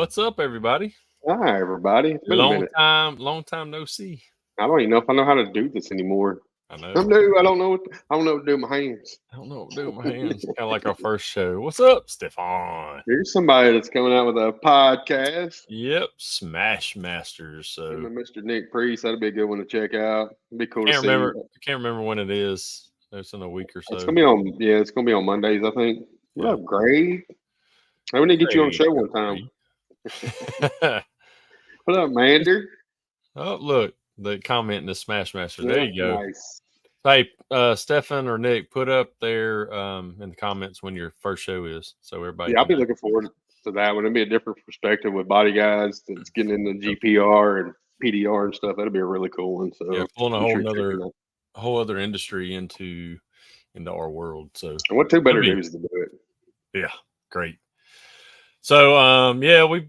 What's up, everybody? Hi, everybody. It's been a minute. Long time no see. I don't even know if I know how to do this anymore. I know. I'm new. I don't know what to do with my hands. I don't know what to do with my hands. Kind of like our first show. What's up, Stefan? Here's somebody that's coming out with a podcast. Yep, Smash Masters. Him So and Mr. Nick Priest. That'd be a good one to check out. It'd be cool to can't see. remember. I can't remember when it is. It's in a week or so. It's gonna be on. Yeah, it's gonna be on Mondays, I think. What Yeah. up, Greg? Hey, we need to get you on the show one time. What up, Mander? Oh, look, the comment in the Smash Master. There you go. Nice. Hey, Stefan or Nick, put up there in the comments when your first show is, so everybody. Yeah, I'll be looking forward to that one. It'll be a different perspective with body guys that's getting into GPR and PDR and stuff. That'll be a really cool one. So yeah, pulling a whole other industry into our world. So and what two better dudes to do it? Yeah, great. So yeah, we've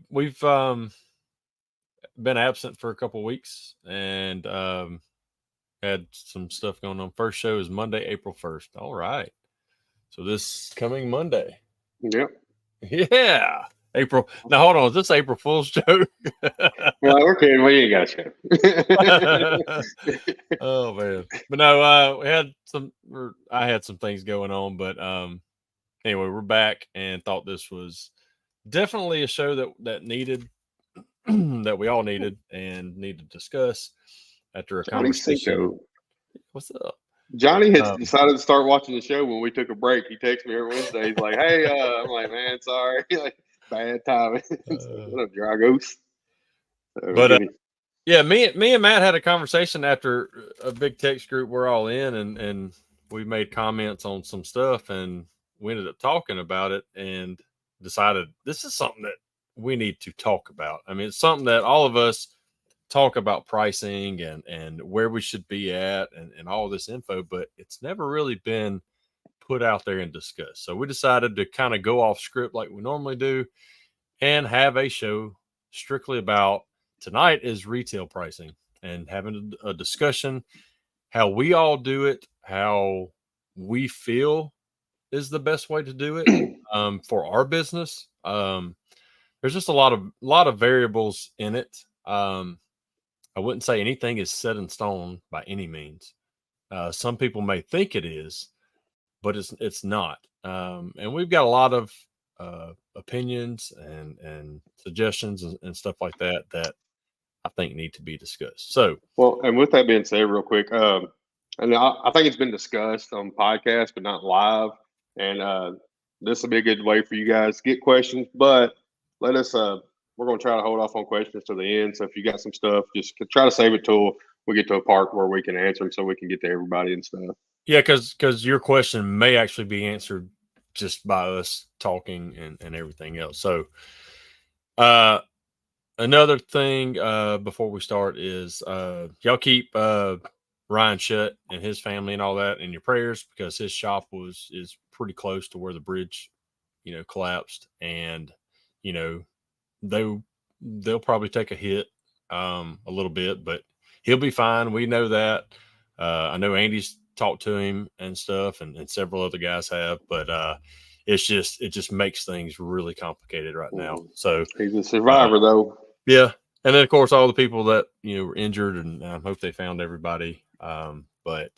been absent for a couple weeks and had some stuff going on. First show is Monday, April 1st. All right. So this coming Monday. Yep. Yeah. April. Now hold on. Is this April Fool's joke? Well, we're kidding. We ain't got you. Oh man. But no, I had some things going on, but anyway, we're back and thought this was definitely a show that needed that we all needed and need to discuss after a conversation. What's up? Johnny has decided to start watching the show when we took a break. He texts me every Wednesday. He's like, "Hey," I'm like, "Man, sorry, like bad timing." What up, Dragos? But yeah, me and Matt had a conversation after a big text group. We're all in, and we made comments on some stuff, and we ended up talking about it and decided this is something that we need to talk about. I mean, it's something that all of us talk about, pricing and where we should be at and all this info, but it's never really been put out there and discussed. So we decided to kind of go off script like we normally do and have a show strictly about tonight is retail pricing and having a discussion, how we all do it, how we feel is the best way to do it for our business. There's just a lot of variables in it. I wouldn't say anything is set in stone by any means. Some people may think it is, but it's not. And we've got a lot of opinions and suggestions and stuff like that I think need to be discussed. So, well, and with that being said, real quick, and I think it's been discussed on podcasts, but not live. And this will be a good way for you guys to get questions, but let us. We're going to try to hold off on questions to the end. So if you got some stuff, just try to save it till we get to a part where we can answer them so we can get to everybody and stuff. Yeah, because your question may actually be answered just by us talking and everything else. So another thing before we start is y'all keep Ryan Shutt and his family and all that in your prayers, because his shop is pretty close to where the bridge, collapsed, and they'll probably take a hit a little bit, but he'll be fine. We know that. I know Andy's talked to him and stuff, and several other guys have, but it just makes things really complicated right now. So he's a survivor though. Yeah. And then of course all the people that were injured, and I hope they found everybody. But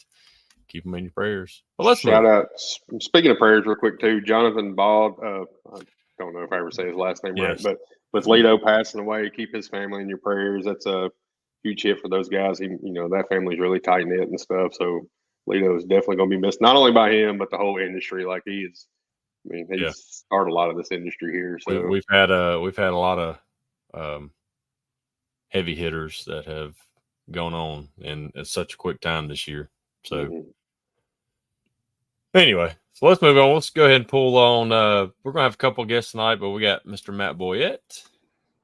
keep them in your prayers. Well, let's shout out. Speaking of prayers, real quick too, Jonathan Bald. I don't know if I ever say his last name right, but with Lido passing away, keep his family in your prayers. That's a huge hit for those guys. That family's really tight knit and stuff. So Lido is definitely going to be missed, not only by him but the whole industry. Like he's started a lot of this industry here. So we've had a lot of heavy hitters that have gone on in such a quick time this year. So anyway, so let's move on. Let's go ahead and pull on. We're gonna have a couple of guests tonight, but we got Mr. Matt Boyette.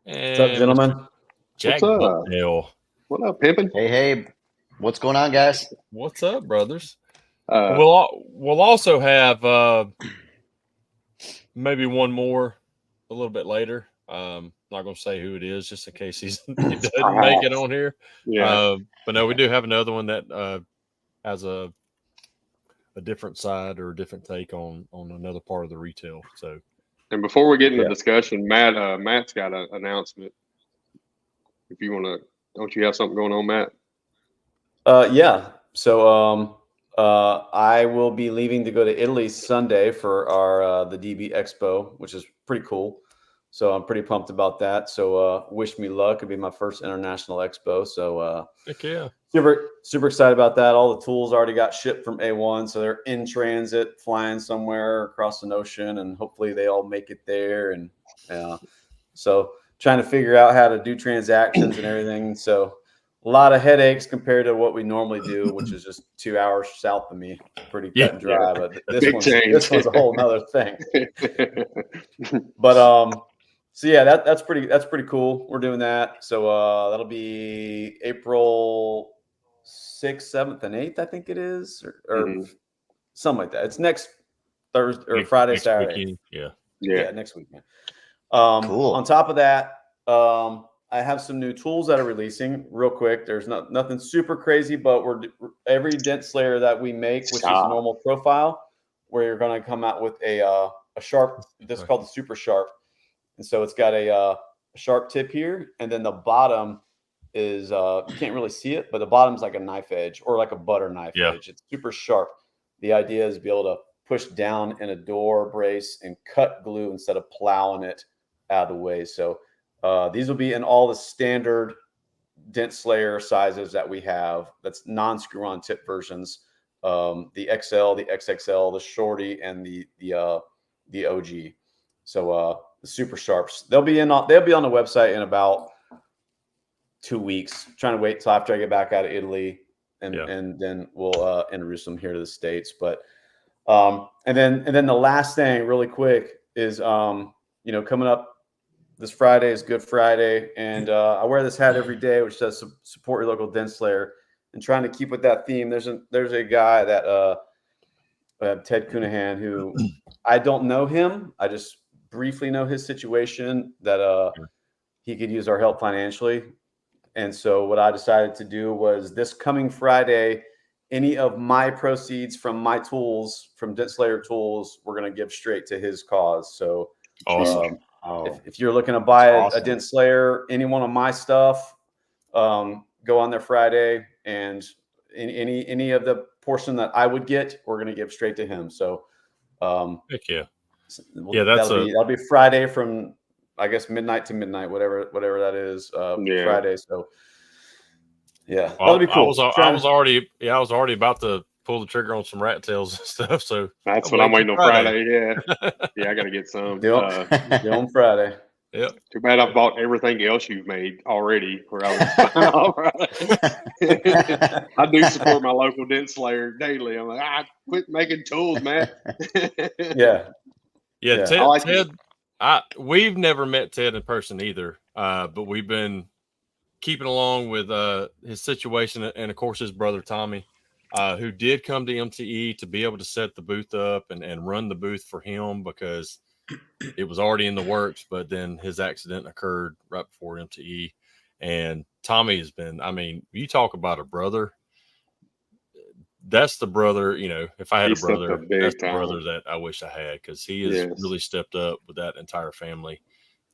What's up, gentlemen? Jack Bucknell. What up, pimpin'? Hey, what's going on, guys? What's up, brothers? We'll also have maybe one more a little bit later. Not going to say who it is, just in case he doesn't make it on here. Yeah. But no, we do have another one that has a different side or a different take on another part of the retail. So And before we get into discussion, Matt's got an announcement. If you want to, don't you have something going on, Matt? Yeah. So I will be leaving to go to Italy Sunday for our the DB Expo, which is pretty cool. So I'm pretty pumped about that. So wish me luck. It'll be my first international expo. So heck yeah. Super excited about that. All the tools already got shipped from A1, so they're in transit, flying somewhere across an ocean, and hopefully they all make it there. And so trying to figure out how to do transactions and everything. So a lot of headaches compared to what we normally do, which is just 2 hours south of me. Pretty cut and dry, but this one's a whole nother thing. But so yeah, that's pretty cool. We're doing that. So that'll be April 6th, 7th, and 8th, I think it is, or something like that. It's next Thursday or Friday, next Saturday. Weekend. Yeah, next weekend. Cool. On top of that, I have some new tools that are releasing real quick. There's nothing super crazy, but every dent slayer that we make, which is normal profile, where you're going to come out with a sharp. This is called the super sharp, and so it's got a sharp tip here, and then the bottom is you can't really see it, but the bottom's like a knife edge or like a butter knife edge. It's super sharp. The idea is to be able to push down in a door brace and cut glue instead of plowing it out of the way. So these will be in all the standard dent slayer sizes that we have. That's non-screw-on tip versions. The XL, the XXL, the shorty, and the OG. So the super sharps. They'll be on the website in about 2 weeks. Trying to wait till after I get back out of Italy, and then we'll introduce them here to the States. But and then the last thing, really quick, is coming up this Friday is Good Friday, and I wear this hat every day, which says support your local dent slayer. And trying to keep with that theme, there's a guy that Ted Cunahan, who I don't know him. I just briefly know his situation, that he could use our help financially. And so what I decided to do was this coming Friday, any of my proceeds from my tools, from Dent Slayer Tools, we're going to give straight to his cause. So awesome. If you're looking to buy a Dent Slayer, any one of my stuff, go on there Friday, and any of the portion that I would get, we're going to give straight to him. So heck yeah. That'll be Friday from, I guess, midnight to midnight, whatever that is, Friday. So yeah, that'll be cool. I was already about to pull the trigger on some rat tails and stuff. So that's what I'm waiting on Friday. Yeah, I got to get some. On Friday. Yep. Too bad I bought everything else you've made already. Where I do support my local dent slayer daily. I'm like, quit making tools, man. Yeah. Ted. We've never met Ted in person either, but we've been keeping along with his situation, and of course his brother Tommy, who did come to MTE to be able to set the booth up and run the booth for him, because it was already in the works, but then his accident occurred right before MTE. And Tommy has been, I mean, you talk about a brother. That's the brother, if I had a brother, that's the brother that I wish I had, because he has really stepped up with that entire family.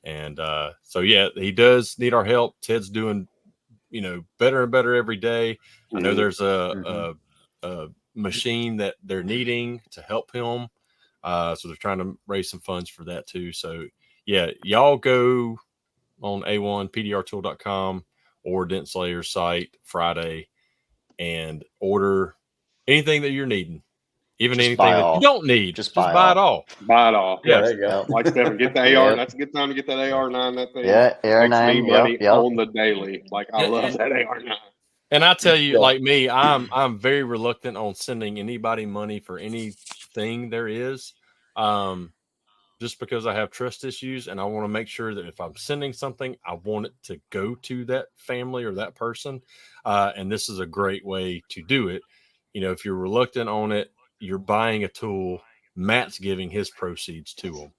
And so, he does need our help. Ted's doing, better and better every day. I know there's a machine that they're needing to help him. So they're trying to raise some funds for that too. So y'all go on a1pdrtool.com or Dent Slayer's site Friday and order anything that you're needing. Even just anything that you don't need, just buy it all. Buy it all. Yeah, there you go. Like Stephen, get the AR. That's a good time to get that AR9. That thing AR9 makes me money on the daily. Like, I love that AR9. And I tell you, like me, I'm very reluctant on sending anybody money for anything there is, just because I have trust issues, and I want to make sure that if I'm sending something, I want it to go to that family or that person. And this is a great way to do it. If you're reluctant on it, you're buying a tool. Matt's giving his proceeds to him.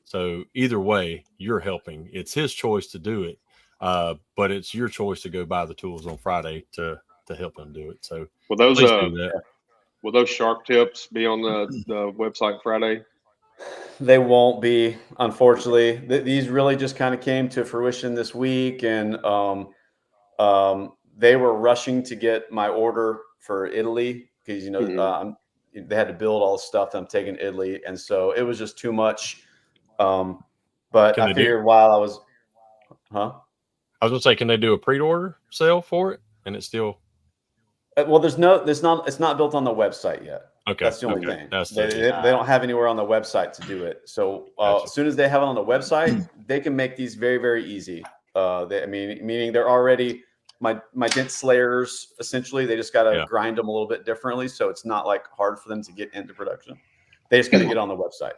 So either way, you're helping. It's his choice to do it. But it's your choice to go buy the tools on Friday to help him do it. So will those sharp tips be on the website Friday? They won't be, unfortunately. These really just kind of came to fruition this week, and they were rushing to get my order for Italy because they had to build all the stuff that I'm taking to Italy, and so it was just too much. But I figured while I was, I was gonna say, can they do a pre-order sale for it, and it's still? Well, it's not built on the website yet. Okay, that's the only thing. They they don't have anywhere on the website to do it. So Gotcha. as soon as they have it on the website, they can make these very, very easy. Meaning they're already my dent slayers. Essentially, they just got to grind them a little bit differently, so it's not like hard for them to get into production. They just got to get on the website.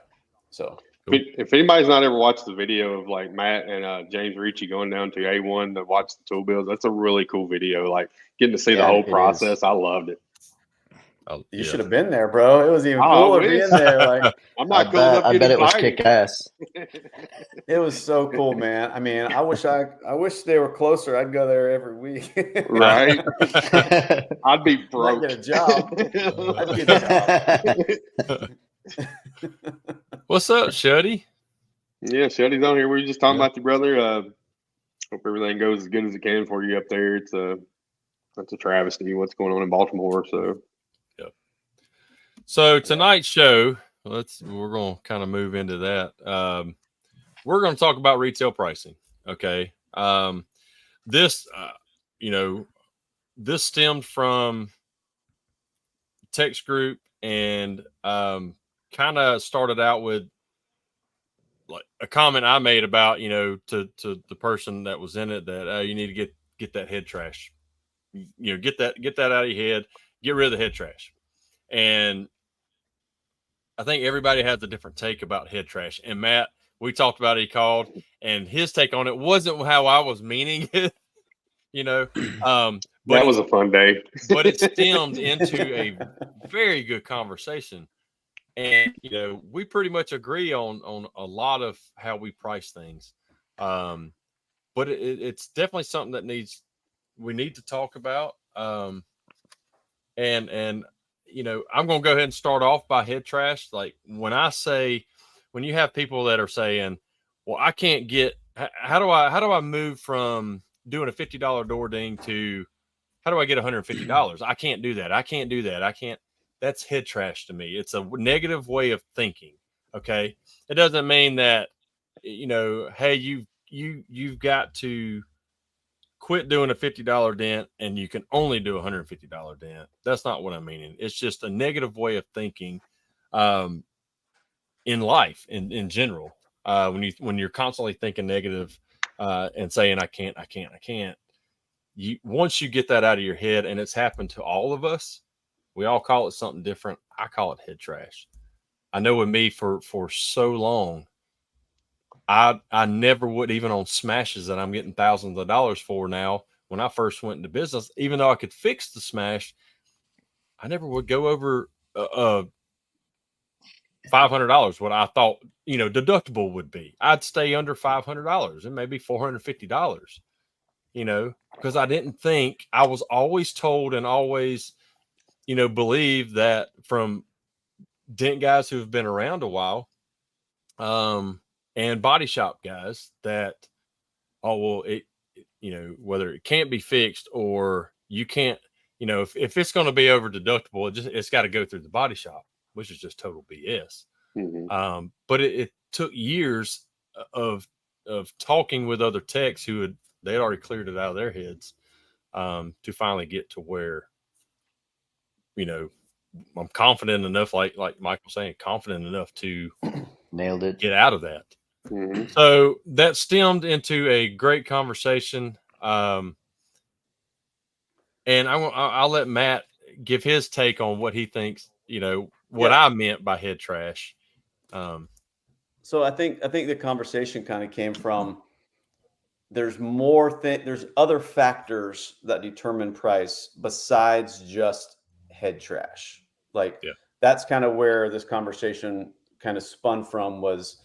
So if anybody's not ever watched the video of like Matt and James Ricci going down to A1 to watch the tool builds, that's a really cool video. Like getting to see the whole process. I loved it. You should have been there, bro. It was even cooler being there. Like I'm not cool enough. I bet it was kick ass. It was so cool, man. I mean, I wish they were closer. I'd go there every week. Right? I'd be broke. I'd get a job. I'd get a job. What's up, Shuddy? Yeah, Shuddy's on here. We were just talking about your brother. Hope everything goes as good as it can for you up there. It's a travesty what's going on in Baltimore. So tonight's show, we're going to kind of move into that. We're going to talk about retail pricing. Okay. This stemmed from text group and kind of started out with like a comment I made about, to the person that was in it that you need to get that head trash, get that out of your head, get rid of the head trash. And I think everybody has a different take about head trash. And Matt, we talked about it, he called, and his take on it wasn't how I was meaning it, but that was a fun day. But it stemmed into a very good conversation. And, we pretty much agree on a lot of how we price things. But it's definitely something that we need to talk about. And I'm going to go ahead and start off by head trash. Like when you have people that are saying, well, I can't how do I move from doing a $50 door ding to how do I get $150? I can't do that. I can't. That's head trash to me. It's a negative way of thinking. Okay. It doesn't mean that, hey, you've got to quit doing a $50 dent and you can only do a $150 dent. That's not what I'm meaning. It's just a negative way of thinking in life in general. When you're constantly thinking negative and saying I can't, once you get that out of your head, and it's happened to all of us, we all call it something different. I call it head trash. I know with me for so long, I never would, even on smashes that I'm getting thousands of dollars for now. When I first went into business, even though I could fix the smash, I never would go over $500. What I thought, deductible would be. I'd stay under $500 and maybe $450. Because I didn't think. I was always told and always, believe that from dent guys who have been around a while, and body shop guys that, whether it can't be fixed or you can't, if it's going to be over deductible, it's got to go through the body shop, which is just total BS. Mm-hmm. But it took years of talking with other techs they'd already cleared it out of their heads to finally get to where, I'm confident enough, like Mike was saying, confident enough to nailed it, get out of that. Mm-hmm. So that stemmed into a great conversation. And I'll let Matt give his take on what he thinks, what I meant by head trash. So I think the conversation kind of came from there's other factors that determine price besides just head trash. That's kind of where this conversation kind of spun from was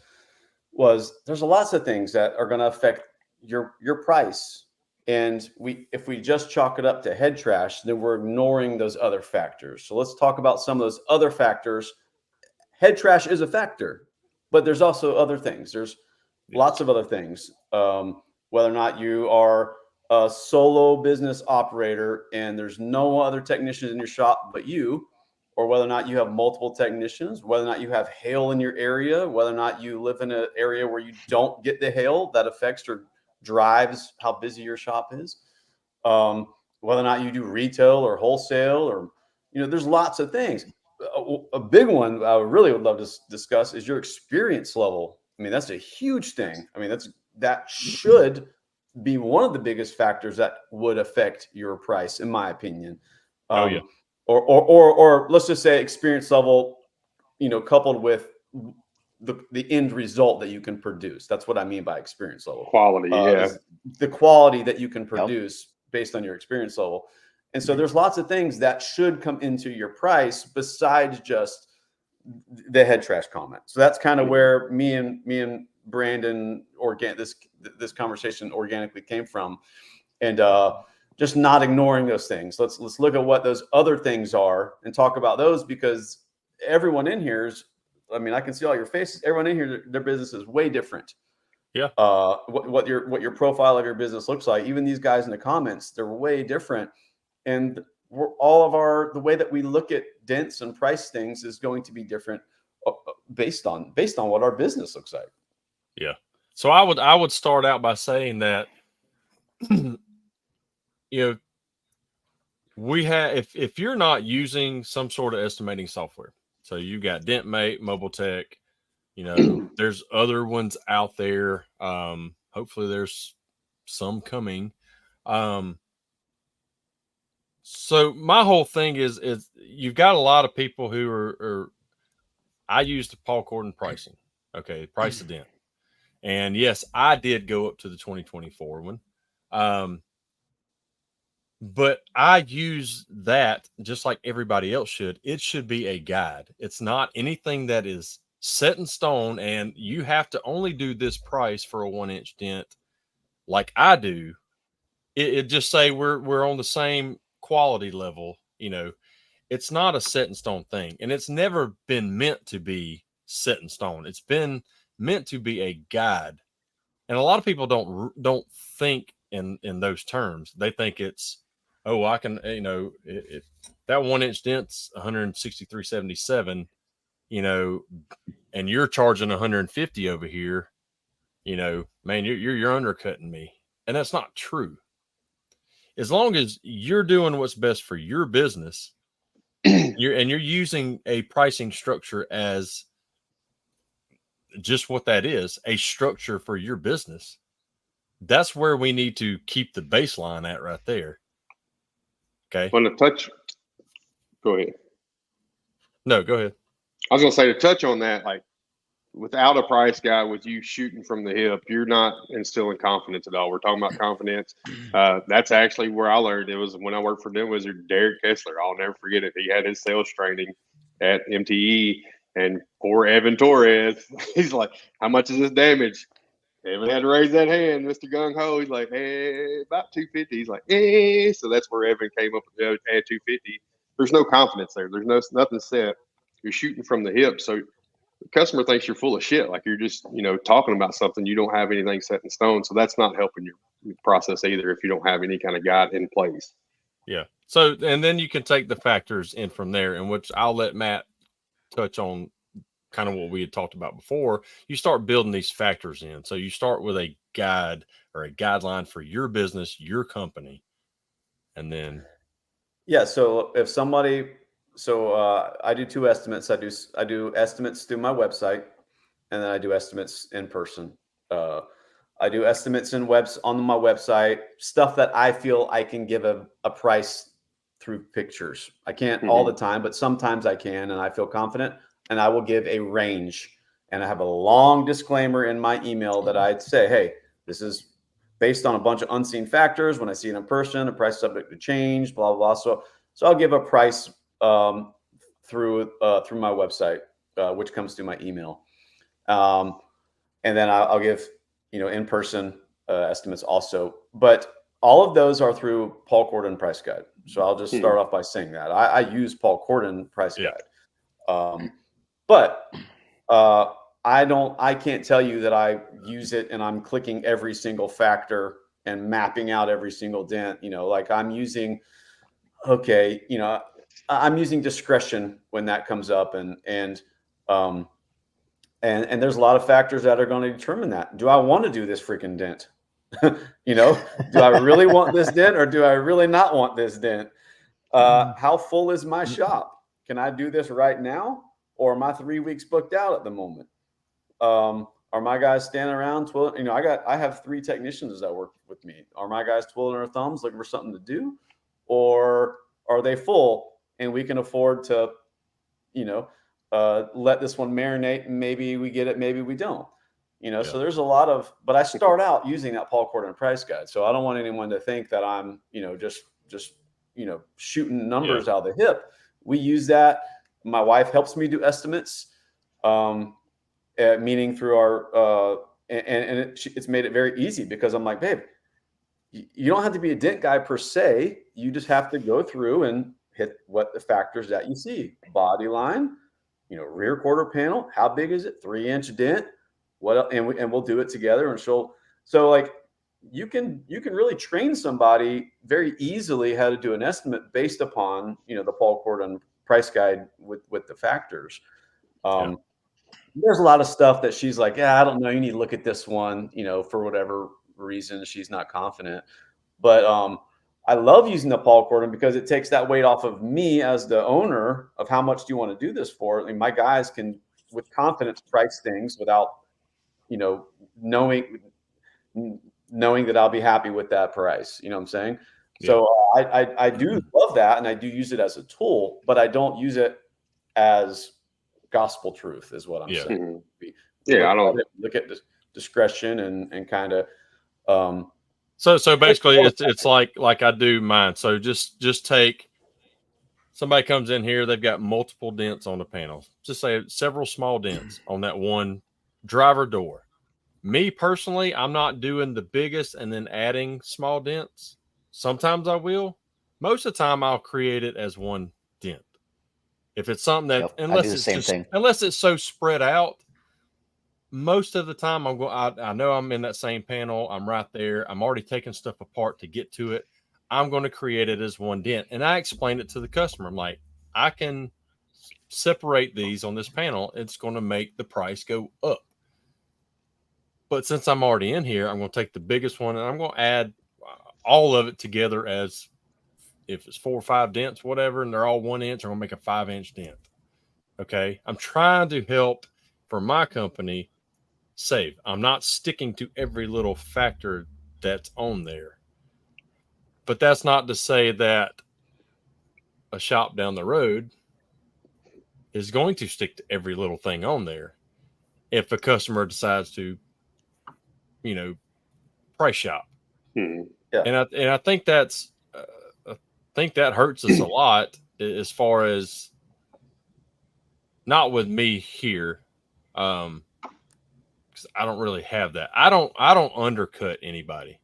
there's lots of things that are going to affect your price. And if we just chalk it up to head trash, then we're ignoring those other factors. So let's talk about some of those other factors. Head trash is a factor. But there's also other things. There's lots of other things. Whether or not you are a solo business operator and there's no other technicians in your shop but you, or whether or not you have multiple technicians, whether or not you have hail in your area, whether or not you live in an area where you don't get the hail that affects or drives how busy your shop is, whether or not you do retail or wholesale, or, there's lots of things. A big one I really would love to discuss is your experience level. I mean, that's a huge thing. I mean, that should be one of the biggest factors that would affect your price, in my opinion. Or let's just say experience level, coupled with the end result that you can produce. That's what I mean by experience level. Quality, the quality that you can produce based on your experience level. And so there's lots of things that should come into your price besides just the head trash comment. So that's kind of where me and Brandon this conversation organically came from. And just not ignoring those things. Let's look at what those other things are and talk about those, because everyone in here I can see all your faces. Everyone in here, their business is way different. Yeah. What your profile of your business looks like. Even these guys in the comments, they're way different. And the way that we look at dents and price things is going to be different based on what our business looks like. Yeah. So I would start out by saying that, we have, if you're not using some sort of estimating software, so you got DentMate, Mobile Tech, there's other ones out there. Hopefully there's some coming. So my whole thing is you've got a lot of people who are I used the Paul Corden pricing. Okay. Price-A-Dent. And yes, I did go up to the 2024 one. But I use that just like everybody else should. It should be a guide. It's not anything that is set in stone, and you have to only do this price for a 1-inch dent like I do. It just say we're on the same quality level. It's not a set in stone thing, and it's never been meant to be set in stone. It's been meant to be a guide. And a lot of people don't think in those terms. They think it's, oh, I can, if that 1-inch dent's 163.77, and you're charging 150 over here, man, you're undercutting me. And that's not true. As long as you're doing what's best for your business, you're using a pricing structure as just what that is, a structure for your business. That's where we need to keep the baseline at right there. Okay. Go ahead. No, go ahead. I was going to say, to touch on that, like, without a price guide, with you shooting from the hip, you're not instilling confidence at all. We're talking about confidence. That's actually where I learned. It was when I worked for Dent Wizard, Derek Kessler. I'll never forget it. He had his sales training at MTE, and poor Evan Torres, he's like, how much is this damage? Evan had to raise that hand, Mr. Gung Ho. He's like, hey, about 250. He's like, hey. So that's where Evan came up with 250. There's no confidence there. There's nothing set. You're shooting from the hip. So the customer thinks you're full of shit. Like you're just, talking about something. You don't have anything set in stone. So that's not helping your process either if you don't have any kind of guide in place. Yeah. So, and then you can take the factors in from there, in which I'll let Matt touch on kind of what we had talked about before. You start building these factors in. So you start with a guide or a guideline for your business, your company. And then. Yeah. So if somebody, I do 2 estimates. I do estimates through my website, and then I do estimates in person. I do estimates on my website, stuff that I feel I can give a price through pictures. I can't all the time, but sometimes I can, and I feel confident, and I will give a range. And I have a long disclaimer in my email that I'd say, hey, this is based on a bunch of unseen factors. When I see it in person, the price is subject to change, blah, blah, blah. So I'll give a price through my website, which comes through my email. And then I'll give, in-person estimates also. But all of those are through Paul Corden Price Guide. So I'll just start off by saying that. I use Paul Corden Price Guide. But I can't tell you that I use it and I'm clicking every single factor and mapping out every single dent. Like I'm using, okay, I'm using discretion when that comes up, um, and there's a lot of factors that are going to determine that. Do I want to do this freaking dent? Do I really want this dent or do I really not want this dent? How full is my shop? Can I do this right now? Or am I 3 weeks booked out at the moment? Are my guys standing around twiddling? I have 3 technicians that work with me. Are my guys twiddling their thumbs looking for something to do? Or are they full and we can afford to, let this one marinate and maybe we get it, maybe we don't. So there's a lot of, but I start out using that Paul Corden price guide. So I don't want anyone to think that I'm, just shooting numbers out of the hip. We use that. My wife helps me do estimates, meaning through our, it's made it very easy because I'm like, babe, you don't have to be a dent guy per se. You just have to go through and hit what the factors that you see: body line, rear quarter panel. How big is it? 3-inch dent. What? And we'll do it together. And so like you can really train somebody very easily how to do an estimate based upon the Paul Corden price guide with the factors. There's a lot of stuff that she's like, yeah, I don't know. You need to look at this one, for whatever reason she's not confident. But I love using the Paul Corden because it takes that weight off of me as the owner of how much do you want to do this for. I mean, my guys can, with confidence, price things without, knowing that I'll be happy with that price. You know what I'm saying? Yeah. So I do love that, and I do use it as a tool, but I don't use it as gospel truth, is what I'm saying. I don't look at discretion and kind of. So basically, it's like I do mine. So just take. Somebody comes in here, they've got multiple dents on the panel. Just say several small dents on that one driver door. Me personally, I'm not doing the biggest and then adding small dents. Sometimes I will. Most of the time, I'll create it as one dent. If it's something that, unless it's so spread out, most of the time I know I'm in that same panel. I'm right there. I'm already taking stuff apart to get to it. I'm going to create it as one dent. And I explain it to the customer. I'm like, I can separate these on this panel. It's going to make the price go up. But since I'm already in here, I'm going to take the biggest one and I'm going to add all of it together as if it's 4 or 5 dents, whatever, and they're all 1 inch, I'm going to make a 5-inch dent. Okay. I'm trying to help for my company save. I'm not sticking to every little factor that's on there. But that's not to say that a shop down the road is going to stick to every little thing on there if a customer decides to, price shop. Yeah. And I think that's that hurts us a lot as far as not with me here. Because I don't really have that. I don't undercut anybody.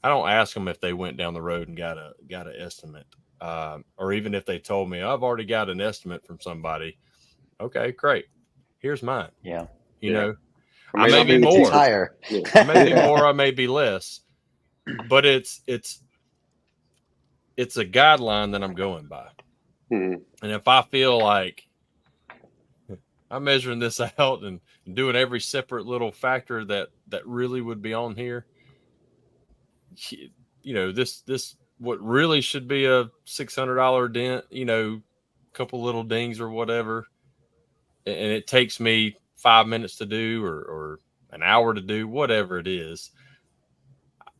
I don't ask them if they went down the road and got an estimate, or even if they told me I've already got an estimate from somebody. Okay, great. Here's mine. Yeah. You know, I may be more. Higher. I may be more. I may be less. But it's a guideline that I'm going by. And if I feel like I'm measuring this out and doing every separate little factor that really would be on here, this what really should be a $600 dent, couple little dings or whatever, and it takes me 5 minutes to do or an hour to do, whatever it is.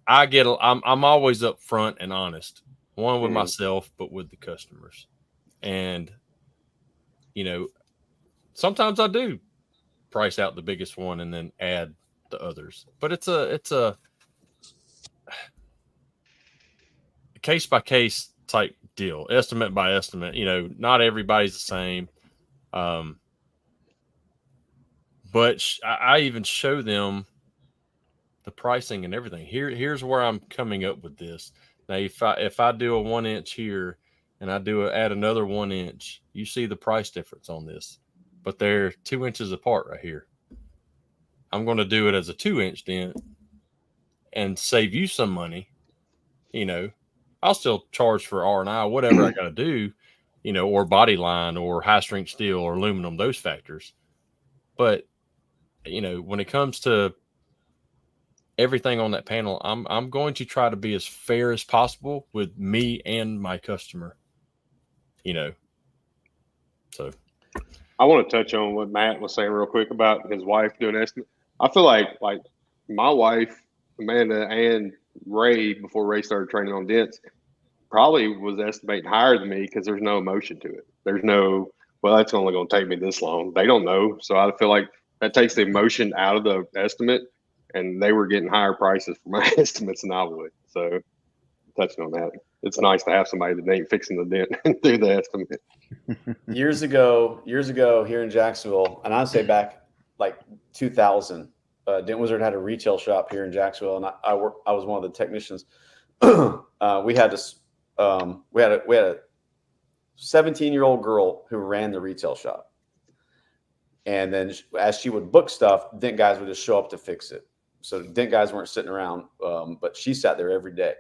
I'm always upfront and honest, one with myself, but with the customers. And, sometimes I do price out the biggest one and then add the others, but it's a case by case type deal, estimate by estimate. Not everybody's the same. But I even show them the pricing and everything. Here's where I'm coming up with this. Now, if I do a 1 inch here and I add another 1 inch, you see the price difference on this, but they're 2 inches apart right here. I'm going to do it as a 2-inch dent and save you some money, I'll still charge for R&I, whatever I got to do, or body line or high strength steel or aluminum, those factors. But, when it comes to everything on that panel, I'm going to try to be as fair as possible with me and my customer, so. I want to touch on what Matt was saying real quick about his wife doing estimate. I feel like my wife, Amanda, and Ray, before Ray started training on dents, probably was estimating higher than me because there's no emotion to it. There's no, well, that's only going to take me this long. They don't know. So I feel like that takes the emotion out of the estimate, and they were getting higher prices for my estimates than I would. So touching on that, it's nice to have somebody that ain't fixing the dent and do the estimate. Years ago here in Jacksonville, and I'd say back like 2000, Dent Wizard had a retail shop here in Jacksonville, and I was one of the technicians. We had a 17-year-old girl who ran the retail shop, and then as she would book stuff, dent guys would just show up to fix it. So dent guys weren't sitting around, but she sat there every day.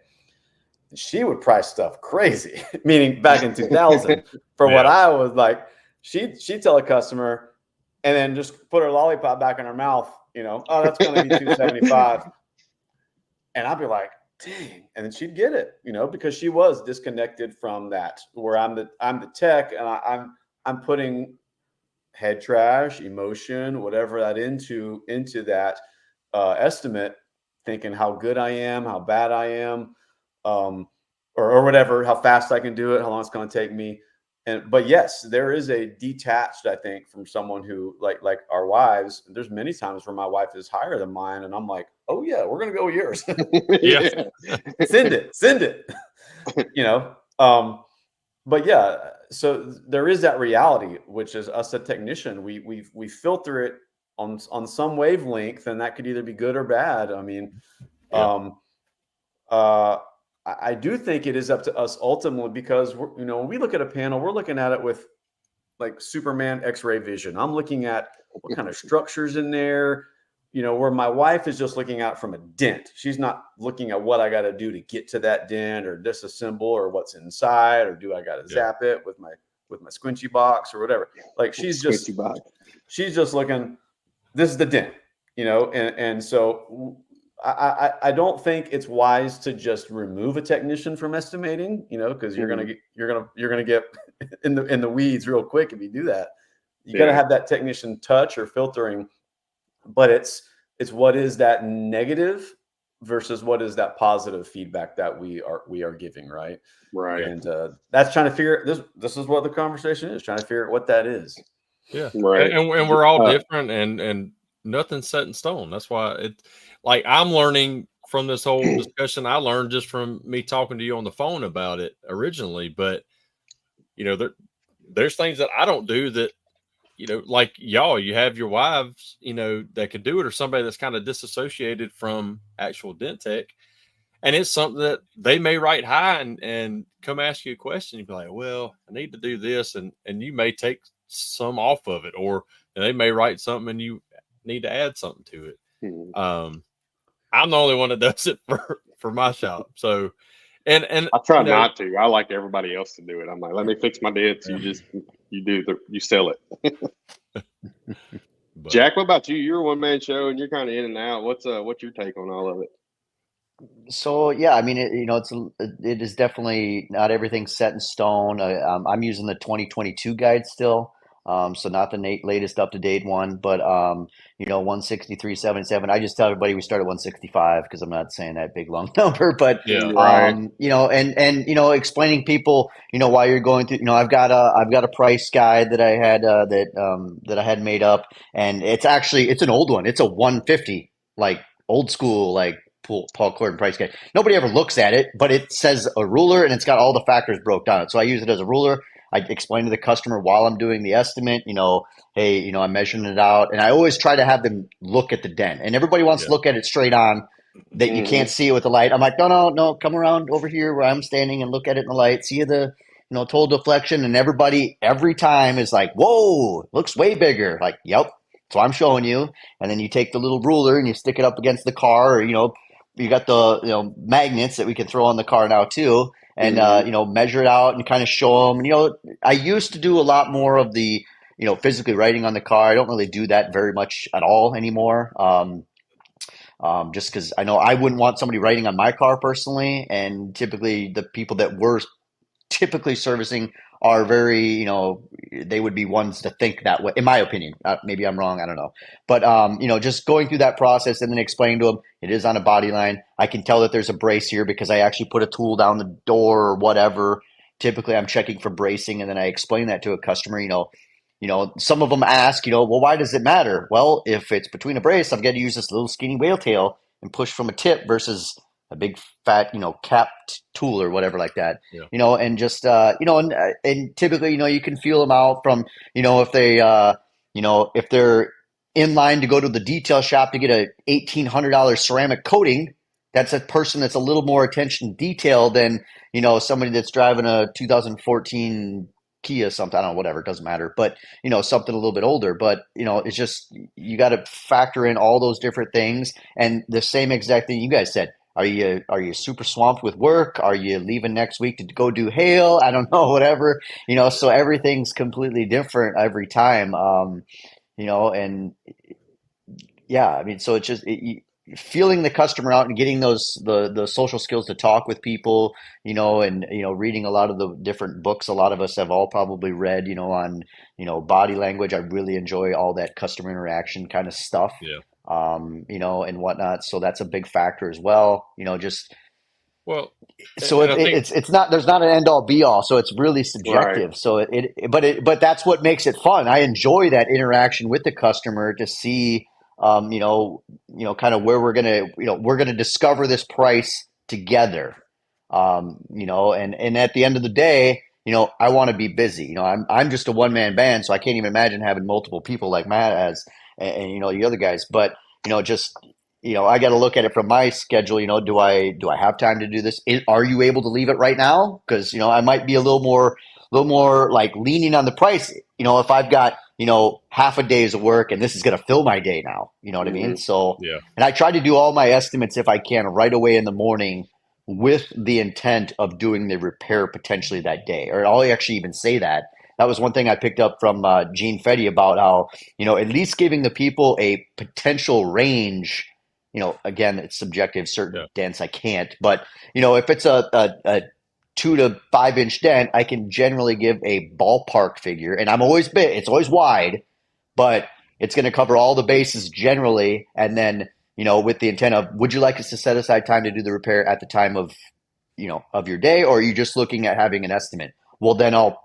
She would price stuff crazy, meaning back in 2000 for what I was like, she'd tell a customer and then just put her lollipop back in her mouth, oh, that's going to be $275. And I'd be like, dang. And then she'd get it, because she was disconnected from that, where I'm the tech, and I'm putting head trash, emotion, whatever that into that estimate, thinking how good I am, how bad I am, or whatever, how fast I can do it, how long it's going to take me. But yes, there is a detached, I think, from someone who like our wives. There's many times where my wife is higher than mine, and I'm like, oh yeah, we're going to go with yours. Yeah. Send it. But yeah, so there is that reality, which is us, a technician, we filter it on some wavelength, and that could either be good or bad. I mean, I do think it is up to us ultimately, because when we look at a panel, we're looking at it with like Superman X-ray vision. I'm looking at what kind of structures in there, where my wife is just looking at from a dent. She's not looking at what I got to do to get to that dent, or disassemble, or what's inside, or do I got to zap it with my squinchy box or whatever. Like she's just looking, this is the dent, and so I don't think it's wise to just remove a technician from estimating, because you're gonna get in the weeds real quick if you do that. You got to have that technician touch or filtering, but it's what is that negative versus what is that positive feedback that we are giving, right? Right. And that's trying to figure this is what the conversation is, trying to figure out what that is. Yeah, right. And we're all different, and nothing's set in stone. That's why I'm learning from this whole discussion. I learned just from me talking to you on the phone about it originally, but there's things that I don't do that, like y'all, you have your wives, that could do it, or somebody that's kind of disassociated from actual dent tech. And it's something that they may write high and come ask you a question. You'd be like, well, I need to do this. And you may take some off of it, or they may write something and you need to add something to it. I'm the only one that does it for my shop. So, and I try not to. I like everybody else to do it. I'm like, let me fix my dents. You sell it. Jack, what about you? You're a one-man show and you're kind of in and out. What's your take on all of it? So yeah, I mean, it is definitely not everything set in stone. I'm using the 2022 guide still, so not the latest up to date one, but 163.77. I just tell everybody we start at 165 because I'm not saying that big long number, but and explaining people why you're going through. I've got a price guide that I had that I had made up, and it's an old one. It's a 150, like old school, like Paul Corden price guide. Nobody ever looks at it, but it says a ruler and it's got all the factors broke down. So I use it as a ruler. I explain to the customer while I'm doing the estimate, hey, I'm measuring it out. And I always try to have them look at the dent. And everybody wants to look at it straight on, that you can't see it with the light. I'm like, no, come around over here where I'm standing and look at it in the light. See the total deflection. And everybody every time is like, whoa, looks way bigger. Like, yep. So I'm showing you, and then you take the little ruler and you stick it up against the car, or, you got the, magnets that we can throw on the car now too, and, measure it out and kind of show them. I used to do a lot more of the, physically writing on the car. I don't really do that very much at all anymore. Just because I know I wouldn't want somebody writing on my car personally, and typically the people that we're typically servicing are very, they would be ones to think that way, in my opinion. Maybe I'm wrong, I don't know. But, just going through that process and then explaining to them, it is on a body line. I can tell that there's a brace here because I actually put a tool down the door or whatever. Typically, I'm checking for bracing, and then I explain that to a customer. Some of them ask, well, why does it matter? Well, if it's between a brace, I've got to use this little skinny whale tail and push from a tip versus a big fat, capped tool or whatever like that, and just, and typically, you can feel them out from, if they, if they're in line to go to the detail shop to get a $1,800 ceramic coating, that's a person that's a little more attention to detail than, somebody that's driving a 2014 Kia something, I don't know, whatever, it doesn't matter, but something a little bit older. But it's just, you got to factor in all those different things. And the same exact thing you guys said, are you super swamped with work? Are you leaving next week to go do hail? I don't know, whatever, so everything's completely different every time. And yeah, I mean, so it's just feeling the customer out and getting the social skills to talk with people, and reading a lot of the different books a lot of us have all probably read, on body language. I really enjoy all that customer interaction kind of stuff. And whatnot. So that's a big factor as well. So it's not, there's not an end all be all. So it's really subjective. Right. So but that's what makes it fun. I enjoy that interaction with the customer to see, kind of where we're gonna discover this price together. And at the end of the day, I want to be busy. I'm just a one-man band, so I can't even imagine having multiple people like Matt has, and the other guys. But just I got to look at it from my schedule. Do I have time to do this? Are you able to leave it right now? Because I might be a little more like leaning on the price. If I've got half a day's of work and this is going to fill my day now. You know what I mean? So and I try to do all my estimates if I can right away in the morning, with the intent of doing the repair potentially that day. Or I'll actually even say that. That was one thing I picked up from Gene Fetty about how, at least giving the people a potential range. Again, it's subjective. Certain dents I can't. But, if it's a 2 to 5 inch dent, I can generally give a ballpark figure. And I'm always big. It's always wide, but it's going to cover all the bases generally. And then, with the intent of, would you like us to set aside time to do the repair at the time of, of your day? Or are you just looking at having an estimate? Well, then I'll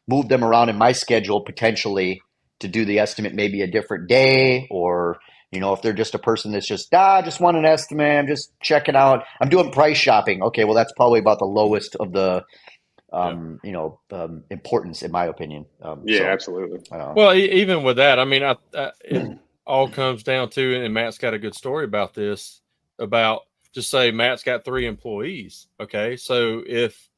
move them around in my schedule potentially to do the estimate maybe a different day, or if they're just a person that's just just want an estimate, I'm just checking out, I'm doing price shopping. Okay, well that's probably about the lowest of the importance in my opinion. Absolutely. Well, even with that, I mean, it all comes down to, and Matt's got a good story about this, about just say Matt's got 3 employees. Okay, so if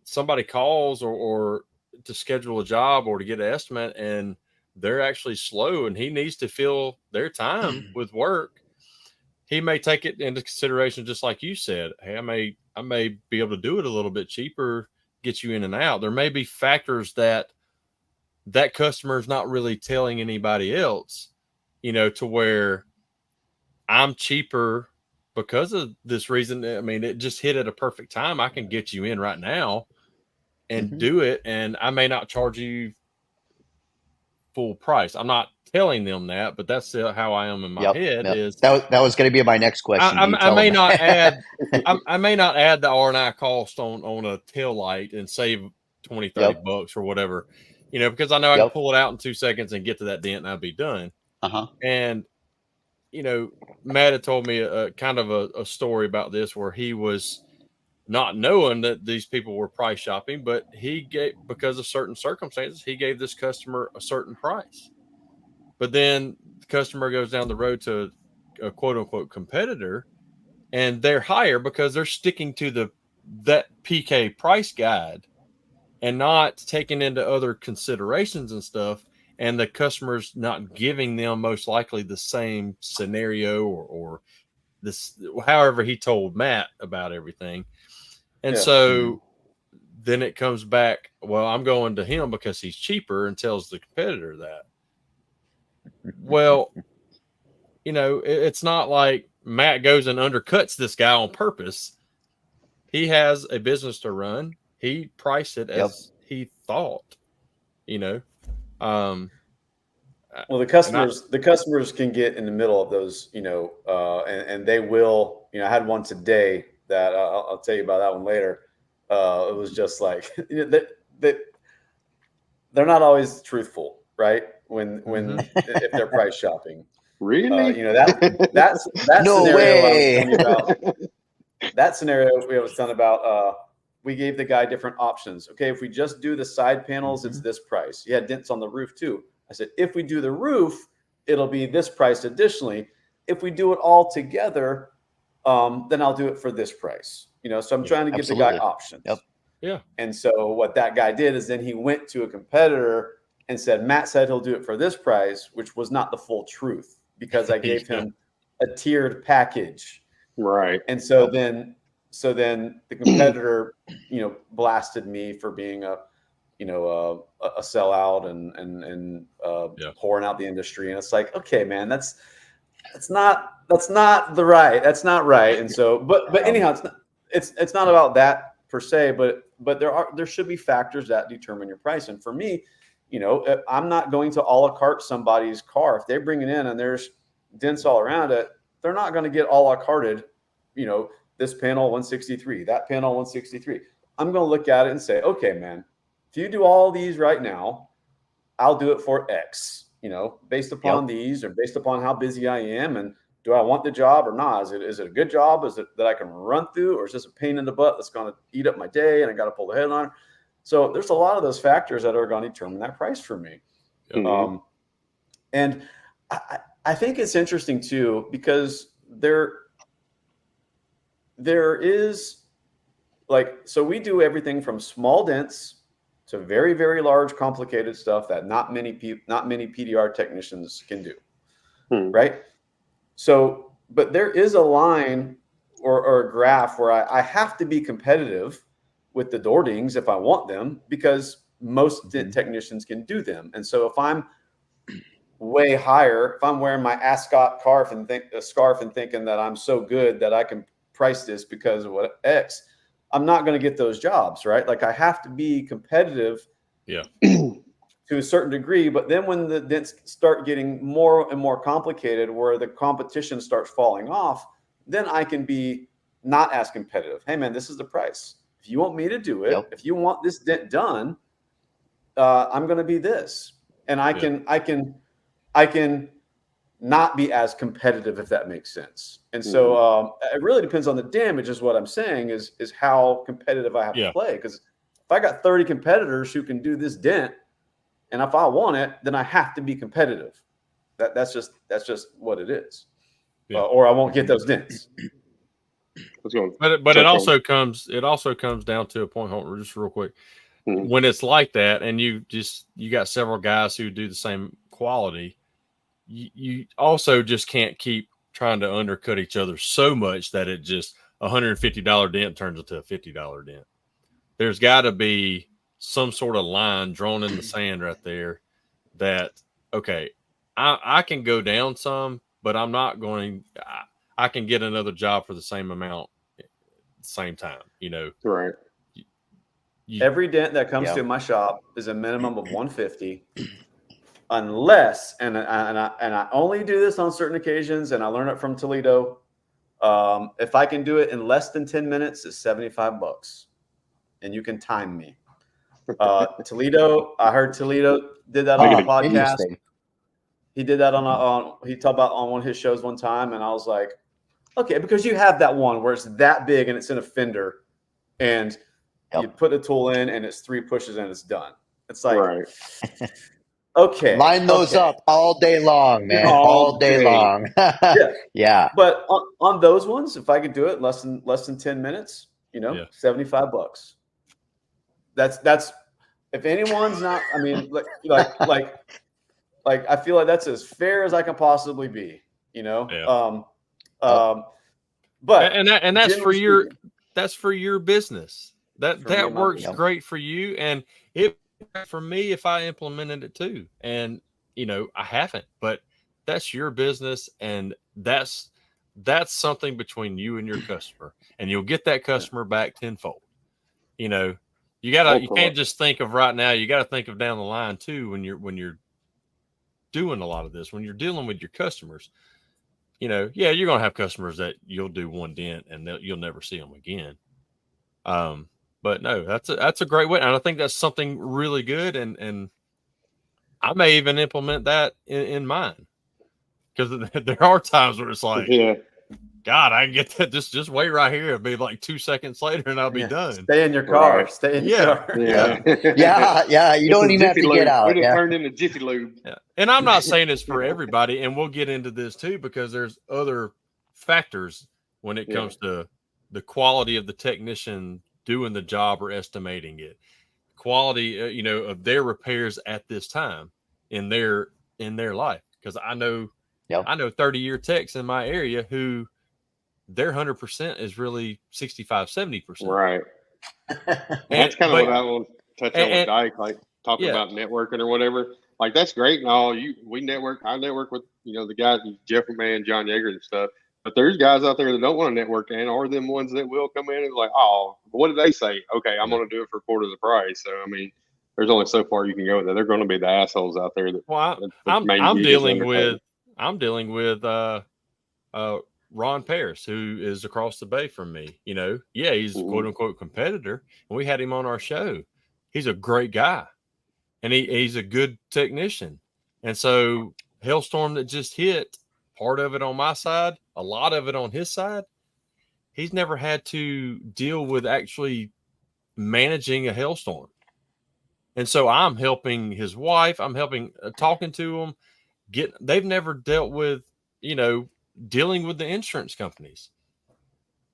somebody calls or to schedule a job or to get an estimate and they're actually slow and he needs to fill their time with work, he may take it into consideration, just like you said. Hey, I may be able to do it a little bit cheaper, get you in and out. There may be factors that customer is not really telling anybody else, to where I'm cheaper because of this reason. I mean, it just hit at a perfect time. I can get you in right now and do it, and I may not charge you full price. I'm not telling them that, but that's how I am in my head. Is that was going to be my next question. I may not add I may not add the R&I cost on a tail light and save 20, 30 bucks or whatever, because I know I can pull it out in 2 seconds and get to that dent and I'll be done. And Matt had told me a kind of a story about this where he was not knowing that these people were price shopping, but because of certain circumstances, he gave this customer a certain price. But then the customer goes down the road to a quote unquote competitor and they're higher because they're sticking to that PK price guide and not taking into other considerations and stuff. and the customer's not giving them most likely the same scenario or this, however he told Matt about everything. And so then it comes back, well, I'm going to him because he's cheaper, and tells the competitor that. Well, you know, it's not like Matt goes and undercuts this guy on purpose. He has a business to run. He priced it as he thought, you know. Well, the customers can get in the middle of those, you know, and they will. You know, I had one today that I'll tell you about that one later. It was just like they're not always truthful, right? When if they're price shopping, really, you know, that's no scenario way. I was telling you about. That scenario we was talking about. We gave the guy different options. Okay, if we just do the side panels, it's this price. He had dents on the roof too. I said, if we do the roof, it'll be this price additionally. If we do it all together, then I'll do it for this price. You know, so I'm trying to give the guy options. Yeah. And so what that guy did is then he went to a competitor and said, Matt said he'll do it for this price, which was not the full truth, because I gave him a tiered package. Right. And so then the competitor, you know, blasted me for being a sellout and pouring out the industry. And it's like, okay, man, that's not right. And so, but anyhow, it's not about that per se, but there should be factors that determine your price. And for me, you know, I'm not going to a la carte somebody's car. If they bring it in and there's dents all around it, they're not going to get a la carted, you know, this panel 163, that panel 163. I'm going to look at it and say, okay, man, if you do all these right now, I'll do it for X, you know, based upon these or based upon how busy I am. And do I want the job or not? Is it a good job? Is it that I can run through, or is this a pain in the butt that's going to eat up my day and I got to pull the headliner? So there's a lot of those factors that are going to determine that price for me. And I think it's interesting too, because there is, like, so we do everything from small dents to very, very large, complicated stuff that not many PDR technicians can do, right? So, but there is a line or a graph where I have to be competitive with the door dings if I want them, because most dent technicians can do them. And so if I'm way higher, if I'm wearing my ascot scarf and thinking that I'm so good that I can price this because of what X, I'm not going to get those jobs, right? Like, I have to be competitive to a certain degree. But then when the dents start getting more and more complicated, where the competition starts falling off, then I can be not as competitive. Hey, man, this is the price. If you want me to do it, if you want this dent done, I'm going to be this. And I can not be as competitive, if that makes sense. And so it really depends on the damage, is what I'm saying, is how competitive I have to play. Because if I got 30 competitors who can do this dent, and if I want it, then I have to be competitive. That's just what it is. Or I won't get those dents. But it also comes down to a point, just real quick. When it's like that, and you got several guys who do the same quality, you also just can't keep trying to undercut each other so much that it just $150 dent turns into a $50 dent. There's got to be some sort of line drawn in the sand right there that, okay, I can go down some, but I'm not going. I can get another job for the same amount at the same time. You know, right? Every dent that comes to my shop is a minimum of 150. Unless, and I only do this on certain occasions, and I learned it from Toledo. If I can do it in less than 10 minutes, it's $75, and you can time me. Toledo, I heard Toledo did that on a podcast. He did that he talked about on one of his shows one time, and I was like, okay, because you have that one where it's that big and it's in a fender, and you put the tool in and it's 3 pushes and it's done. It's like, okay, line those up all day long, man. All day long. Yeah. But on those ones, if I could do it less than 10 minutes, you know, $75. That's if anyone's not, I mean, like like, I feel like that's as fair as I can possibly be, you know? Yeah. But and that's for your business. That works great for you, and it for me if I implemented it too. And I haven't, but that's your business, and that's something between you and your customer, and you'll get that customer back tenfold. You can't just think of right now. You got to think of down the line too when you're doing a lot of this, when you're dealing with your customers. You're going to have customers that you'll do one dent and you'll never see them again. But no, that's a great way. And I think that's something really good. And I may even implement that in mine, because there are times where it's like, God, I can get that. Just wait right here. It'll be like 2 seconds later and I'll be done. Stay in your car. Right. Stay in your car. Yeah. You don't even have to get out. We just turned into Jiffy Lube. Yeah. And I'm not saying it's for everybody, and we'll get into this too, because there's other factors when it comes to the quality of the technician doing the job or estimating it, quality, of their repairs at this time in their life. Because I know 30-year techs in my area who their 100% is really 65, 70%. Right. That's kind of what I want to touch on with Dyke, like talking about networking or whatever. Like, that's great and all. I network with, the guys, Jeff Man, John Yeager and stuff. But there's guys out there that don't want to network, and or them ones that will come in and like, oh, what did they say? Okay, I'm going to do it for a quarter of the price. So, I mean, there's only so far you can go with that. They're going to be the assholes out there. I'm dealing with Ron Paris, who is across the bay from me. He's a quote unquote competitor, and we had him on our show. He's a great guy, and he's a good technician. And so, hailstorm that just hit, part of it on my side, a lot of it on his side. He's never had to deal with actually managing a hailstorm. And so I'm helping his wife. I'm helping talking to them. They've never dealt with, dealing with the insurance companies.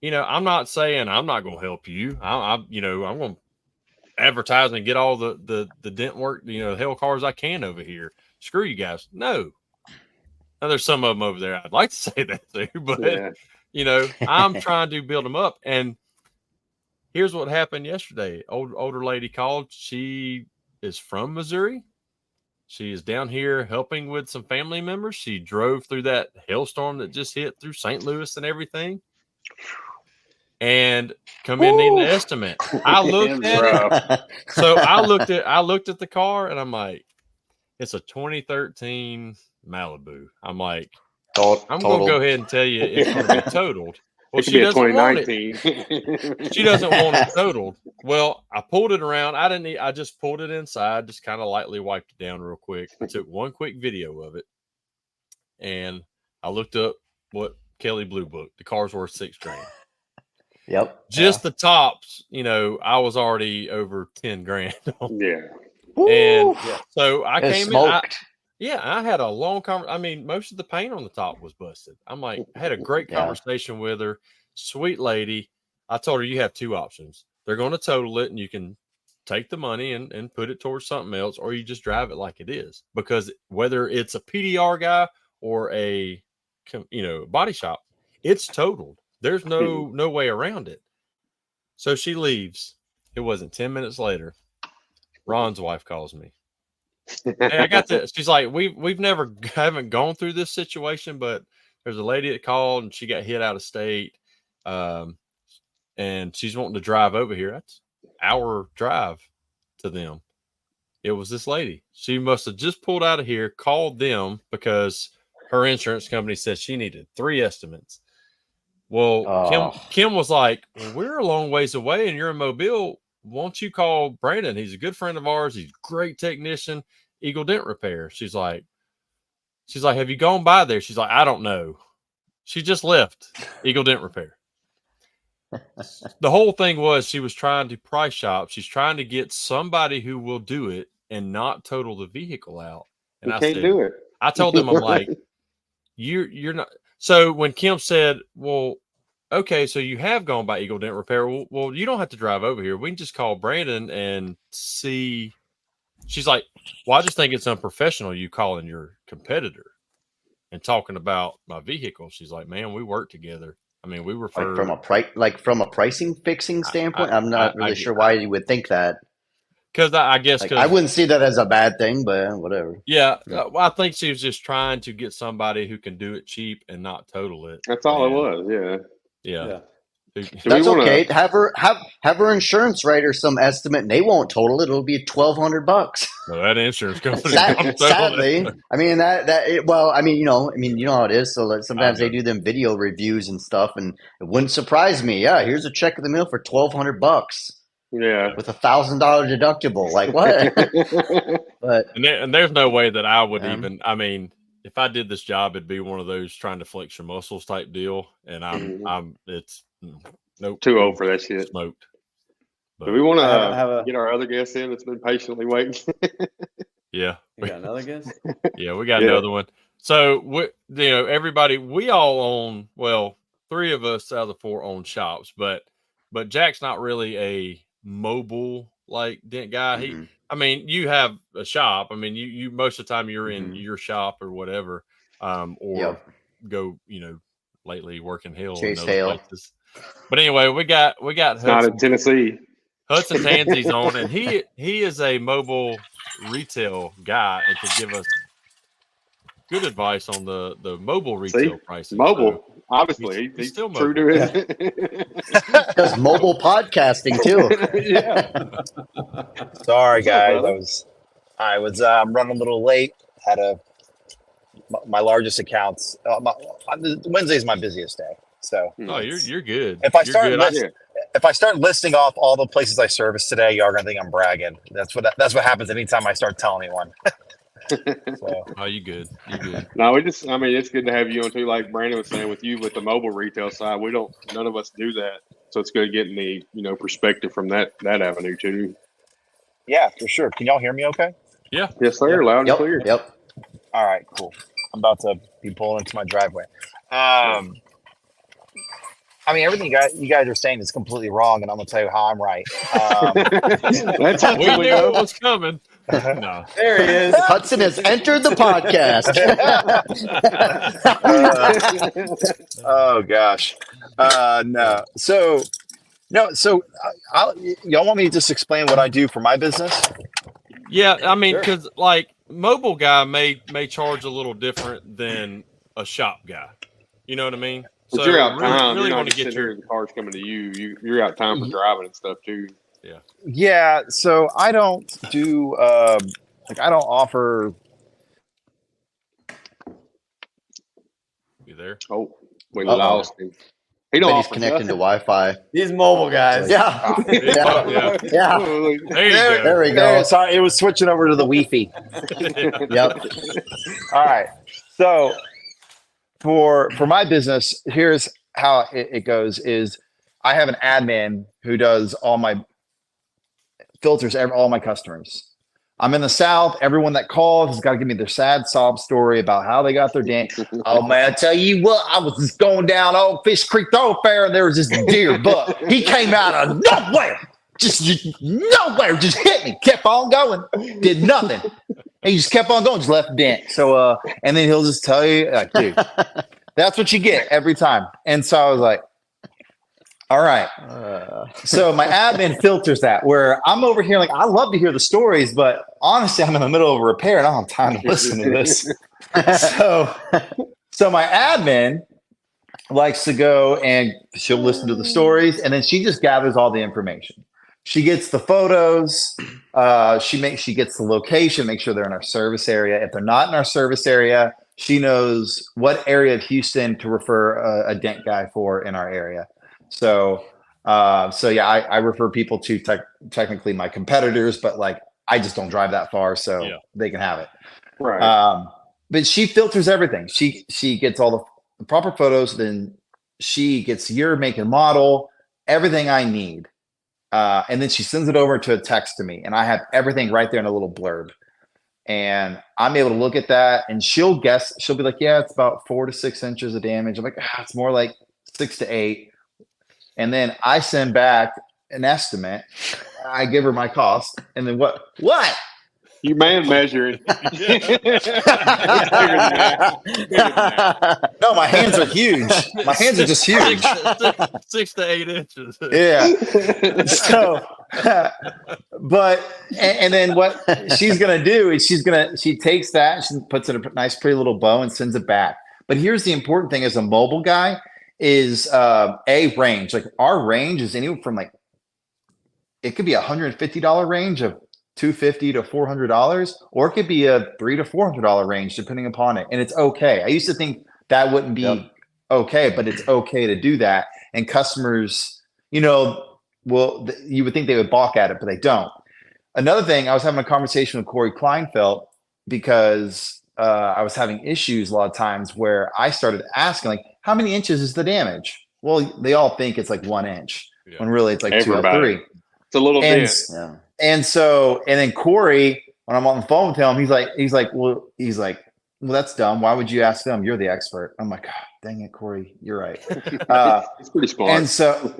I'm not saying I'm not going to help you. I'm going to advertise and get all the dent work, hell cars I can over here. Screw you guys. No. Now, there's some of them over there I'd like to say that too, but I'm trying to build them up. And here's what happened yesterday. Older lady called. She is from Missouri. She is down here helping with some family members. She drove through that hailstorm that just hit through St. Louis and everything, and come in needing an estimate. I looked at it. So I looked at the car, and I'm like, it's a 2013 Malibu. I'm like, I'm going to go ahead and tell you it's going to be totaled. Well, she doesn't want it. She doesn't want it totaled. Well, I pulled it around. I just pulled it inside, just kind of lightly wiped it down real quick. I took one quick video of it, and I looked up what Kelly Blue booked. The car's worth $6,000. Yep. Just the tops, I was already over $10,000. Yeah. And so I came smoked. I had a long conversation. I mean, most of the paint on the top was busted. I'm like, I had a great conversation with her. Sweet lady. I told her, you have two options. They're going to total it, and you can take the money and put it towards something else, or you just drive it like it is. Because whether it's a PDR guy or a body shop, it's totaled. There's no way around it. So she leaves. It wasn't 10 minutes later. Ron's wife calls me. Hey, I got this. She's like, haven't gone through this situation, but there's a lady that called and she got hit out of state. And she's wanting to drive over here. That's an hour drive to them. It was this lady. She must have just pulled out of here, called them because her insurance company said she needed 3 estimates. Well, Kim was like, well, we're a long ways away and you're in Mobile. Won't you call Brandon? He's a good friend of ours. He's a great technician, Eagle Dent Repair. She's like, have you gone by there? She's like, I don't know. She just left Eagle Dent Repair. The whole thing was she was trying to price shop. She's trying to get somebody who will do it and not total the vehicle out. And I can't do it. I told them, I'm like, you're not. So when Kim said, well, okay, so you have gone by Eagle Dent Repair. Well, you don't have to drive over here. We can just call Brandon and see she's like, well, I just think it's unprofessional you calling your competitor and talking about my vehicle. She's like, man, we work together. I mean, we refer from a pricing fixing standpoint. I'm not really sure why you would think that. Because I guess I wouldn't see that as a bad thing, but whatever. Yeah, well, I think she was just trying to get somebody who can do it cheap and not total it. That's all it was. Yeah. That's okay. Have her insurance write her some estimate, and they won't total it. It'll be $1,200. No, that insurance company. Sadly, I mean you know how it is. So sometimes they do them video reviews and stuff, and it wouldn't surprise me. Yeah, here's a check of the mail for $1,200. Yeah, with $1,000 deductible. Like what? But and there's no way that I would even. I mean, if I did this job, it'd be one of those trying to flex your muscles type deal, and it's nope, too old for that shit. Smoked. But do we want to get our other guest in that's been patiently waiting? Yeah, we got another guest. Yeah, we got another one. So everybody, we all own. Well, 3 of us out of the 4 own shops, but Jack's not really a mobile like dent guy. I mean, you have a shop. I mean, you most of the time you're in your shop or whatever, or go, lately working Hill Chase and those Hale. places. But anyway, we got Hudson, not in Tennessee. Hudson Tansey's on, and he is a mobile retail guy and can give us good advice on the mobile retail pricing. Mobile. So obviously, he's still true to it. Does mobile podcasting too. Sorry, guys. I was running a little late. Had my largest accounts. Wednesday is my busiest day. So you're good. If I start listing off all the places I service today, y'all are gonna think I'm bragging. That's what happens anytime I start telling anyone. So. Oh, you good? You good? No, it's good to have you on too. Like Brandon was saying, with you with the mobile retail side, none of us do that, so it's good getting the perspective from that avenue too. Yeah, for sure. Can y'all hear me? Okay. Yeah. Yes, sir. Loud and clear. Yep. All right. Cool. I'm about to be pulling into my driveway. I mean, everything you guys are saying is completely wrong, and I'm gonna tell you how I'm right. That's how we knew it was coming. No. There he is. Hudson has entered the podcast. Oh gosh, no. So y'all want me to just explain what I do for my business? Yeah, I mean, because like mobile guy may charge a little different than a shop guy. You know what I mean? But you're out time. You're not just sitting here, the car's coming to you. You're out time for driving and stuff too. Yeah. Yeah. So I don't do I don't offer. You there? Oh, we lost him. He don't. He's connecting to Wi-Fi. These mobile guys. Yeah. Yeah. There we go. Sorry, it was switching over to the Wi-Fi. Yep. All right. So for my business, here's how it goes: is I have an admin who does all my filters, all my customers. I'm in the South. Everyone that calls has got to give me their sad sob story about how they got their dent. Oh man, I tell you what, I was just going down Old Fish Creek Thoroughfare, and there was this deer buck. He came out of nowhere, just nowhere, just hit me. Kept on going, did nothing. He just kept on going, just left a dent. So, and then he'll just tell you, like, dude, that's what you get every time. And so I was like, all right. So my admin filters that, where I'm over here, like, I love to hear the stories, but honestly, I'm in the middle of a repair and I don't have time to listen to this. So my admin likes to go and she'll listen to the stories, and then she just gathers all the information. She gets the photos. She gets the location, make sure they're in our service area. If they're not in our service area, she knows what area of Houston to refer a dent guy for in our area. So yeah, I refer people to technically my competitors, but like I just don't drive that far, so they can have it. Right. But she filters everything. She gets all the proper photos, then she gets your make and model, everything I need. And then she sends it over to a text to me, and I have everything right there in a little blurb. And I'm able to look at that, and she'll guess. She'll be like, yeah, it's about 4 to 6 inches of damage. I'm like, it's more like 6 to 8. And then I send back an estimate. I give her my cost. And then what? You man measuring. It's bigger than that. No, my hands are huge. My hands are just huge. 6 to 8 inches. Yeah. So, but and then what she's gonna do is she takes that, she puts it in a nice pretty little bow and sends it back. But here's the important thing as a mobile guy is a range. Like our range is anywhere from like it could be $150 range of $250 to $400, or it could be a $300 to $400 range depending upon it. And it's okay. I used to think that wouldn't be okay, but it's okay to do that. And customers, you know, well, you would think they would balk at it, but they don't. Another thing, I was having a conversation with Corey Kleinfeld because I was having issues a lot of times where I started asking, like, how many inches is the damage? Well, they all think it's like 1 inch when really it's like 2 or 3. It's a little bit. And then Corey, when I'm on the phone with him, he's like, well, that's dumb. Why would you ask them? You're the expert. I'm like, oh, dang it, Corey, you're right. It's pretty smart.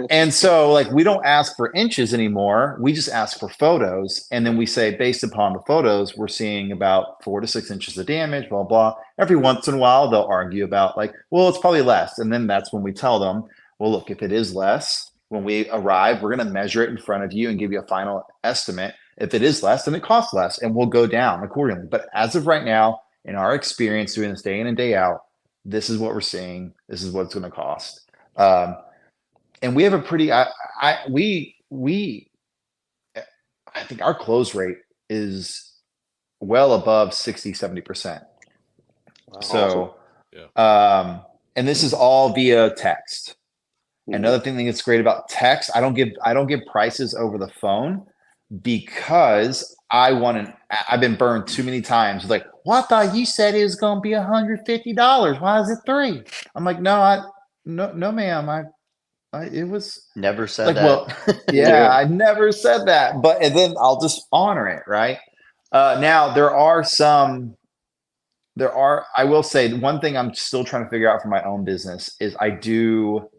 And so like, we don't ask for inches anymore. We just ask for photos. And then we say, based upon the photos, we're seeing about 4 to 6 inches of damage, blah, blah. Every once in a while, they'll argue about like, well, it's probably less. And then that's when we tell them, well, look, if it is less, when we arrive, we're going to measure it in front of you and give you a final estimate. If it is less, then it costs less and we'll go down accordingly. But as of right now, in our experience doing this day in and day out, this is what we're seeing. This is what it's going to cost. And we have a pretty, I think our close rate is well above 60, 70%. Wow. So, and this is all via text. Another thing that's great about text, I don't give prices over the phone because I've been burned too many times. It's like, well, I thought you said it was going to be $150. Why is it $3? I'm like, no, ma'am. It was never said like, that. Well, yeah, I never said that, and then I'll just honor it. Right. Now I will say one thing I'm still trying to figure out for my own business is I do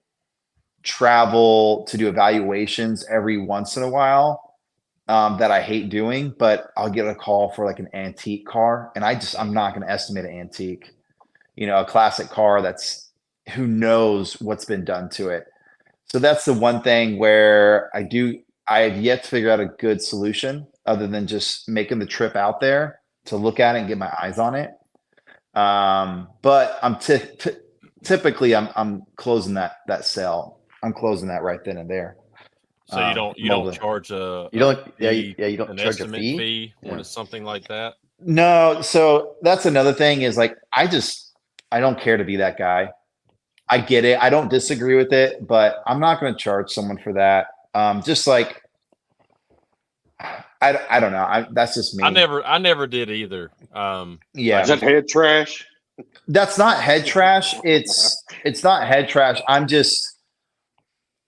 travel to do evaluations every once in a while that I hate doing, but I'll get a call for like an antique car and I'm not going to estimate an antique, a classic car that's who knows what's been done to it. So that's the one thing where I have yet to figure out a good solution other than just making the trip out there to look at it and get my eyes on it. But I'm typically I'm closing that sale. I'm closing that right then and there. So you don't charge you don't charge a fee when it's something like that. No, so that's another thing is like I don't care to be that guy. I get it. I don't disagree with it, but I'm not going to charge someone for that. Just like I don't know. That's just me. I never did either. Is that head trash? That's not head trash. It's not head trash.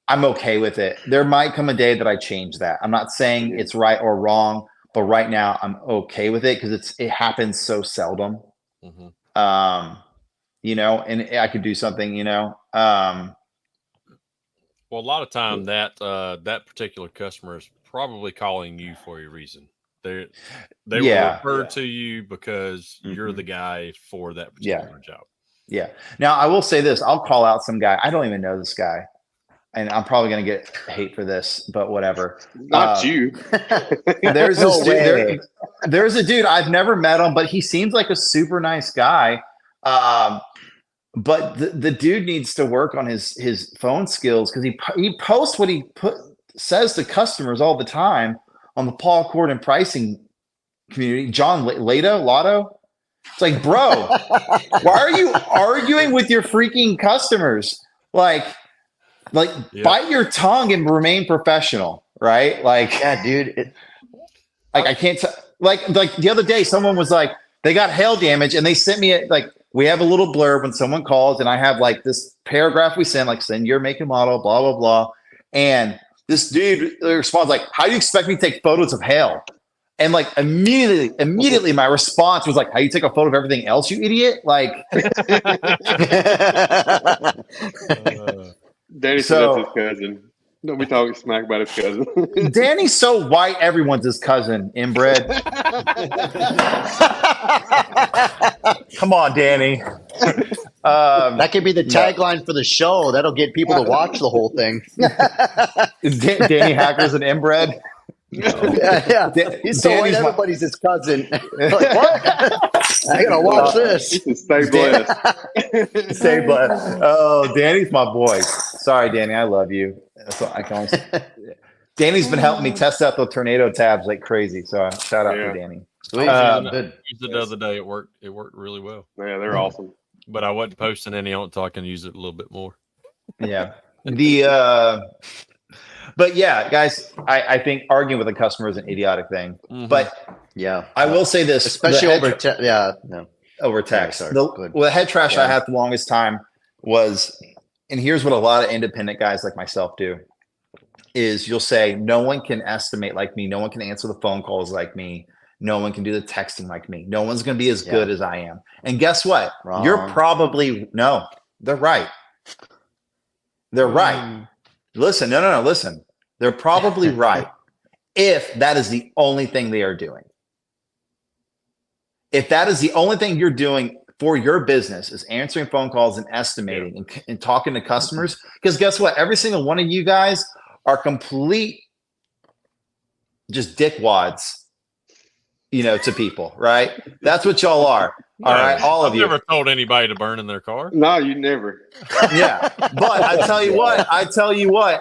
I'm okay with it. There might come a day that I change that. I'm not saying it's right or wrong, but right now I'm okay with it because it happens so seldom. Mm-hmm. And I could do something, Well, a lot of time that particular customer is probably calling you for a reason. They were referred to you because you're the guy for that particular job. Yeah. Now I will say this. I'll call out some guy. I don't even know this guy. And I'm probably going to get hate for this, but whatever. Not you. There's this dude. There's a dude. I've never met him, but he seems like a super nice guy. But the dude needs to work on his phone skills because he posts what he says to customers all the time on the Paul Corden pricing community. John Lotto. It's like, bro, why are you arguing with your freaking customers? Bite your tongue and remain professional, right? Dude. I can't like the other day, someone was like, they got hail damage and they sent me we have a little blurb when someone calls and I have this paragraph we send, send your make and model, blah, blah, blah. And this dude responds how do you expect me to take photos of hail? And immediately my response was how you take a photo of everything else, you idiot? Danny said that's his cousin. Don't be talking smack about his cousin. Danny's so white, everyone's his cousin, inbred. Come on, Danny. That could be the tagline for the show. That'll get people to watch the whole thing. Is Danny Hacker's an inbred? Yeah. He's so white, everybody's his cousin. Like, what? I gotta watch this. Stay blessed. Stay blessed. Oh, Danny's my boy. Sorry, Danny. I love you. That's what I can always. Danny's been helping me test out the tornado tabs like crazy. So shout out to Danny. Used it the other day. It worked. It worked really well. Yeah, they're awesome. But I wasn't posting any on it so I can use it a little bit more. Yeah. But yeah, guys, I think arguing with a customer is an idiotic thing. Mm-hmm. But yeah, I will say this, especially over over text. Yeah, the head trash I had the longest time was, and here's what a lot of independent guys like myself do, is you'll say, no one can estimate like me. No one can answer the phone calls like me. No one can do the texting like me. No one's going to be as good as I am. And guess what? Wrong. You're probably, no, they're right. They're right. Listen, no, listen. They're probably right if that is the only thing they are doing. If that is the only thing you're doing for your business is answering phone calls and estimating and talking to customers, because guess what? Every single one of you guys are complete just dickwads, to people, right? That's what y'all are. All right, all of you. I've never told anybody to burn in their car. No, you never. Yeah, but I tell you what,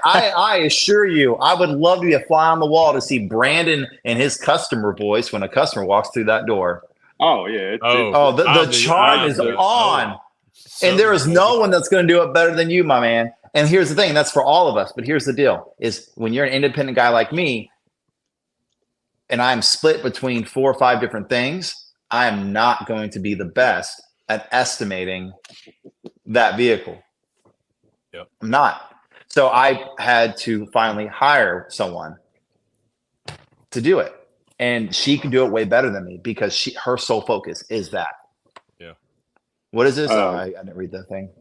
I assure you, I would love to be a fly on the wall to see Brandon and his customer voice when a customer walks through that door. Oh yeah. The charm is on, and there is no one that's going to do it better than you, my man. And here's the thing, that's for all of us. But here's the deal: is when you're an independent guy like me, and I'm split between 4 or 5 different things, I am not going to be the best at estimating that vehicle. Yep. I'm not. So I had to finally hire someone to do it. And she can do it way better than me because her sole focus is that. Yeah. What is this? I didn't read that thing.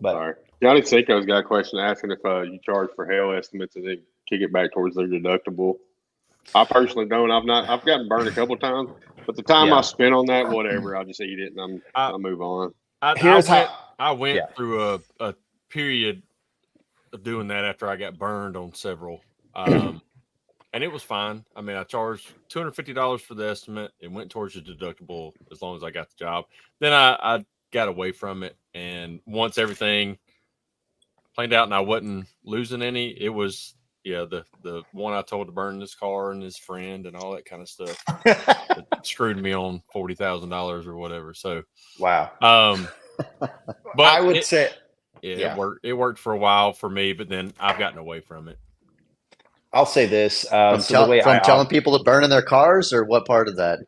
But sorry. Johnny Cinco's got a question asking if you charge for hail estimates and then kick it back towards their deductible. I personally don't. I've gotten burned a couple times, but the time I spent on that, whatever, I'll just eat it and I'll move on. I went through a period of doing that after I got burned on several, and it was fine. I mean, I charged $250 for the estimate. It went towards the deductible as long as I got the job. Then I got away from it, and once everything planed out and I wasn't losing any, it was. Yeah, the one I told to burn his car and his friend and all that kind of stuff it screwed me on $40,000 or whatever. So wow. But I would say it worked. It worked for a while for me, but then I've gotten away from it. I'll say this: from telling people to burn in their cars, or what part of that?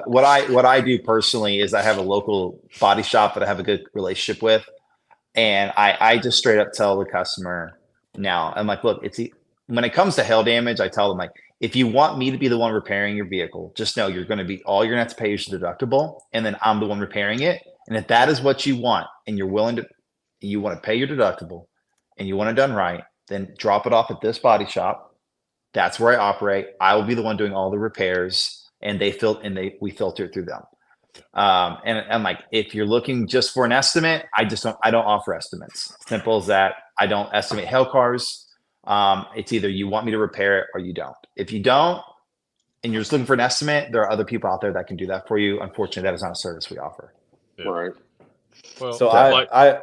What I do personally is I have a local body shop that I have a good relationship with, and I just straight up tell the customer now, I'm like, look, when it comes to hail damage, I tell them, like, if you want me to be the one repairing your vehicle, just know you're going to have to pay your deductible, and then I'm the one repairing it. And if that is what you want, and you want to pay your deductible, and you want it done right, then drop it off at this body shop. That's where I operate. I will be the one doing all the repairs. And we filter it through them. And I'm like, if you're looking just for an estimate, I don't offer estimates. Simple as that. I don't estimate hail cars. It's either you want me to repair it or you don't. If you don't, and you're just looking for an estimate, there are other people out there that can do that for you. Unfortunately, that is not a service we offer. Yeah. Right. Well, so I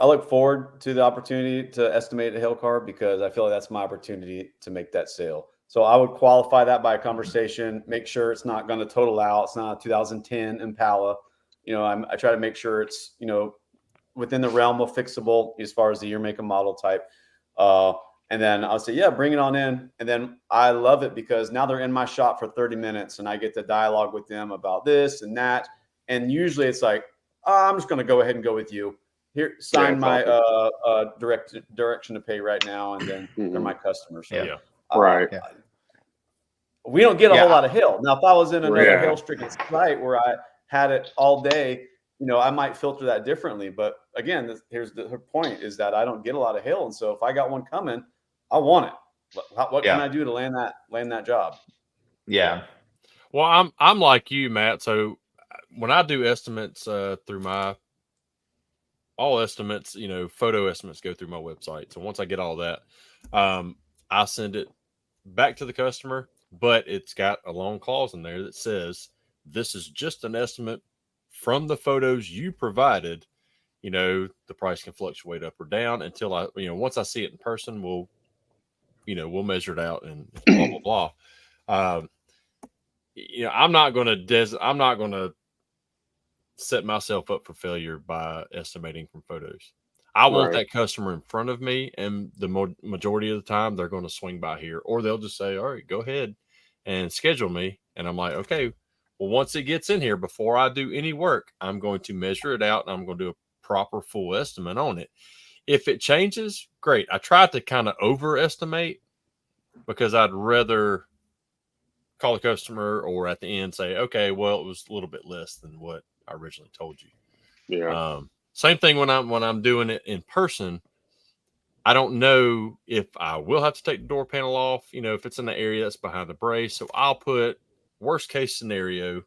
look forward to the opportunity to estimate a hail car because I feel like that's my opportunity to make that sale. So I would qualify that by a conversation, make sure it's not going to total out. It's not a 2010 Impala. I try to make sure it's, within the realm of fixable as far as the year, make, and model type. And then I'll say, bring it on in. And then I love it because now they're in my shop for 30 minutes and I get to dialogue with them about this and that. And usually it's like, I'm just going to go ahead and go with you. Here, sign my direction to pay right now. And then they're my customers. So, right. We don't get a whole lot of hail. Now, if I was in another hail-stricken site where I had it all day, I might filter that differently. But again, here's her point is that I don't get a lot of hail. And so if I got one coming, I want it. What can I do to land that job? Yeah. Well, I'm like you, Matt. So when I do estimates through all estimates, photo estimates go through my website. So once I get all that, I send it back to the customer, but it's got a long clause in there that says this is just an estimate from the photos you provided. The price can fluctuate up or down until once I see it in person, we'll measure it out and blah blah blah. I'm not going to set myself up for failure by estimating from photos. I want that customer in front of me, and the majority of the time they're going to swing by here, or they'll just say, all right, go ahead and schedule me. And I'm like, okay, well, once it gets in here, before I do any work, I'm going to measure it out and I'm going to do a proper full estimate on it. If it changes, great. I try to kind of overestimate because I'd rather call the customer or at the end say, okay, well, it was a little bit less than what I originally told you. Yeah. Same thing when I'm doing it in person. I don't know if I will have to take the door panel off, if it's in the area that's behind the brace. So I'll put worst case scenario,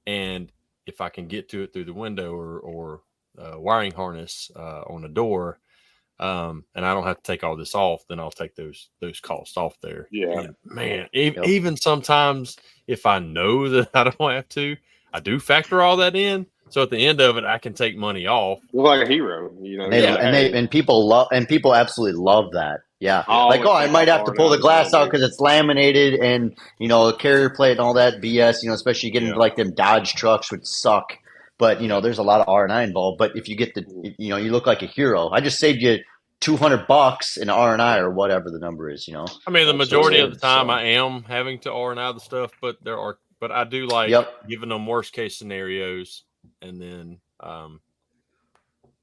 and if I can get to it through the window or wiring harness on the door, and I don't have to take all this off, then I'll take those costs off there. Yeah. And man, even sometimes if I know that I don't have to, I do factor all that in. So at the end of it, I can take money off. Look like a hero, And people absolutely love that. Yeah. I might have to pull the glass out because it's laminated and, a carrier plate and all that BS, especially getting like them Dodge trucks would suck. But, there's a lot of R&I involved. But if you get you look like a hero. I just saved you $200 in R&I or whatever the number is, I mean, the majority of the time I am having to R&I the stuff, but I do like giving them worst case scenarios and then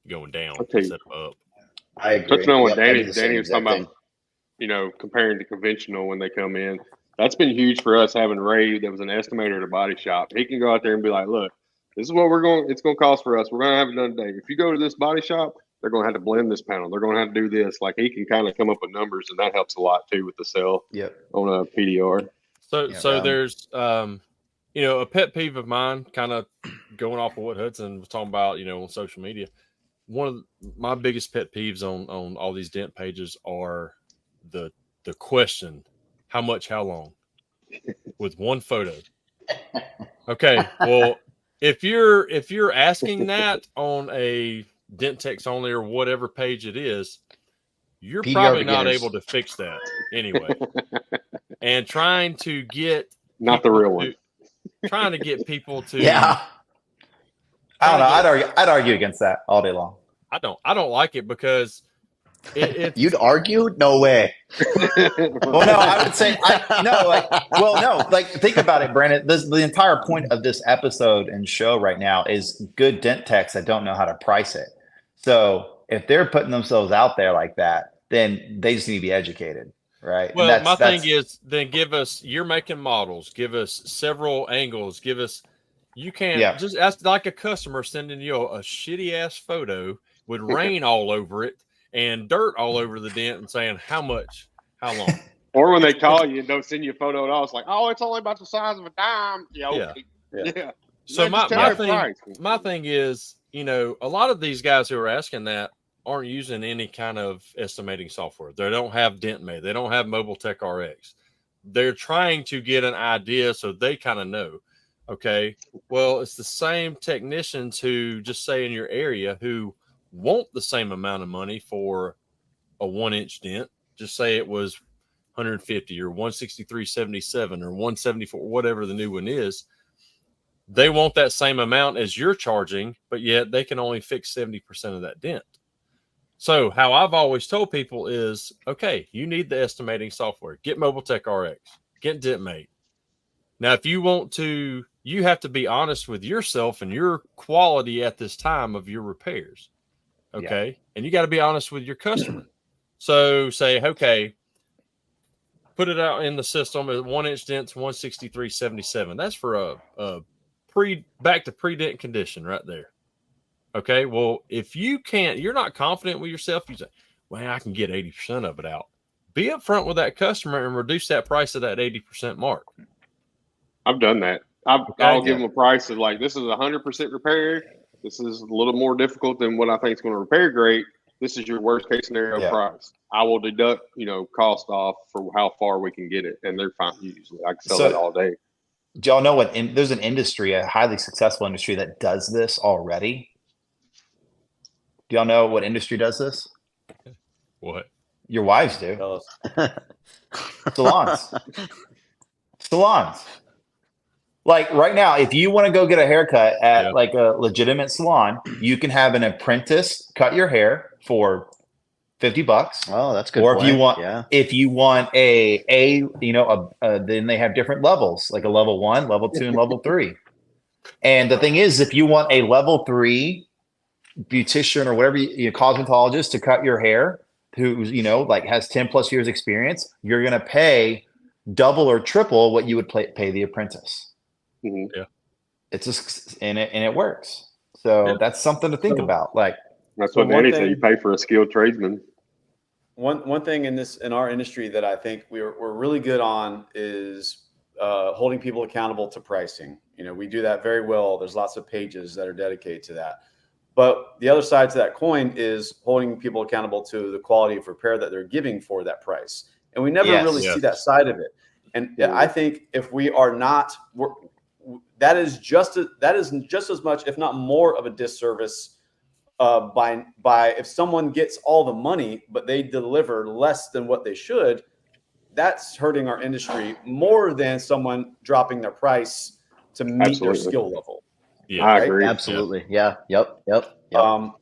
going down to set them up. I agree. Touching on what Danny was talking about, comparing to conventional when they come in, that's been huge for us having Ray that was an estimator at a body shop. He can go out there and be like, look, this is what it's going to cost for us. We're going to have it done today. If you go to this body shop, they're going to have to blend this panel. They're going to have to do this. Like he can kind of come up with numbers, and that helps a lot too with the sell on a PDR. So there's, a pet peeve of mine, kind of going off of what Hudson was talking about, on social media. One of my biggest pet peeves on all these dent pages are the question, how much, how long, with one photo. Okay, well, if you're asking that on a Dent Techs Only or whatever page it is, you're probably not able to fix that anyway. And trying to get not the real one. Trying to get people to I don't know. I'd argue against that all day long. I don't like it because you'd argue? No way. Well, no, I would say think about it, Brandon. The entire point of this episode and show right now is good dent techs that don't know how to price it. So if they're putting themselves out there like that, then they just need to be educated. Right. Well, my thing is then give us, you're making models, give us several angles, you can't just ask like a customer sending you a shitty ass photo with rain all over it and dirt all over the dent and saying how much, how long. Or when they call you and don't send you a photo at all, it's like, oh, it's only about the size of a dime. Yeah. So my thing is, a lot of these guys who are asking that aren't using any kind of estimating software. They don't have DentMate. They don't have Mobile Tech RX. They're trying to get an idea so they kind of know. Okay, well, it's the same technicians who just say in your area who want the same amount of money for a 1-inch dent. Just say it was 150 or 163.77 or 174, whatever the new one is. They want that same amount as you're charging, but yet they can only fix 70% of that dent. So how I've always told people is, okay, you need the estimating software. Get Mobile Tech RX. Get DentMate. Now, if you want to, you have to be honest with yourself and your quality at this time of your repairs. Okay? Yeah. And you got to be honest with your customer. So say, okay, put it out in the system at 1-inch dents, 163.77. That's for a back to pre-dent condition right there. Okay, well, if you're not confident with yourself, you say, well, I can get 80% of it out. Be upfront with that customer and reduce that price of that 80% mark. I've done that. I'll give them a price of like, this is 100% repair. This is a little more difficult than what I think is going to repair great. This is your worst case scenario price. I will deduct, cost off for how far we can get it. And they're fine usually. I can sell that all day. Do y'all know there's an industry, a highly successful industry that does this already? Do y'all know what industry does this? What? Your wives do. Salons. Like right now, if you want to go get a haircut at like a legitimate salon, you can have an apprentice cut your hair for $50. Oh, that's good. Or if you want then they have different levels, like a level 1, level 2, and level 3. And the thing is, if you want a level 3 beautician or whatever, cosmetologist to cut your hair, who's like has 10 plus years experience, you're going to pay double or triple what you would pay the apprentice. Mm-hmm. Yeah, it's and it works. So that's something to think about. Like that's what Danny said. You pay for a skilled tradesman. One thing in our industry that I think we're really good on is holding people accountable to pricing. We do that very well. There's lots of pages that are dedicated to that. But the other side to that coin is holding people accountable to the quality of repair that they're giving for that price. And we never really see that side of it. And I think if we are not, that is just as much, if not more, of a disservice by if someone gets all the money but they deliver less than what they should. That's hurting our industry more than someone dropping their price to meet their skill level. Yeah, I agree. Absolutely. Yeah. Yep. What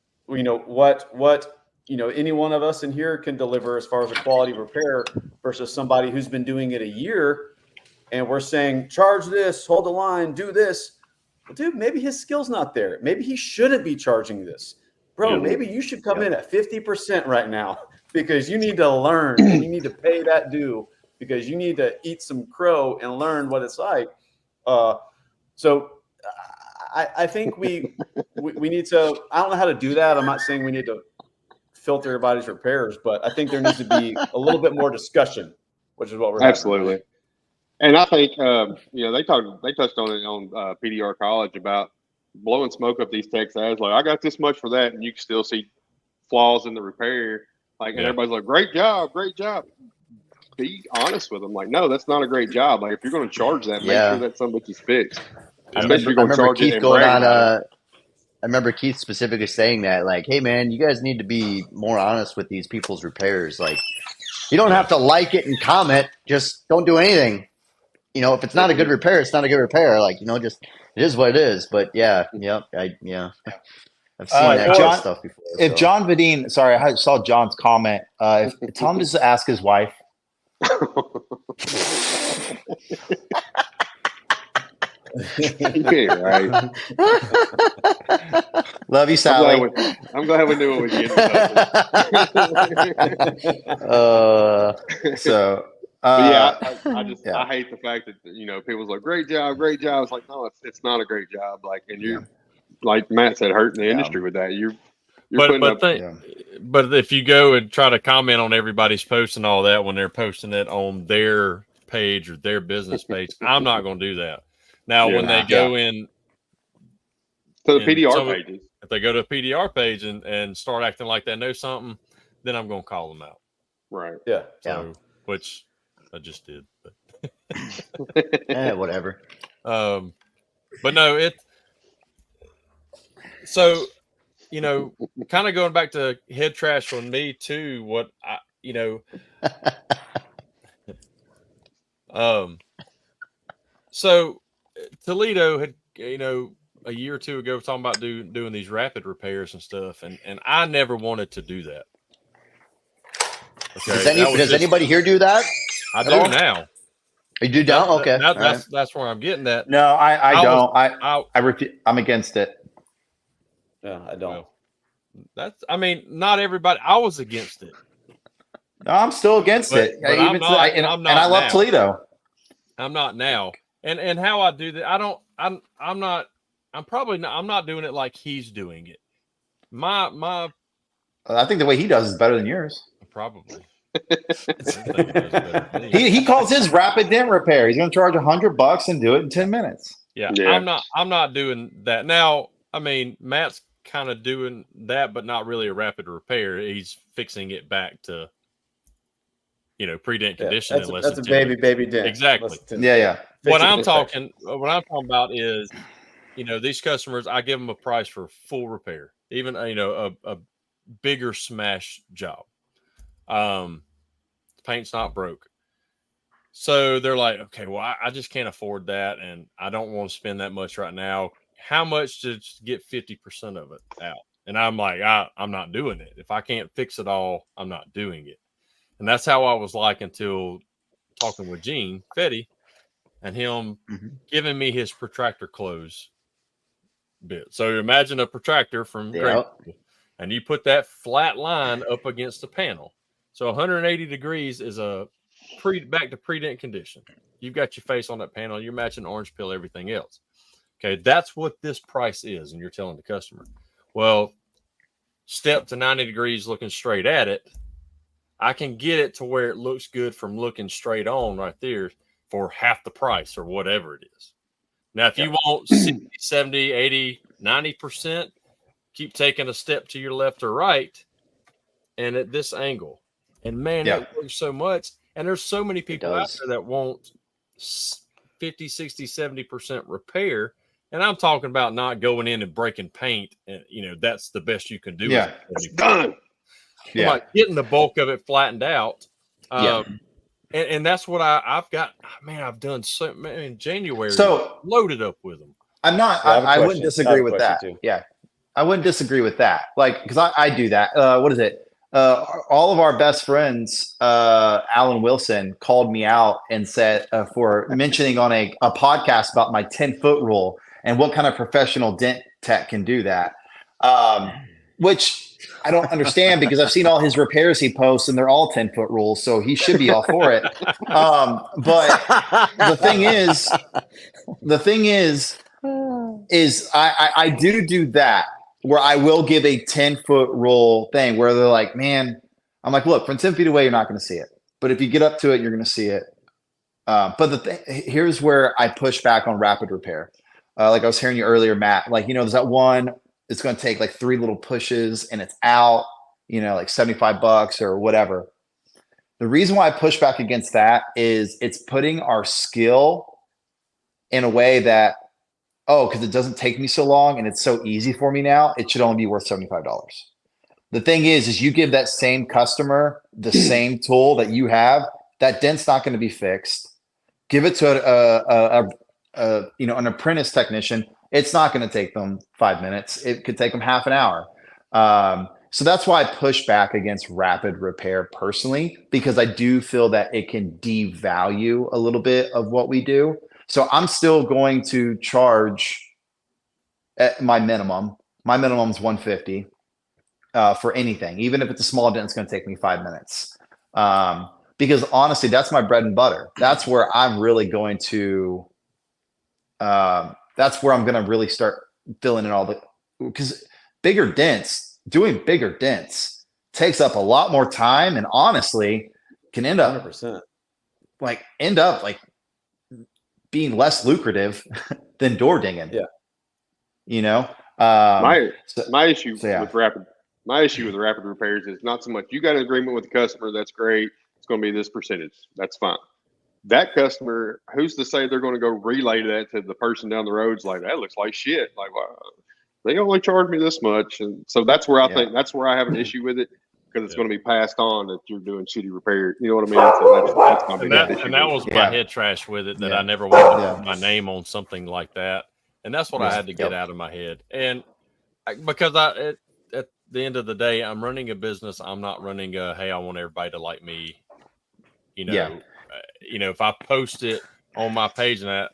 any one of us in here can deliver as far as a quality repair versus somebody who's been doing it a year, and we're saying charge this, hold the line, do this. Well, dude, maybe his skill's not there. Maybe he shouldn't be charging this, bro. Maybe you should come in at 50% right now because you need to learn and you need to pay that due because you need to eat some crow and learn what it's like. So I think we need to. I don't know how to do that. I'm not saying we need to filter everybody's repairs, but I think there needs to be a little bit more discussion, which is what we're absolutely. Having. And I think they touched on it on PDR College about blowing smoke up these text ads. Like, I got this much for that, and you can still see flaws in the repair. Like, and everybody's like, great job. Be honest with them. Like, no, that's not a great job. Like, if you're going to charge that, make sure that somebody's fixed. I remember Keith specifically saying that, like, hey, man, you guys need to be more honest with these people's repairs. Like, you don't have to like it and comment. Just don't do anything. If it's not a good repair, it's not a good repair. Like, just it is what it is. But I've seen that kind of stuff before. If John Vadine, sorry, I saw John's comment. Tell him just to ask his wife. Right. Love you, Sally. I'm glad we knew what we did. I hate the fact that people's like, great job. It's like, no, it's not a great job. Like, and you're like Matt said, hurting the industry with that. But if you go and try to comment on everybody's post and all that when they're posting it on their page or their business page, I'm not going to do that. Now, when they go in to the PDR pages, if they go to a PDR page and start acting like they know something, then I'm going to call them out. Right. Yeah. So, which I just did. But. Whatever. But no, so, kind of going back to head trash for me too, what I, so Toledo had, a year or two ago talking about doing these rapid repairs and stuff, and I never wanted to do that. Okay. Does anybody here do that? I do now. You do now? Okay. That's where I'm getting at. No, I don't. I'm against it. Yeah, I don't. Well, not everybody. I was against it. No, I'm still against it. But I'm not I love Toledo. I'm not now. And how I do that, I I'm not doing it like he's doing it. My I think the way he does is better than yours. Probably. He calls his rapid dent repair. He's going to charge $100 and do it in 10 minutes. Yeah. I'm not doing that. Now, I mean, Matt's kind of doing that, but not really a rapid repair. He's fixing it back to, pre-dent condition. That's a baby dent. Exactly. Yeah. What I'm talking about is, these customers, I give them a price for full repair, even, a bigger smash job. Paint's not broke. So they're like, okay, well, I just can't afford that. And I don't want to spend that much right now. How much to get 50% of it out? And I'm like, I'm not doing it. If I can't fix it all, I'm not doing it. And that's how I was like until talking with Gene Fetty and him giving me his protractor close bit. So imagine a protractor from Great, and you put that flat line up against the panel. So 180 degrees is back to pre-dent condition. You've got your face on that panel. You're matching orange peel, everything else. Okay, that's what this price is, and you're telling the customer. Well, step to 90 degrees looking straight at it. I can get it to where it looks good from looking straight on right there for half the price or whatever it is. Now, if you want 60, 70, 80, 90%, keep taking a step to your left or right and at this angle. And, man, it works so much. And there's so many people out there that want 50, 60, 70% repair. And I'm talking about not going in and breaking paint. And, that's the best you can do. Yeah, it's done. Yeah. Like getting the bulk of it flattened out. And that's what I've got. Man, I've done so many in January. So loaded up with them. I'm not. I wouldn't disagree with that. Too. Yeah, I wouldn't disagree with that. Like, because I do that. What is it? All of our best friends, Alan Wilson, called me out and said for mentioning on a podcast about my 10-foot rule and what kind of professional dent tech can do that. Which I don't understand because I've seen all his repairs he posts and they're all 10-foot rules, so he should be all for it. But the thing is I do that where I will give a 10-foot rule thing where they're like, man, I'm like, look, from 10 feet away, you're not going to see it. But if you get up to it, you're going to see it. But here's where I push back on rapid repair. Like I was hearing you earlier, Matt, like, there's that one, it's going to take like 3 little pushes and it's out, like $75 or whatever. The reason why I push back against that is it's putting our skill in a way that, because it doesn't take me so long and it's so easy for me now, it should only be worth $75. The thing is you give that same customer the same tool that you have, that dent's not going to be fixed. Give it to an apprentice technician. It's not going to take them 5 minutes. It could take them half an hour. So that's why I push back against rapid repair personally, because I do feel that it can devalue a little bit of what we do. So I'm still going to charge at my minimum. My minimum is $150 for anything, even if it's a small dent. It's going to take me 5 minutes because honestly, that's my bread and butter. That's where I'm really going to. That's where I'm going to really start filling in all because doing bigger dents takes up a lot more time and honestly can end up 100%. like being less lucrative than door dinging. Yeah. My issue with rapid repairs is not so much you got an agreement with the customer. That's great. It's going to be this percentage. That's fine. That customer, who's to say they're going to go relay that to the person down the road? It's like, that looks like shit. Like, wow, they only charge me this much. And so that's where I think that's where I have an issue with it because it's going to be passed on that you're doing shitty repair. You know what I mean? So that's my biggest issue. And that was my head trash with it, that I never wanted to put my name on something like that. And that's what I had to get out of my head. And because at the end of the day, I'm running a business. I'm not running hey, I want everybody to like me. If I post it on my page and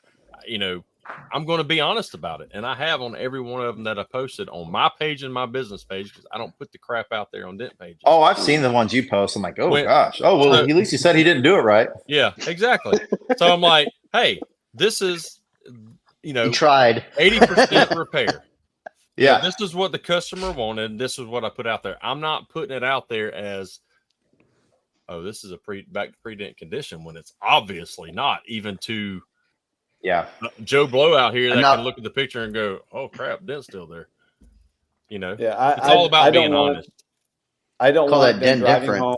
I'm going to be honest about it. And I have on every one of them that I posted on my page and my business page because I don't put the crap out there on dent pages. Oh, I've seen the ones you post. I'm like, gosh. Oh, well, at least he said he didn't do it right. Yeah, exactly. So I'm like, hey, this is you tried 80% repair. Yeah. This is what the customer wanted. This is what I put out there. I'm not putting it out there as, oh, this is a back to pre-dent condition when it's obviously not, even to Joe Blow out here that can look at the picture and go, oh crap, dent's still there. It's all about being honest. I don't want them driving home.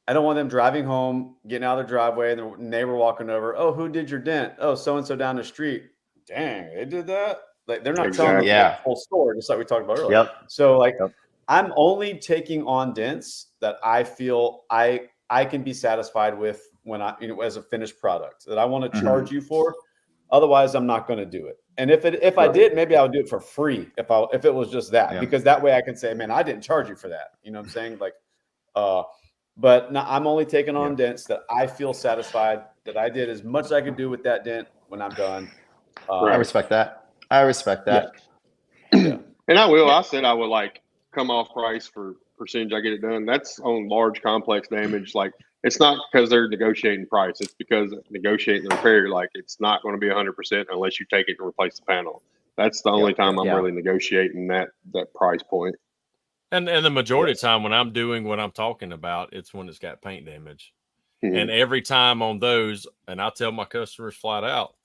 I don't want them driving home, getting out of their driveway, and the neighbor walking over. Oh, who did your dent? Oh, so and so down the street. Dang, they did that. Like they're not telling the full story, just like we talked about earlier. So I'm only taking on dents that I feel I can be satisfied with when as a finished product that I want to charge you for. Otherwise, I'm not going to do it. And if I did, maybe I would do it for free if it was just that, because that way I can say, man, I didn't charge you for that. You know what I'm saying? Like, but no, I'm only taking on dents that I feel satisfied that I did as much as I could do with that dent when I'm done. I respect that. Yeah. And I said I would like come off price for percentage I get it done. That's on large complex damage. Like it's not because they're negotiating price. It's because negotiating the repair. Like it's not going to be 100% unless you take it to replace the panel. That's the only time I'm really negotiating that price point. And the majority of the time when I'm doing what I'm talking about, it's when it's got paint damage. And every time on those, and I tell my customers flat out,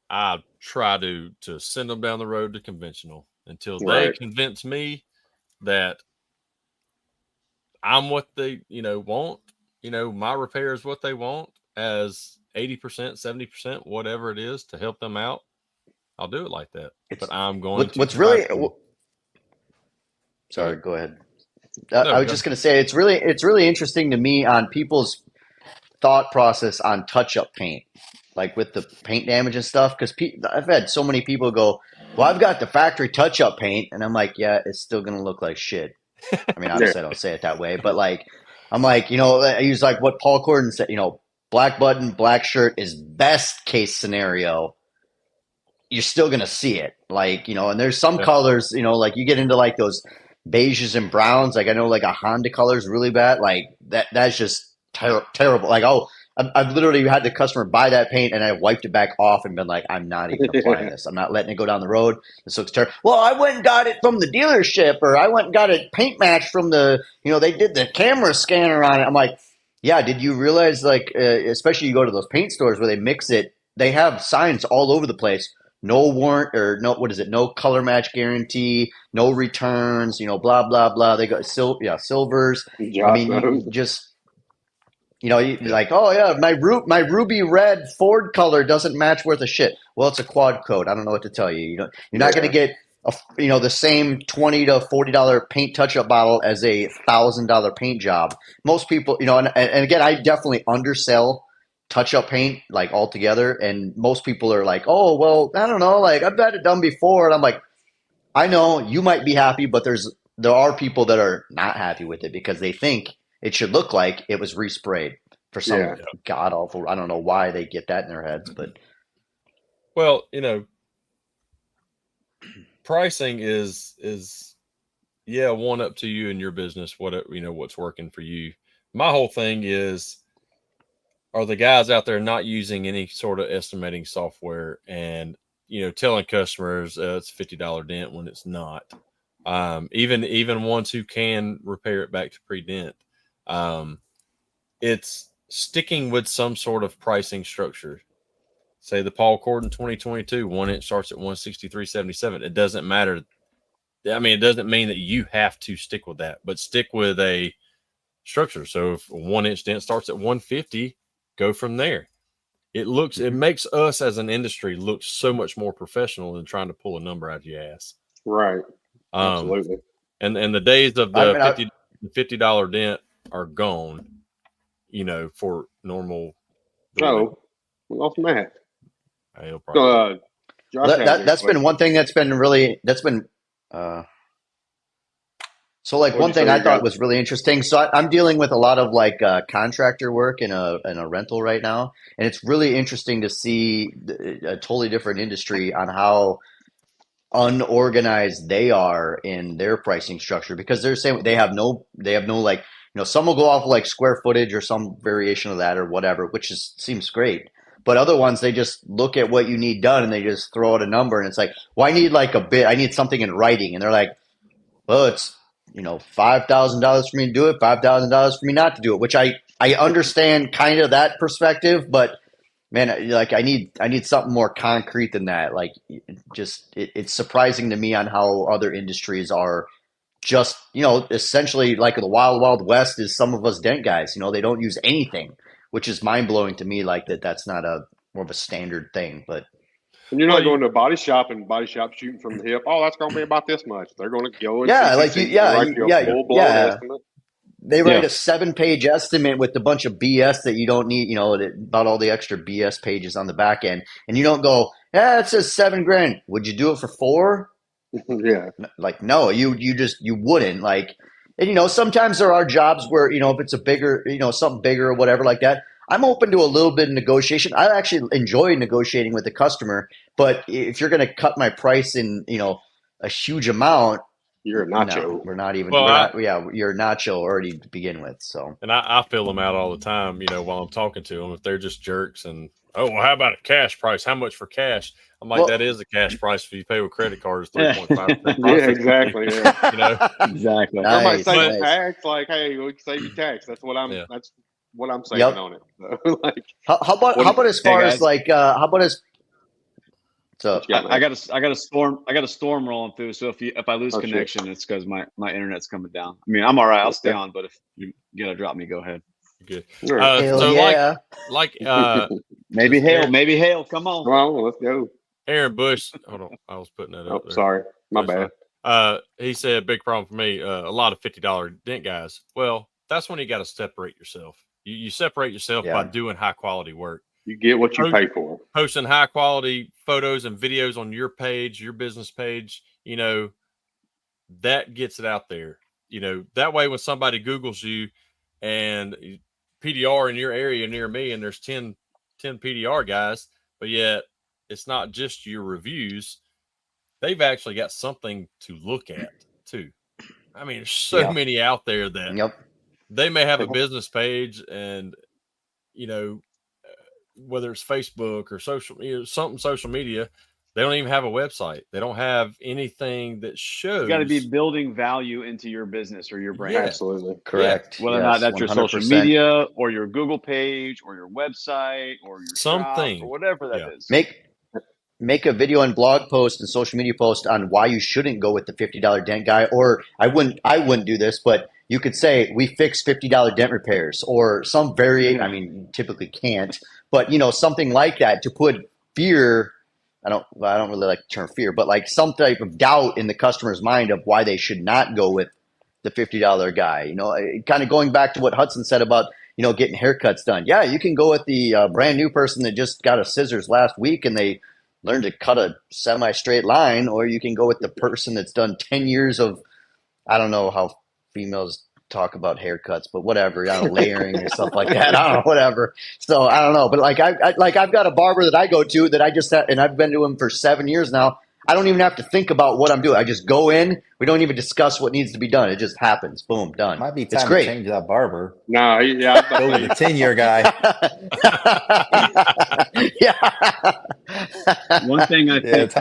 I try to send them down the road to conventional until they convince me that I'm what they, want. My repair is what they want as 80%, 70%, whatever it is to help them out. I'll do it like that. But I'm going to. What's really. Sorry, go ahead. I was just going to say it's really interesting to me on people's thought process on touch-up paint, like with the paint damage and stuff. Because I've had so many people go, "Well, I've got the factory touch-up paint," and I'm like, "Yeah, it's still going to look like shit." I mean, obviously, I don't say it that way, but like, I'm like, I use like what Paul Corden said. Black button, black shirt is best case scenario. You're still going to see it, like and there's some colors, like you get into like those beiges and browns. Like I know like a Honda color is really bad. Like that's just terrible. Like, I've literally had the customer buy that paint and I wiped it back off and been like, I'm not even applying this. I'm not letting it go down the road. This looks terrible. Well, I went and got it from the dealership, or I went and got a paint match from they did the camera scanner on it. I'm like, yeah, did you realize especially you go to those paint stores where they mix it, they have signs all over the place. No warrant or no, what is it? No color match guarantee, no returns, blah, blah, blah. They got silvers. I mean, like, oh yeah, my ruby red Ford color doesn't match worth a shit. Well, it's a quad coat. I don't know what to tell you. You're not going to get the same $20 to $40 paint touch-up bottle as a $1,000 paint job. Most people, and again, I definitely undersell touch-up paint like altogether, and most people are like, oh well, I don't know, like I've had it done before, and I'm like, I know you might be happy, but there are people that are not happy with it because they think it should look like it was resprayed for some god awful. I don't know why they get that in their heads, but pricing is one up to you and your business. What's working for you. My whole thing is, are the guys out there not using any sort of estimating software and telling customers it's $50 dent when it's not. Even ones who can repair it back to pre-dent. It's sticking with some sort of pricing structure. Say the Paul Corden 2022 1 inch starts at $163.77. It doesn't matter. I mean, it doesn't mean that you have to stick with that, but stick with a structure. So if a 1 inch dent starts at $150, go from there. It makes us as an industry look so much more professional than trying to pull a number out of your ass. Right. Absolutely. And the days of the $50 dent are gone, for normal. Oh, off Matt. That's been one thing so like one thing I thought was really interesting. So I'm dealing with a lot of like contractor work in a rental right now, and it's really interesting to see a totally different industry on how unorganized they are in their pricing structure, because they're saying they have no some will go off like square footage or some variation of that or whatever, which seems great. But other ones, they just look at what you need done and they just throw out a number. And it's like, well, I need like a bit. I need something in writing. And they're like, well, it's, $5,000 for me to do it, $5,000 for me not to do it, which I understand kind of that perspective, but man, like I need something more concrete than that. Like it's surprising to me on how other industries are just, essentially like the wild, wild west is some of us dent guys, they don't use anything, which is mind blowing to me. Like that's not more of a standard thing, but. And you're not going to a body shop and body shop shooting from the hip. Oh, that's going to be about this much. They're going to go and estimate. They write a 7-page estimate with a bunch of BS that you don't need, about all the extra BS pages on the back end. And you don't go, it says $7,000. Would you do it for 4? Yeah. Like, no, you wouldn't. Like, and sometimes there are jobs where, if it's a bigger, something bigger or whatever like that, I'm open to a little bit of negotiation. I actually enjoy negotiating with the customer, but if you're going to cut my price in, a huge amount, you're a nacho. No, we're not even. You're a nacho already to begin with. So, and I fill them out all the time. While I'm talking to them, if they're just jerks and how about a cash price? How much for cash? I'm like, that is a cash price. If you pay with credit cards, 3.5%. Yeah, exactly. Yeah. Exactly. Somebody say tax, like, hey, we can save you tax. That's what I'm. Yeah. That's what I'm saving on it. So, like, how about as far as like how about as so I got a storm rolling through. So if I lose connection, it's because my internet's coming down. I mean, I'm all right. I'll stay on, but if you gotta drop me, go ahead. Good. Maybe hail. Come on. Well, let's go. Aaron Bush. Hold on, I was putting that up there. Sorry, my bad. He said big problem for me. A lot of $50 dent guys. Well, that's when you got to separate yourself. You separate yourself by doing high quality work. You get what you pay for. Posting high quality photos and videos on your page, your business page, that gets it out there. That way when somebody Googles you and PDR in your area near me and there's 10 PDR guys, but yet it's not just your reviews. They've actually got something to look at too. I mean, there's so many out there that they may have a business page and, whether it's Facebook or social media, they don't even have a website. They don't have anything that shows. You got to be building value into your business or your brand. Yeah. Absolutely. Correct. Whether or not that's 100%. Your social media or your Google page or your website or your something shop or whatever that is. Make a video and blog post and social media post on why you shouldn't go with the $50 dent guy. Or I wouldn't do this, but you could say we fix $50 dent repairs or some variation. I mean, you typically can't, but something like that to put fear. I don't really like the term fear, but like some type of doubt in the customer's mind of why they should not go with the $50 guy. Kind of going back to what Hudson said about, getting haircuts done. Yeah, you can go with the brand new person that just got a scissors last week and they learned to cut a semi-straight line, or you can go with the person that's done 10 years of, I don't know how females talk about haircuts, but whatever, layering or stuff like that. I don't know, whatever. So I don't know, but I've got a barber that I go to that I just had, and I've been to him for 7 years now. I don't even have to think about what I'm doing. I just go in. We don't even discuss what needs to be done. It just happens. Boom, done. Might be time to change that barber. No, go with the 10-year guy. One thing I think,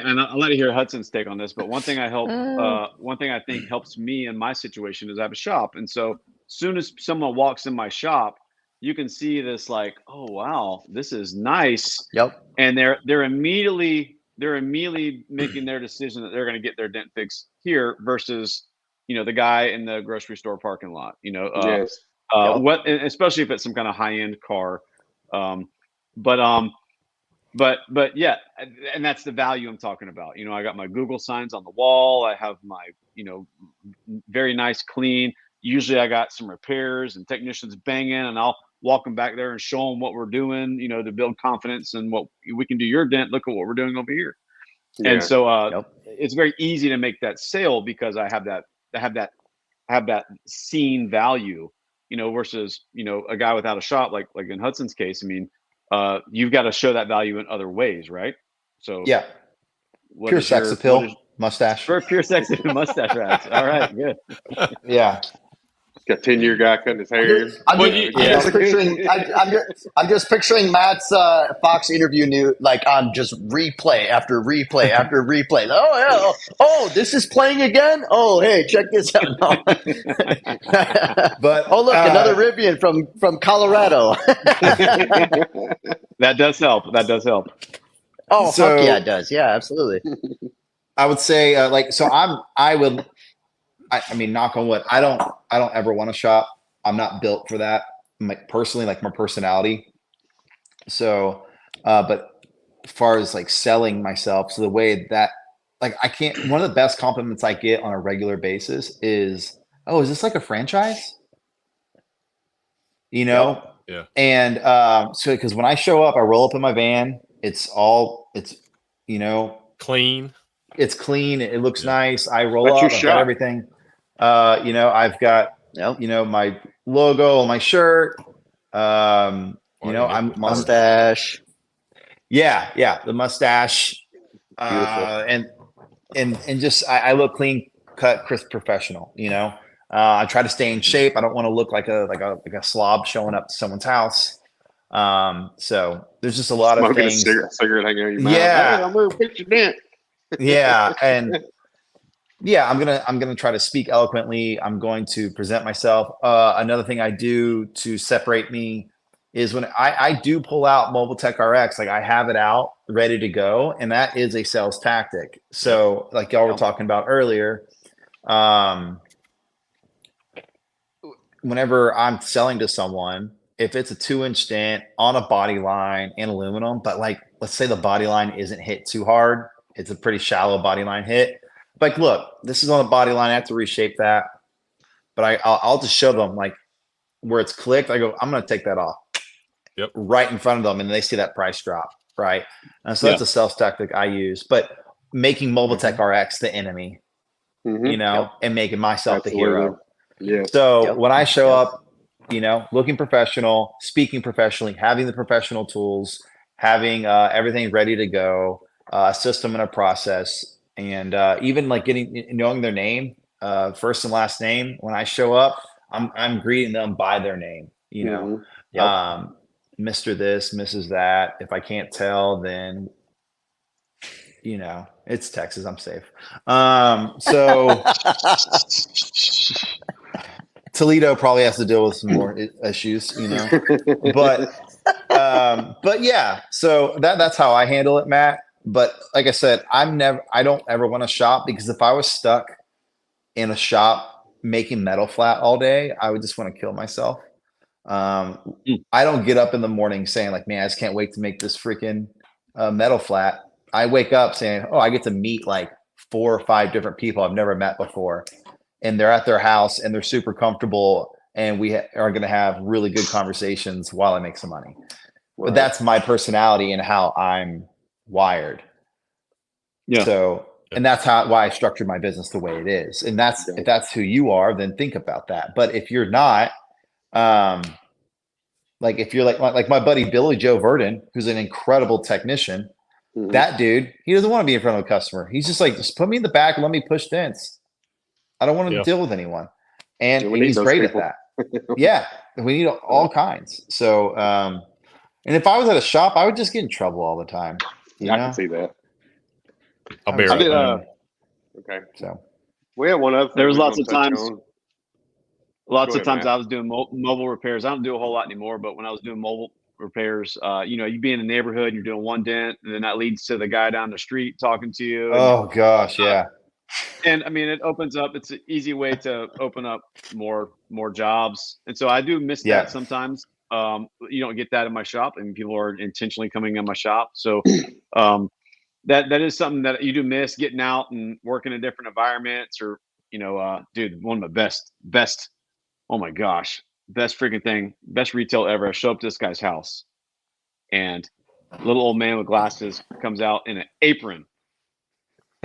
and I'll let you hear Hudson's take on this, but one thing I think helps me in my situation is I have a shop. And so as soon as someone walks in my shop, you can see this like, oh, wow, this is nice. Yep. And they're immediately making their decision that they're going to get their dent fixed here versus, the guy in the grocery store parking lot, yes. What, especially if it's some kind of high end car. But yeah, and that's the value I'm talking about. I got my Google signs on the wall. I have my, very nice, clean. Usually I got some repairs and technicians banging, and I'll walk them back there and show them what we're doing, to build confidence and what we can do your dent. Look at what we're doing over here. Yeah. And so it's very easy to make that sale because I have that seen value, versus, a guy without a shop, like in Hudson's case. I mean, you've got to show that value in other ways, right? So yeah, pure sex appeal, mustache. For pure sex appeal, mustache rats. All right, good. Yeah. Got 10-year guy cutting his hair. I'm just picturing Matt's Fox interview on just replay after replay after replay. Oh yeah, oh this is playing again. Oh hey, check this out. No. But oh look, another Rivian from Colorado. That does help. Oh fuck yeah, it does. Yeah, absolutely. I would say I mean, knock on wood. I don't ever want to shop. I'm not built for that. Personally, like my personality. So, but as far as like selling myself, so the way that like I can't. One of the best compliments I get on a regular basis is, "Oh, is this like a franchise?" You know. Yeah. And so because when I show up, I roll up in my van. It's clean. It's clean. It looks nice. I roll up. I've got everything. I've got my logo on my shirt. I'm mustache. Yeah, the mustache. And just I look clean cut, crisp, professional. I try to stay in shape. I don't want to look like a slob showing up to someone's house. So there's just a lot of things. Cigarette hanging out your mouth. Yeah, hey, I'm gonna put your dent. Yeah, and I'm gonna try to speak eloquently. I'm going to present myself. Another thing I do to separate me is when I do pull out Mobile Tech RX, like I have it out ready to go, and that is a sales tactic. So like y'all were talking about earlier, whenever I'm selling to someone, if it's a 2-inch dent on a body line in aluminum, but like let's say the body line isn't hit too hard, it's a pretty shallow body line hit. Like, look, this is on the body line. I have to reshape that, but I'll just show them like where it's clicked. I go, I'm going to take that off. Yep. Right in front of them, and they see that price drop, right? And so that's a sales tactic I use. But making Mobile Tech RX the enemy, and making myself the hero. Yeah. So when I show up, looking professional, speaking professionally, having the professional tools, having everything ready to go, a system and a process, and even like knowing their name, first and last name. When I show up, I'm greeting them by their name. Mr. This, Mrs. That. If I can't tell, then it's Texas. I'm safe. So Toledo probably has to deal with some more issues, but yeah. So that's how I handle it, Matt. But like I said, I don't ever want to shop, because if I was stuck in a shop making metal flat all day, I would just want to kill myself. I don't get up in the morning saying like, man, I just can't wait to make this freaking metal flat. I wake up saying, oh, I get to meet like 4 or 5 different people I've never met before, and they're at their house and they're super comfortable, and we are going to have really good conversations while I make some money. Right. But that's my personality and how I'm wired. Yeah. So, and that's why I structured my business the way it is. And if that's who you are, then think about that. But if you're not, like if you're like my buddy Billy Joe Verdon, who's an incredible technician, that dude, he doesn't want to be in front of a customer. He's just like, just put me in the back and let me push dents. I don't want to deal with anyone. And he's great at that. Yeah. We need all kinds. So, and if I was at a shop, I would just get in trouble all the time. I can see that. I'll be right back. Okay. So we had one other thing. There was lots of times. Lots of times I was doing mobile repairs. I don't do a whole lot anymore, but when I was doing mobile repairs, you'd be in a neighborhood and you're doing one dent, and then that leads to the guy down the street talking to you. Oh gosh, yeah. And I mean, it opens up. It's an easy way to open up more jobs, and so I do miss that sometimes. You don't get that in my shop, and people are intentionally coming in my shop. So that is something that you do miss, getting out and working in different environments. Or dude, one of my best. Oh my gosh, best freaking thing, best retail ever. I show up to this guy's house, and a little old man with glasses comes out in an apron,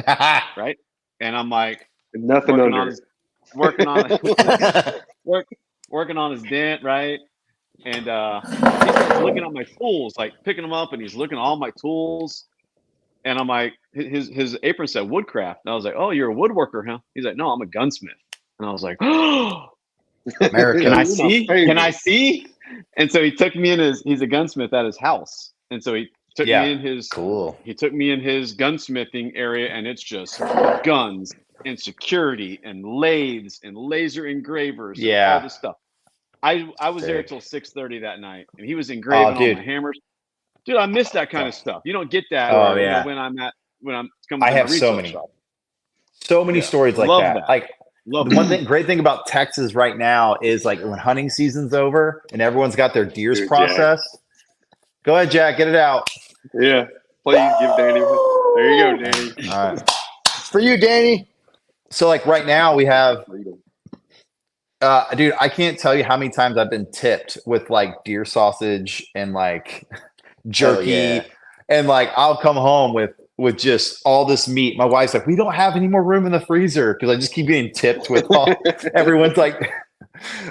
right? And I'm like, nothing working on his dent, right? And he starts looking at my tools, like picking them up, and he's looking at all my tools. And I'm like, his apron said woodcraft. And I was like, oh, you're a woodworker, huh? He's like, no, I'm a gunsmith. And I was like, oh, America. Can I see? Can I see? And so he took me in he's a gunsmith at his house. And so he took me in his he took me in his gunsmithing area, and it's just guns and security and lathes and laser engravers and all this stuff. I was there till 6:30 that night, and he was engraving all my hammers. Dude, I miss that kind of stuff. You don't get that when I'm coming to I have my so retail many. shop. So many stories like that. Like the great thing about Texas right now is like when hunting season's over and everyone's got their deers processed. Jack. Go ahead, Jack, get it out. Yeah, please give Danny. There you go, Danny. All right, for you, Danny. So like right now we have, dude, I can't tell you how many times I've been tipped with like deer sausage and like jerky, and like I'll come home with just all this meat. My wife's like, we don't have any more room in the freezer because I just keep getting tipped with everyone's like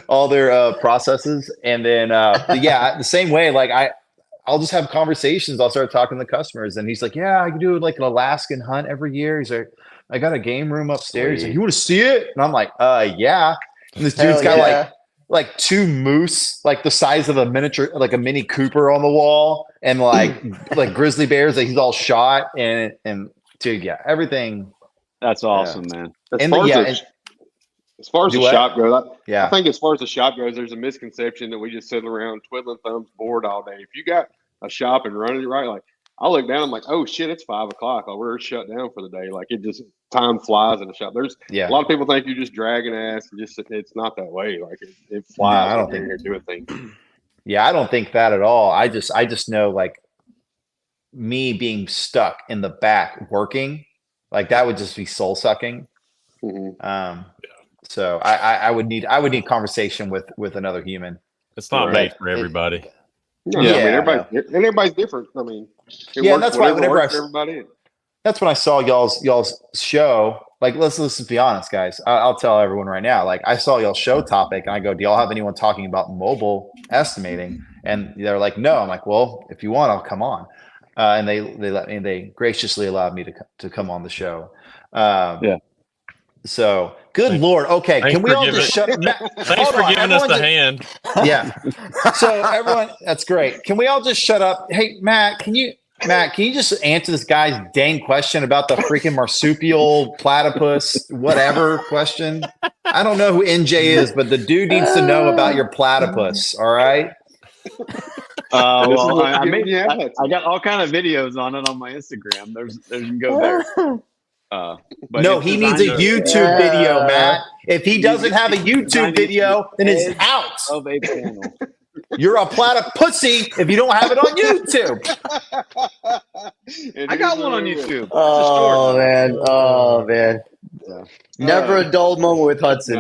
all their processes. And then the same way, like I'll just have conversations. I'll start talking to the customers, and he's like, yeah, I can do like an Alaskan hunt every year. He's like, I got a game room upstairs. He's like, you want to see it? And I'm like, yeah. And this dude's got like two moose, like the size of a miniature, like a Mini Cooper on the wall, and like grizzly bears that he's all shot, and dude, everything. That's awesome, man. As far as the shop goes, I think as far as the shop goes, there's a misconception that we just sit around twiddling thumbs, bored all day. If you got a shop and running it right, like I look down, I'm like, oh shit, it's 5 o'clock. Oh, we're shut down for the day. Like it just time flies in the shop. There's a lot of people think you're just dragging ass, and it's not that way. Like it flies. I don't think you're doing things. Yeah, I don't think that at all. I just know like me being stuck in the back working, like that would just be soul sucking. Mm-hmm. So I would need conversation with another human. It's not made for everybody. I mean, everybody's different. I mean, that's why whenever everybody. That's when I saw y'all's show. Like, let's be honest, guys. I'll tell everyone right now. Like, I saw y'all's show topic, and I go, "Do y'all have anyone talking about mobile estimating?" And they're like, "No." I'm like, "Well, if you want, I'll come on." And they graciously allowed me to come on the show. So good Lord. Okay. Can we all just shut up? Thanks for giving us the hand. Yeah. So everyone, that's great. Can we all just shut up? Hey, Matt, can you just answer this guy's dang question about the freaking marsupial platypus, whatever question? I don't know who NJ is, but the dude needs to know about your platypus. All right. I got all kind of videos on it on my Instagram. There's you can go there. But no, he needs a YouTube video, Matt. If he doesn't have a YouTube video, then it's out of a panel. You're a platypussy if you don't have it on YouTube. I got one on YouTube. Oh man. Yeah. Never a dull moment with Hudson.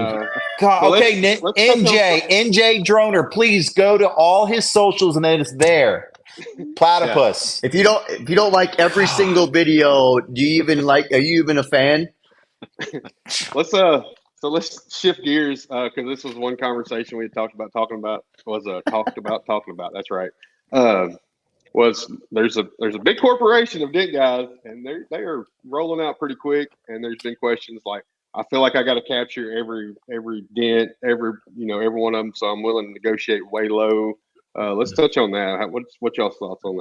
Okay, NJ Droner, please go to all his socials and then it's there. Platypus. If you don't like every single video, are you even a fan? Let's shift gears because this was one conversation we had talked about talking about. That's right. There's a big corporation of dent guys, and they are rolling out pretty quick. And there's been questions like, I feel like I got to capture every dent, every one of them, so I'm willing to negotiate way low. Let's touch on that. What's y'all's thoughts on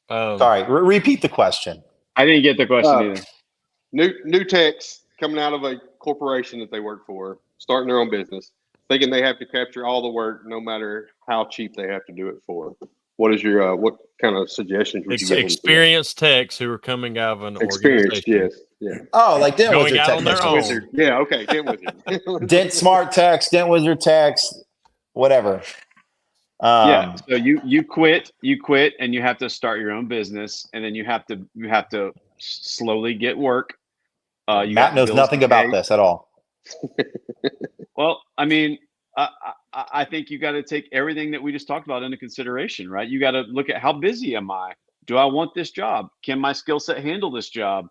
that? Sorry, repeat the question. I didn't get the question either. New techs coming out of a corporation that they work for, starting their own business, thinking they have to capture all the work, no matter how cheap they have to do it for. What is your what kind of suggestions would you give? Experienced techs who are coming out of an organization. Yes, yeah. Oh, like Dent Going Wizard out on their own. Wizard. Yeah, okay, Dent Wizard. Dent Smart Techs, Dent Wizard Techs, whatever. So you quit, and you have to start your own business, and then you have to slowly get work. Matt knows nothing about this at all. Well, I mean, I think you got to take everything that we just talked about into consideration, right? You got to look at how busy am I? Do I want this job? Can my skill set handle this job?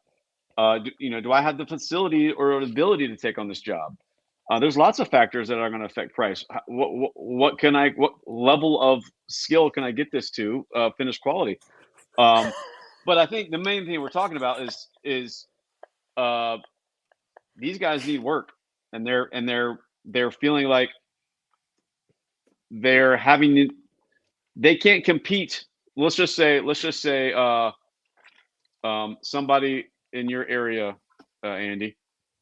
Do I have the facility or the ability to take on this job? There's lots of factors that are going to affect price. What level of skill can I get this to finished quality? But I think the main thing we're talking about is these guys need work. and they're feeling like they can't compete. Let's just say somebody in your area, Andy,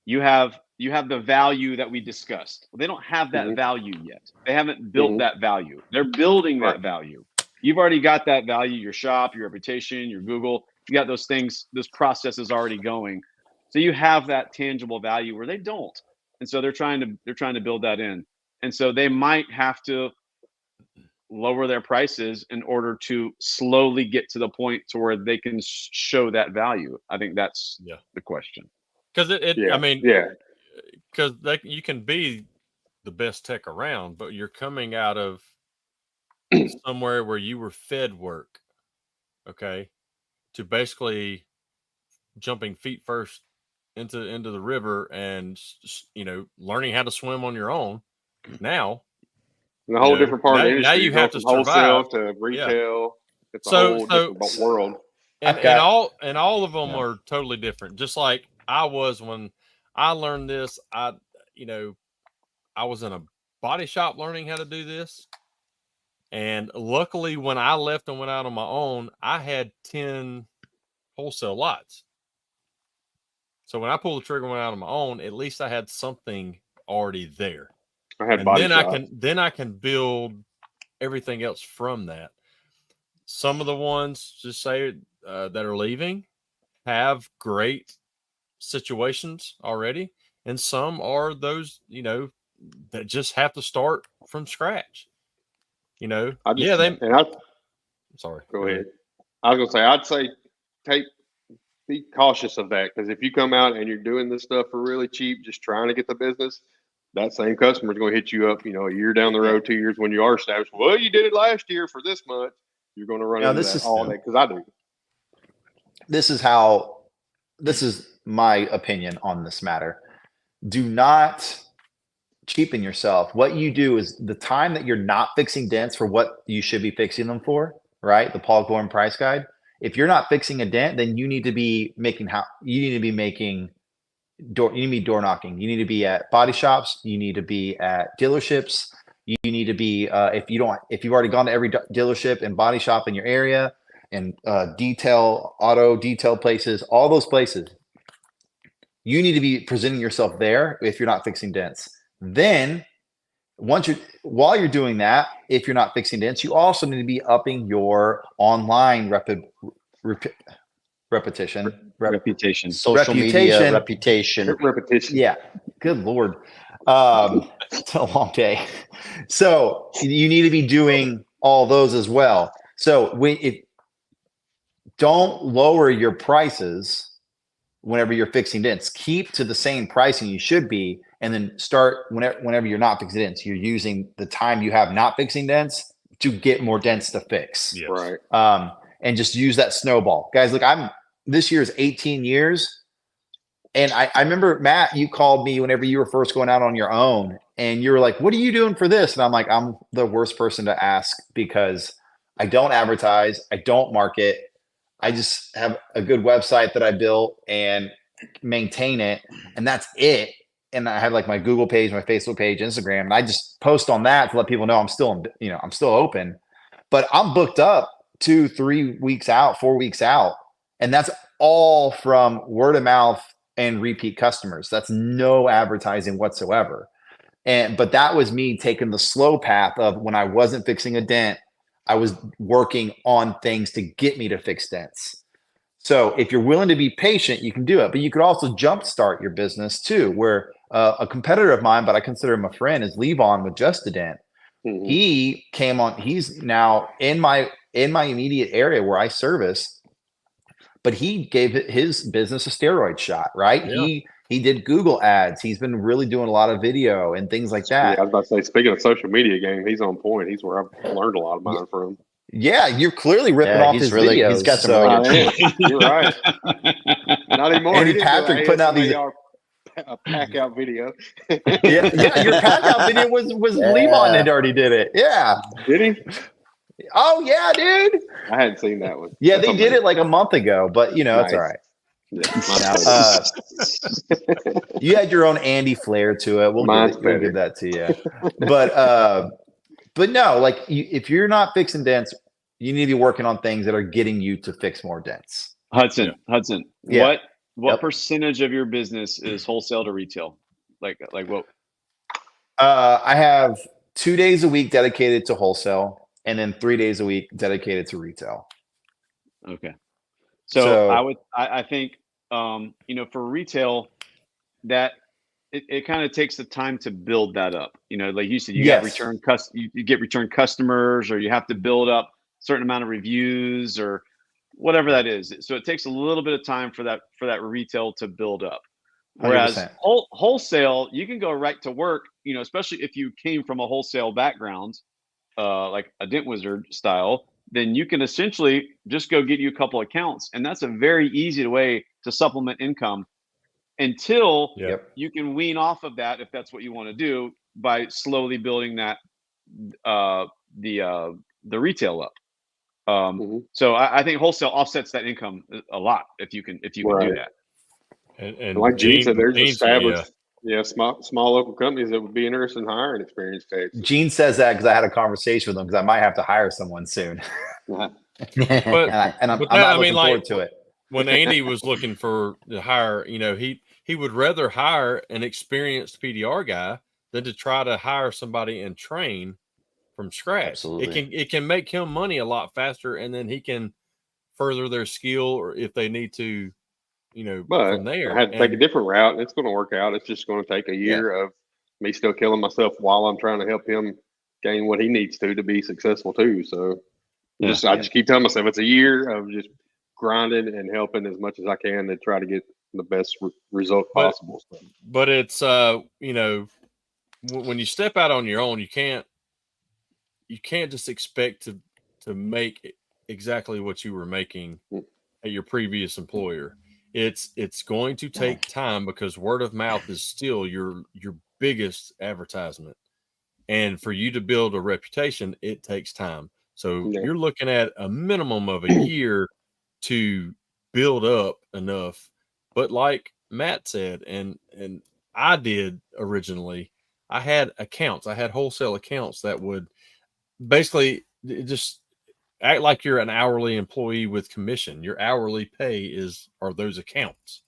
you have the value that we discussed. Well, they don't have that value yet. They haven't built that value. They're building that value. You've already got that value, your shop, your reputation, your Google. You got those things, this process is already going. So you have that tangible value where they don't. And so they're trying to build that in. And so they might have to lower their prices in order to slowly get to the point to where they can show that value. I think that's the question. Because because you can be the best tech around, but you're coming out of somewhere where you were fed work, okay, to basically jumping feet first into the river and learning how to swim on your own. Now, in a whole different part of the industry. Now you have to wholesale to retail. It's a whole different world. And all of them are totally different. Just like I was when I learned this, I was in a body shop learning how to do this. And luckily when I left and went out on my own, I had 10 wholesale lots. So when I pulled the trigger and went out on my own, at least I had something already there. I had body shops. Then I can build everything else from that. Some of the ones just say that are leaving have great situations already, and some are those that just have to start from scratch. Sorry. Go ahead. I was gonna say be cautious of that, because if you come out and you're doing this stuff for really cheap, just trying to get the business, that same customer is going to hit you up, a year down the road, 2 years when you are established. Well, you did it last year for this much. You're going to run into that all day, because I do. This is my opinion on this matter. Do not cheapen yourself. What you do is the time that you're not fixing dents for what you should be fixing them for, right? The Paul Goren price guide. If you're not fixing a dent, then you need to be door knocking. You need to be at body shops. You need to be at dealerships. You need to be if you've already gone to every dealership and body shop in your area, and auto detail places, all those places, you need to be presenting yourself there if you're not fixing dents. Then while you're doing that, if you're not fixing dents, you also need to be upping your online reputation, social media reputation. Yeah. Good Lord. It's a long day. So you need to be doing all those as well. So don't lower your prices whenever you're fixing dents. Keep to the same pricing you should be, and then start whenever you're not fixing dents. You're using the time you have not fixing dents to get more dents to fix. Yes. Right. And just use that snowball. Guys, look, this year is 18 years. And I remember, Matt, you called me whenever you were first going out on your own, and you were like, what are you doing for this? And I'm like, I'm the worst person to ask, because I don't advertise. I don't market. I just have a good website that I built and maintain it. And that's it. And I have like my Google page, my Facebook page, Instagram, and I just post on that to let people know I'm still open. But I'm booked up 2-3 weeks out, 4 weeks out. And that's all from word of mouth and repeat customers. That's no advertising whatsoever. But that was me taking the slow path of, when I wasn't fixing a dent, I was working on things to get me to fix dents. So if you're willing to be patient, you can do it. But you could also jumpstart your business too, where a competitor of mine, but I consider him a friend, is Levon with Just a Dent. Mm-hmm. He came on. He's now in my immediate area where I service, but he gave his business a steroid shot, right? Yeah. He did Google ads. He's been really doing a lot of video and things like that. Yeah, I was about to say, speaking of social media game, he's on point. He's where I've learned a lot of mine from. Yeah, you're clearly ripping off his videos. He's got some really good. You're right. Not anymore. Andy Patrick putting out these a pack out video. yeah, your pack out video was Levon had already did it. Yeah. Did he? Oh yeah, dude. I hadn't seen that one. Yeah, they did it like a month ago, but it's all right. Yeah, you had your own Andy flair to it. We'll give that to you. But no, like if you're not fixing dents, you need to be working on things that are getting you to fix more dents. Hudson, Yeah. what percentage of your business is wholesale to retail? Like what? I have 2 days a week dedicated to wholesale, and then 3 days a week dedicated to retail. Okay. So I think, for retail, that it kind of takes the time to build that up. Like you said, you got you get return customers, or you have to build up a certain amount of reviews or whatever that is. So it takes a little bit of time for that retail to build up. Whereas 100%. Wholesale, you can go right to work, especially if you came from a wholesale background, like a Dent Wizard style, then you can essentially just go get you a couple accounts. And that's a very easy way to supplement income until you can wean off of that, if that's what you want to do, by slowly building that the retail up. So I think wholesale offsets that income a lot if you can do that. And like Gene said, there's established small local companies that would be interested in hiring experienced techs. Gene says that because I had a conversation with him, because I might have to hire someone soon. But I'm not looking forward to it. When Andy was looking to hire, he would rather hire an experienced PDR guy than to try to hire somebody and train from scratch. Absolutely. It can make him money a lot faster, and then he can further their skill, or if they need to, but from there. I had to take a different route, and it's going to work out. It's just going to take a year of me still killing myself while I'm trying to help him gain what he needs to be successful too. So I just keep telling myself it's a year of just grinding and helping as much as I can to try to get the best result possible. But it's when you step out on your own, you can't just expect to make exactly what you were making at your previous employer. It's going to take time, because word of mouth is still your biggest advertisement. And for you to build a reputation, it takes time. So you're looking at a minimum of a year to build up enough. But like Matt said, and I did originally, I had wholesale accounts that would basically just act like you're an hourly employee with commission. Your hourly pay are those accounts.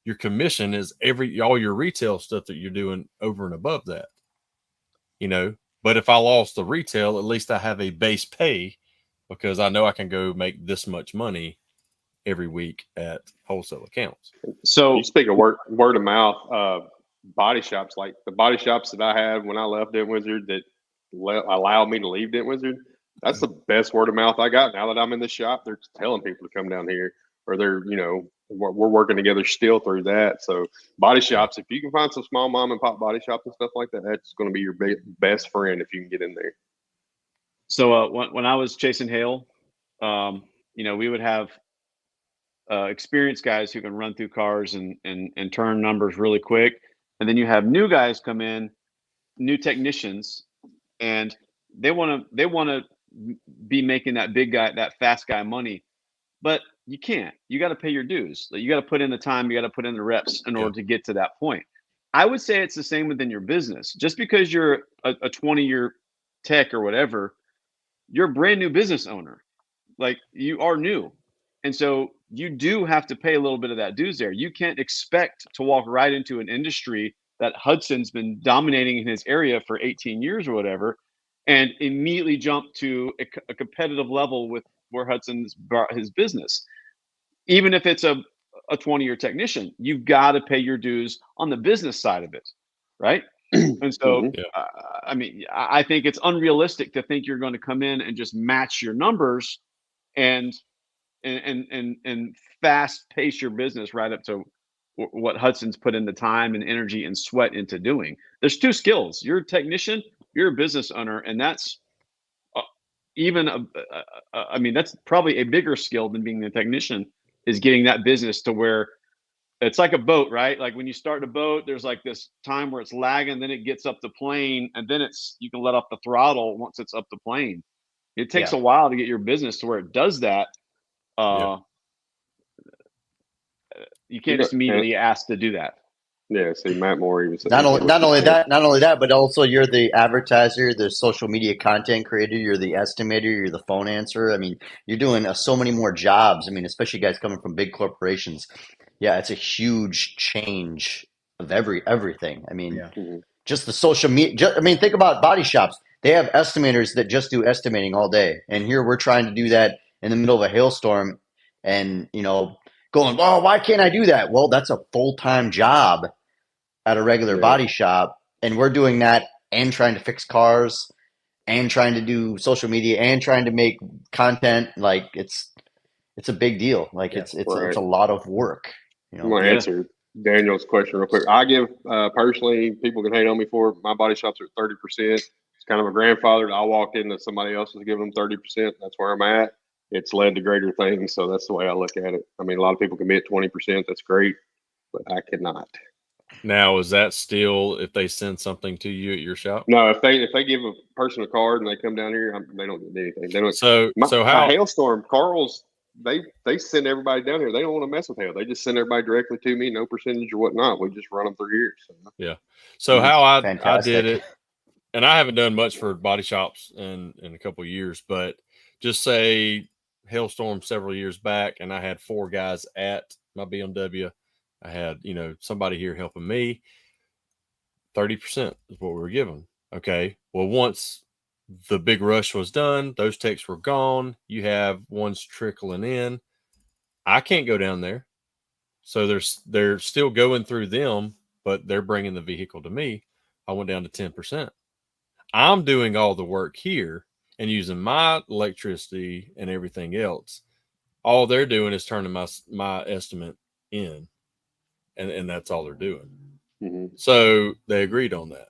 Your commission is all your retail stuff that you're doing over and above that. But if I lost the retail, at least I have a base pay, because I know I can go make this much money every week at wholesale accounts. So you speak of word of mouth, body shops, like the body shops that I had when I left Dent Wizard that allowed me to leave Dent Wizard. That's the best word of mouth I got. Now that I'm in the shop, they're telling people to come down here, or they're, we're working together still through that. So body shops, if you can find some small mom and pop body shops and stuff like that, that's going to be your best friend if you can get in there. So when I was chasing Hale, we would have experienced guys who can run through cars and turn numbers really quick. And then you have new guys come in, new technicians, and they want to be making that big guy, that fast guy money, but you can't. You got to pay your dues. You got to put in the time. You got to put in the reps in order to get to that point. I would say it's the same within your business. Just because you're a 20-year tech or whatever, you're a brand new business owner. Like, you are new. And so you do have to pay a little bit of that dues there. You can't expect to walk right into an industry that Hudson's been dominating in his area for 18 years or whatever, and immediately jump to a competitive level with where Hudson's brought his business. Even if it's a 20-year technician, you've got to pay your dues on the business side of it, right? And so, I think it's unrealistic to think you're going to come in and just match your numbers and fast pace your business right up to what Hudson's put in the time and energy and sweat into doing. There's two skills. You're a technician, you're a business owner, and that's that's probably a bigger skill than being a technician, is getting that business to where it's like a boat, right? Like when you start a boat, there's like this time where it's lagging, then it gets up the plane, and then you can let off the throttle once it's up the plane. It takes a while to get your business to where it does that. You can't just immediately ask to do that. Yeah, see, Matt Moore, he was not only that, but also you're the advertiser, the social media content creator, you're the estimator, you're the phone answerer. I mean, you're doing so many more jobs. I mean, especially guys coming from big corporations. Yeah, it's a huge change of everything. I mean, just the social media. I mean, think about body shops. They have estimators that just do estimating all day, and here we're trying to do that in the middle of a hailstorm, and going, oh, why can't I do that? Well, that's a full-time job at a regular body shop, and we're doing that and trying to fix cars and trying to do social media and trying to make content. Like it's a big deal. Like it's a lot of work. I'm gonna answer Daniel's question real quick. I give personally, people can hate on me for it. My body shops are 30%. It's kind of a grandfather. I walked into somebody else was giving them 30%. That's where I'm at. It's led to greater things, so that's the way I look at it. I mean, a lot of people can be at 20%. That's great, but I cannot. Now, is that still if they send something to you at your shop? No, if they give a person a card and they come down here, they don't get anything. They don't. So how hailstorm? Carl's they send everybody down here. They don't want to mess with hail. They just send everybody directly to me, no percentage or whatnot. We just run them through here. So. Yeah. So how I did it, and I haven't done much for body shops in a couple of years, but just say hailstorm several years back, and I had 4 guys at my BMW. I had, somebody here helping me. 30% is what we were given. Okay. Well, once the big rush was done, those techs were gone. You have ones trickling in. I can't go down there. So they're still going through them, but they're bringing the vehicle to me. I went down to 10%. I'm doing all the work here and using my electricity and everything else. All they're doing is turning my estimate in. And that's all they're doing. Mm-hmm. So they agreed on that.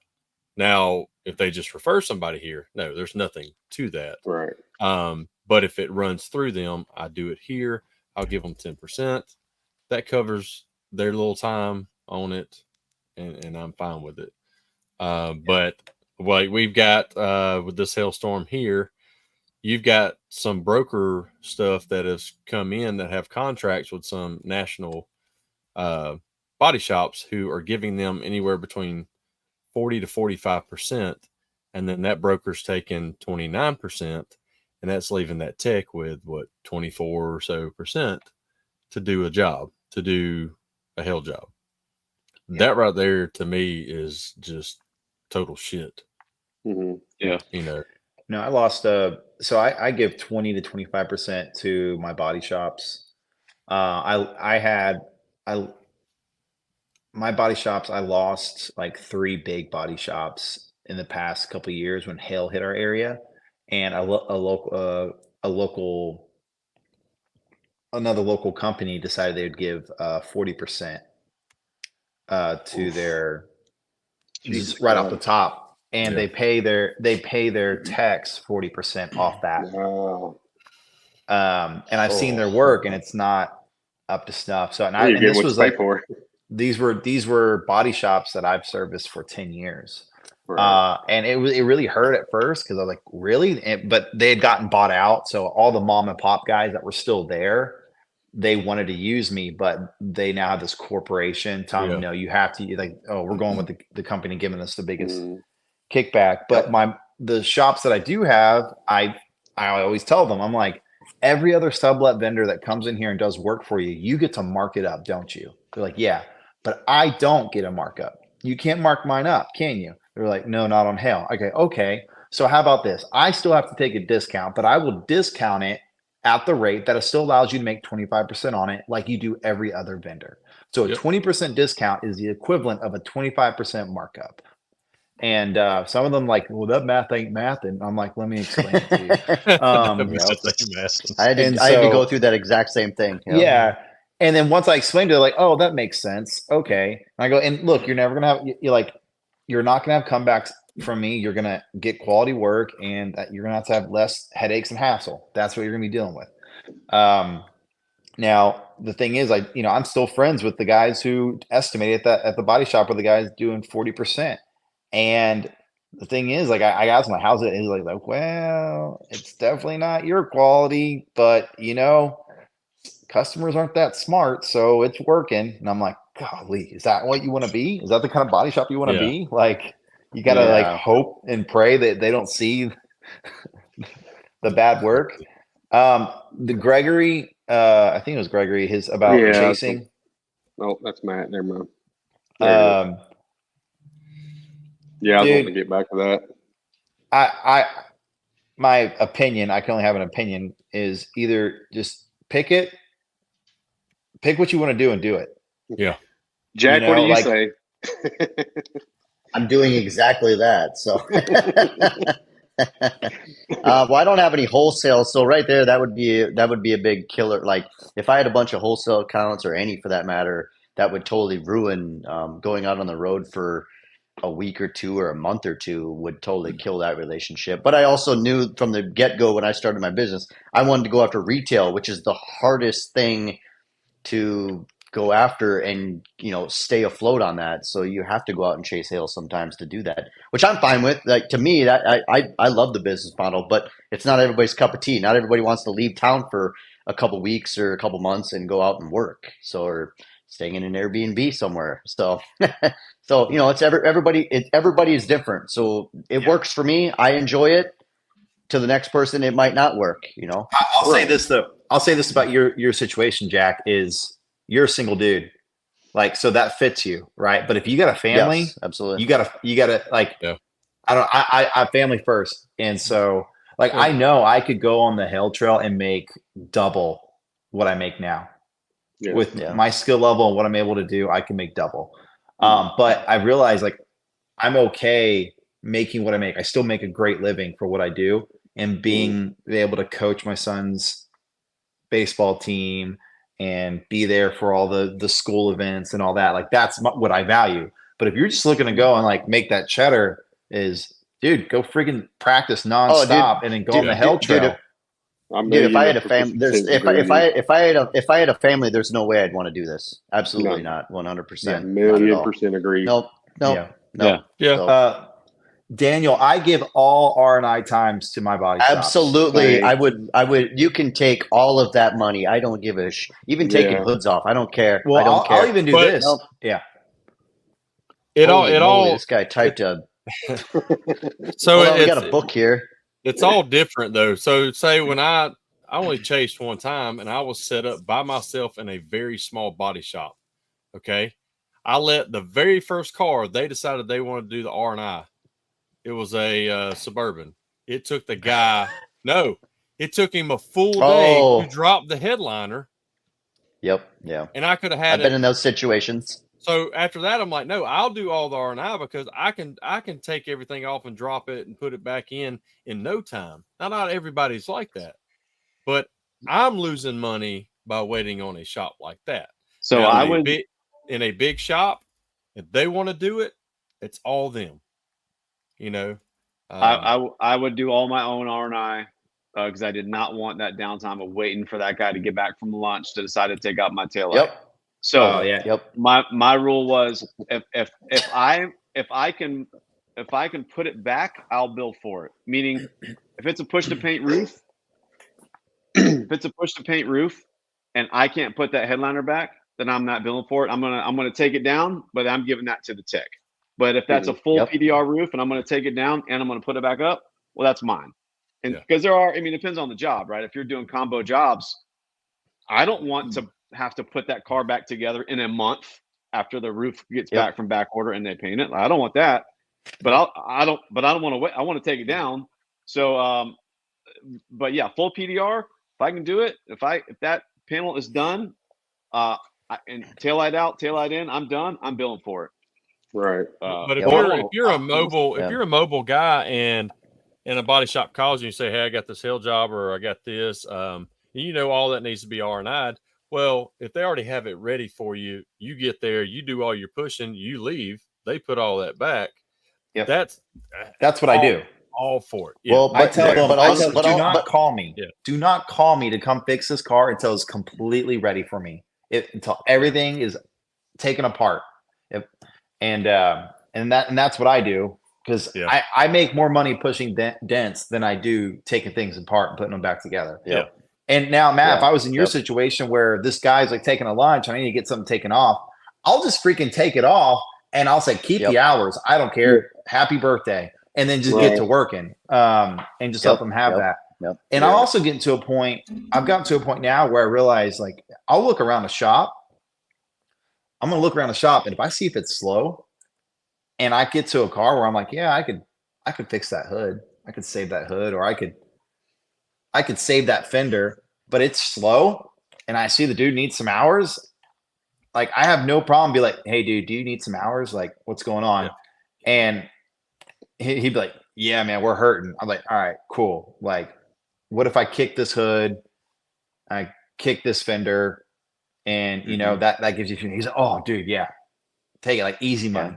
Now, if they just refer somebody here, no, there's nothing to that. Right. But if it runs through them, I do it here. I'll give them 10%. That covers their little time on it, and I'm fine with it. But like we've got with this hailstorm here, you've got some broker stuff that has come in that have contracts with some national body shops who are giving them anywhere between 40 to 45%. And then that broker's taking 29%. And that's leaving that tech with 24 or so percent to do a job, to do a hail job. Yeah. That right there to me is just total shit. Mm-hmm. Yeah. No, I lost, so I give 20 to 25% to my body shops. My body shops, I lost like 3 big body shops in the past couple of years when hail hit our area, and another local company decided they would give 40% to their right off the top, and they pay their techs 40% off that. Wow. And I've seen their work, and it's not up to snuff. So, and this was like these were body shops that I've serviced for 10 years. Right. And it really hurt at first because I was like, really? But they had gotten bought out. So all the mom and pop guys that were still there, they wanted to use me, but they now have this corporation telling them, no, you have to, like, oh, we're going with the company giving us the biggest kickback. But the shops that I do have, I always tell them, I'm like, every other sublet vendor that comes in here and does work for you, you get to mark it up, don't you? They're like, yeah, but I don't get a markup. You can't mark mine up, can you? They're like, no, not on hail. Okay. So how about this? I still have to take a discount, but I will discount it at the rate that it still allows you to make 25% on it, like you do every other vendor. So a 20% discount is the equivalent of a 25% markup. And some of them like, well, that math ain't math. And I'm like, let me explain it to you. I had to go through that exact same thing. Yeah. And then once I explained it, they're like, oh, that makes sense. Okay. And I go, and look, you're never going to have, you're not going to have comebacks from me. You're going to get quality work, and you're going to have less headaches and hassle. That's what you're going to be dealing with. Now, the thing is, I'm still friends with the guys who estimated that at the body shop where the guy's doing 40%. And the thing is, like, I asked him, how's it? And he's like, well, it's definitely not your quality, but customers aren't that smart, so it's working. And I'm like, golly, is that what you want to be? Is that the kind of body shop you want to be? Like, you got to like hope and pray that they don't see the bad work. The Gregory, I think it was Gregory, his about chasing. No, that's Matt. Never mind. I was wanting to get back to that. My opinion, I can only have an opinion, is either just pick what you want to do and do it. Yeah. Jack, what do you say? I'm doing exactly that. So, well, I don't have any wholesale, so right there, that would be a big killer. Like if I had a bunch of wholesale accounts or any for that matter, that would totally ruin going out on the road for a week or two or a month or two would totally kill that relationship. But I also knew from the get-go when I started my business, I wanted to go after retail, which is the hardest thing to go after and, stay afloat on that. So you have to go out and chase sales sometimes to do that, which I'm fine with. Like to me, that I love the business model, but it's not everybody's cup of tea. Not everybody wants to leave town for a couple weeks or a couple months and go out and work. So, or staying in an Airbnb somewhere. So, it's everybody is different. So it works for me. I enjoy it. To the next person, it might not work, I'll say this though. I'll say this about your situation, Jack, is you're a single dude. Like, so that fits you, right? But if you got a family, yes, absolutely. You gotta like, I family first. And so like, I know I could go on the Hell Trail and make double what I make now. With my skill level and what I'm able to do, I can make double. But I realize like I'm okay making what I make. I still make a great living for what I do, and being able to coach my son's baseball team and be there for all the school events and all that. Like that's what I value. But if you're just looking to go and like make that cheddar, dude, go freaking practice nonstop and then go on the Hell Trail. Dude, if I had a family, if I had a family, there's no way I'd want to do this. Absolutely not. 100%. Million% agree. No. So, Daniel, I give all R&I times to my body shops. Absolutely. I would. You can take all of that money. I don't give a even taking hoods off. I don't care. Well, I don't care. I'll even do this. Nope. Yeah. This guy typed a. So we got a book here. It's all different though. So say when I only chased one time and I was set up by myself in a very small body shop. Okay. I let the very first car, they decided they wanted to do the R&I. It was a Suburban. It took the guy, it took him a full day to drop the headliner. Yep. Yeah. And I could have had I've been in those situations. So after that, I'm like, no, I'll do all the R&I because I can take everything off and drop it and put it back in no time. Now, not everybody's like that, but I'm losing money by waiting on a shop like that. So now, I would in a big shop, if they want to do it, it's all them. I would do all my own R&I because I did not want that downtime of waiting for that guy to get back from lunch to decide to take out my taillight. Yep. So my rule was if I can put it back, I'll bill for it. Meaning, if it's a push to paint roof, and I can't put that headliner back, then I'm not billing for it. I'm gonna take it down, but I'm giving that to the tech. But if that's a full PDR roof and I'm gonna take it down and I'm gonna put it back up, well, that's mine. And because it depends on the job, right? If you're doing combo jobs, I don't want to have to put that car back together in a month after the roof gets back from back order and they paint it. I don't want that, but I don't want to wait. I want to take it down. So, but yeah, full PDR. If I can do it, if that panel is done, and taillight out, taillight in, I'm done. I'm billing for it. Right. But if you're a mobile guy and a body shop calls you and say, hey, I got this hill job or I got this, all that needs to be R&I'd. Well, if they already have it ready for you, you get there, you do all your pushing, you leave, they put all that back. Yep. That's what I do. All for it. Yeah. Well, I tell them, do not call me. Yeah. Do not call me to come fix this car until it's completely ready for me. Until everything is taken apart. And that's what I do. Because I make more money pushing dents than I do taking things apart and putting them back together. Yeah. And now, Matt, if I was in your situation where this guy's like taking a lunch, I need to get something taken off, I'll just freaking take it off and I'll say, keep the hours. I don't care. Happy birthday. And then just get to working and just let them have that. And I'll also get to a point, I've gotten to a point now where I realize like I'll look around the shop. I'm going to look around the shop, and if I see if it's slow and I get to a car where I'm like, yeah, I could fix that hood. I could save that hood, or I could save that fender, but it's slow and I see the dude needs some hours. Like I have no problem be like, hey dude, do you need some hours? Like what's going on? Yeah. And he'd be like, yeah, man, we're hurting. I'm like, all right, cool. Like, what if I kick this hood? I kick this fender, and you know that gives you. He's like, oh, dude, yeah, take it like easy money.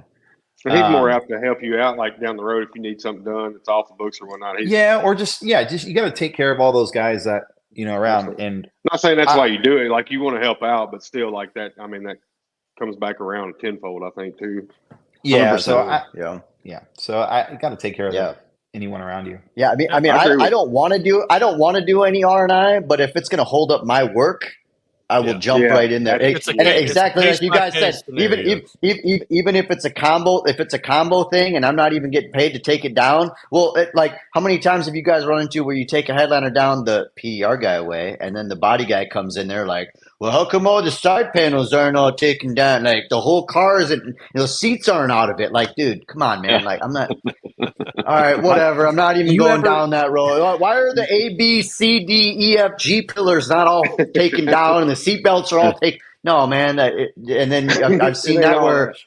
So he's more apt to help you out, like down the road if you need something done that's off the books or whatnot. Or just you got to take care of all those guys that around. And I'm not saying that's why you do it. Like you want to help out, but still, like that. I mean, that comes back around tenfold, I think, too. Yeah. 100%. So I got to take care of anyone around you. Yeah. I mean, I don't want to do any R&I, but if it's going to hold up my work, I will jump right in there. And exactly like you guys said, even if it's a combo thing and I'm not even getting paid to take it down. Well, like how many times have you guys run into where you take a headliner down, the PDR guy away, and then the body guy comes in there like, well, how come all the side panels aren't all taken down? Like the whole car isn't, seats aren't out of it. Like, dude, come on, man. Like I'm not. All right, whatever. I'm not even going down that road. Why are the A, B, C, D, E, F, G pillars not all taken down and the seat belts are all taken? No, man. And then I've seen that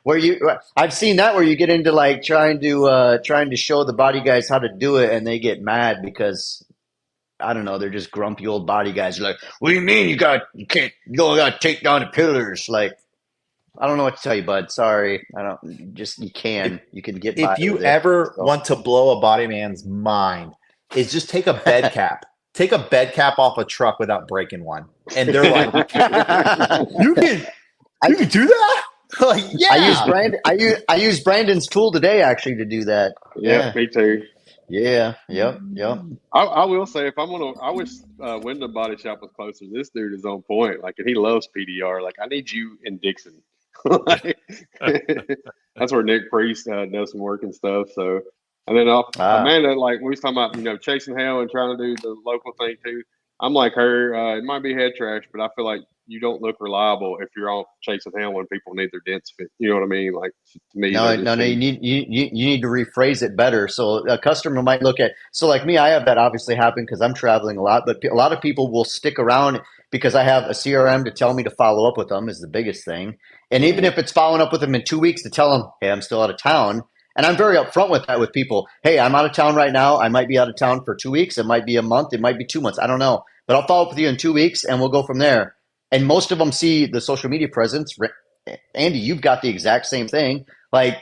where you get into like trying to show the body guys how to do it, and they get mad because I don't know, they're just grumpy old body guys. They're like, what do you mean you got to take down the pillars? Like, I don't know what to tell you, bud. Sorry. You can get by. If you ever want to blow a body man's mind, is just take a bed cap. Take a bed cap off a truck without breaking one. And they're like, you can do that? Like, yeah. I used Brandon's tool today actually to do that. Yeah, me too. Yeah. Yep. I will say I wish Window Body Shop was closer. This dude is on point. Like, and he loves PDR. Like, I need you in Dixon. That's where Nick Priest does some work and stuff. So, and then Amanda, like we was talking about, chasing hell and trying to do the local thing too. I'm like her. It might be head trash, but I feel like you don't look reliable if you're all chasing hell when people need their dents fit. You know what I mean? Like to me, no. You need to rephrase it better. So a customer might look at. So like me, I have that obviously happen because I'm traveling a lot. But a lot of people will stick around because I have a CRM to tell me to follow up with them is the biggest thing. And even if it's following up with them in 2 weeks to tell them, hey, I'm still out of town. And I'm very upfront with that with people. Hey, I'm out of town right now. I might be out of town for 2 weeks. It might be a month. It might be 2 months. I don't know. But I'll follow up with you in 2 weeks and we'll go from there. And most of them see the social media presence. Andy, you've got the exact same thing. Like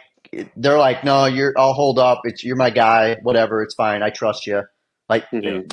they're like, no, I'll hold up. You're my guy. Whatever. It's fine. I trust you. Like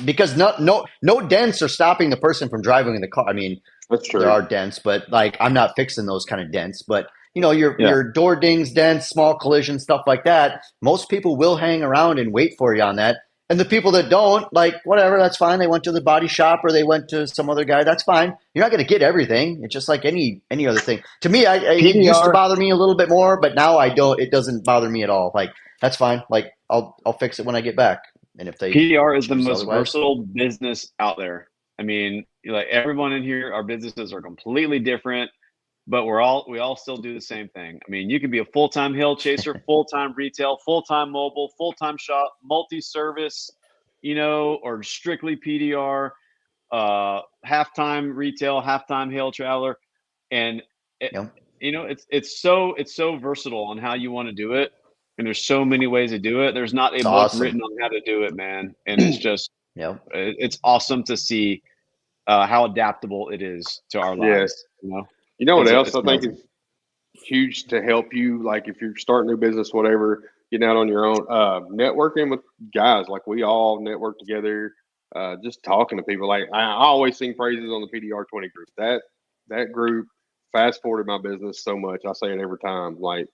because no dents are stopping the person from driving in the car. I mean, that's true. There are dents, but like I'm not fixing those kind of dents. But your door dings, dents, small collisions, stuff like that. Most people will hang around and wait for you on that. And the people that don't, like whatever, that's fine. They went to the body shop or they went to some other guy. That's fine. You're not going to get everything. It's just like any other thing. To me, it used to bother me a little bit more, but now I don't. It doesn't bother me at all. Like that's fine. Like I'll fix it when I get back. And if they PDR is the most versatile business out there. I mean, like everyone in here, our businesses are completely different, but we all still do the same thing. I mean, you can be a full-time hill chaser, full-time retail, full-time mobile, full-time shop, multi-service, or strictly PDR, half-time retail, half-time hill traveler. And it's so versatile on how you want to do it. And there's so many ways to do it. There's not a book written on how to do it, man. And it's just, it's awesome to see how adaptable it is to our lives. You know what else I think is huge to help you? Like if you're starting a new business, whatever, getting out on your own, networking with guys. Like we all network together, just talking to people. Like I always sing praises on the PDR 20 group. That group fast forwarded my business so much. I say it every time. Like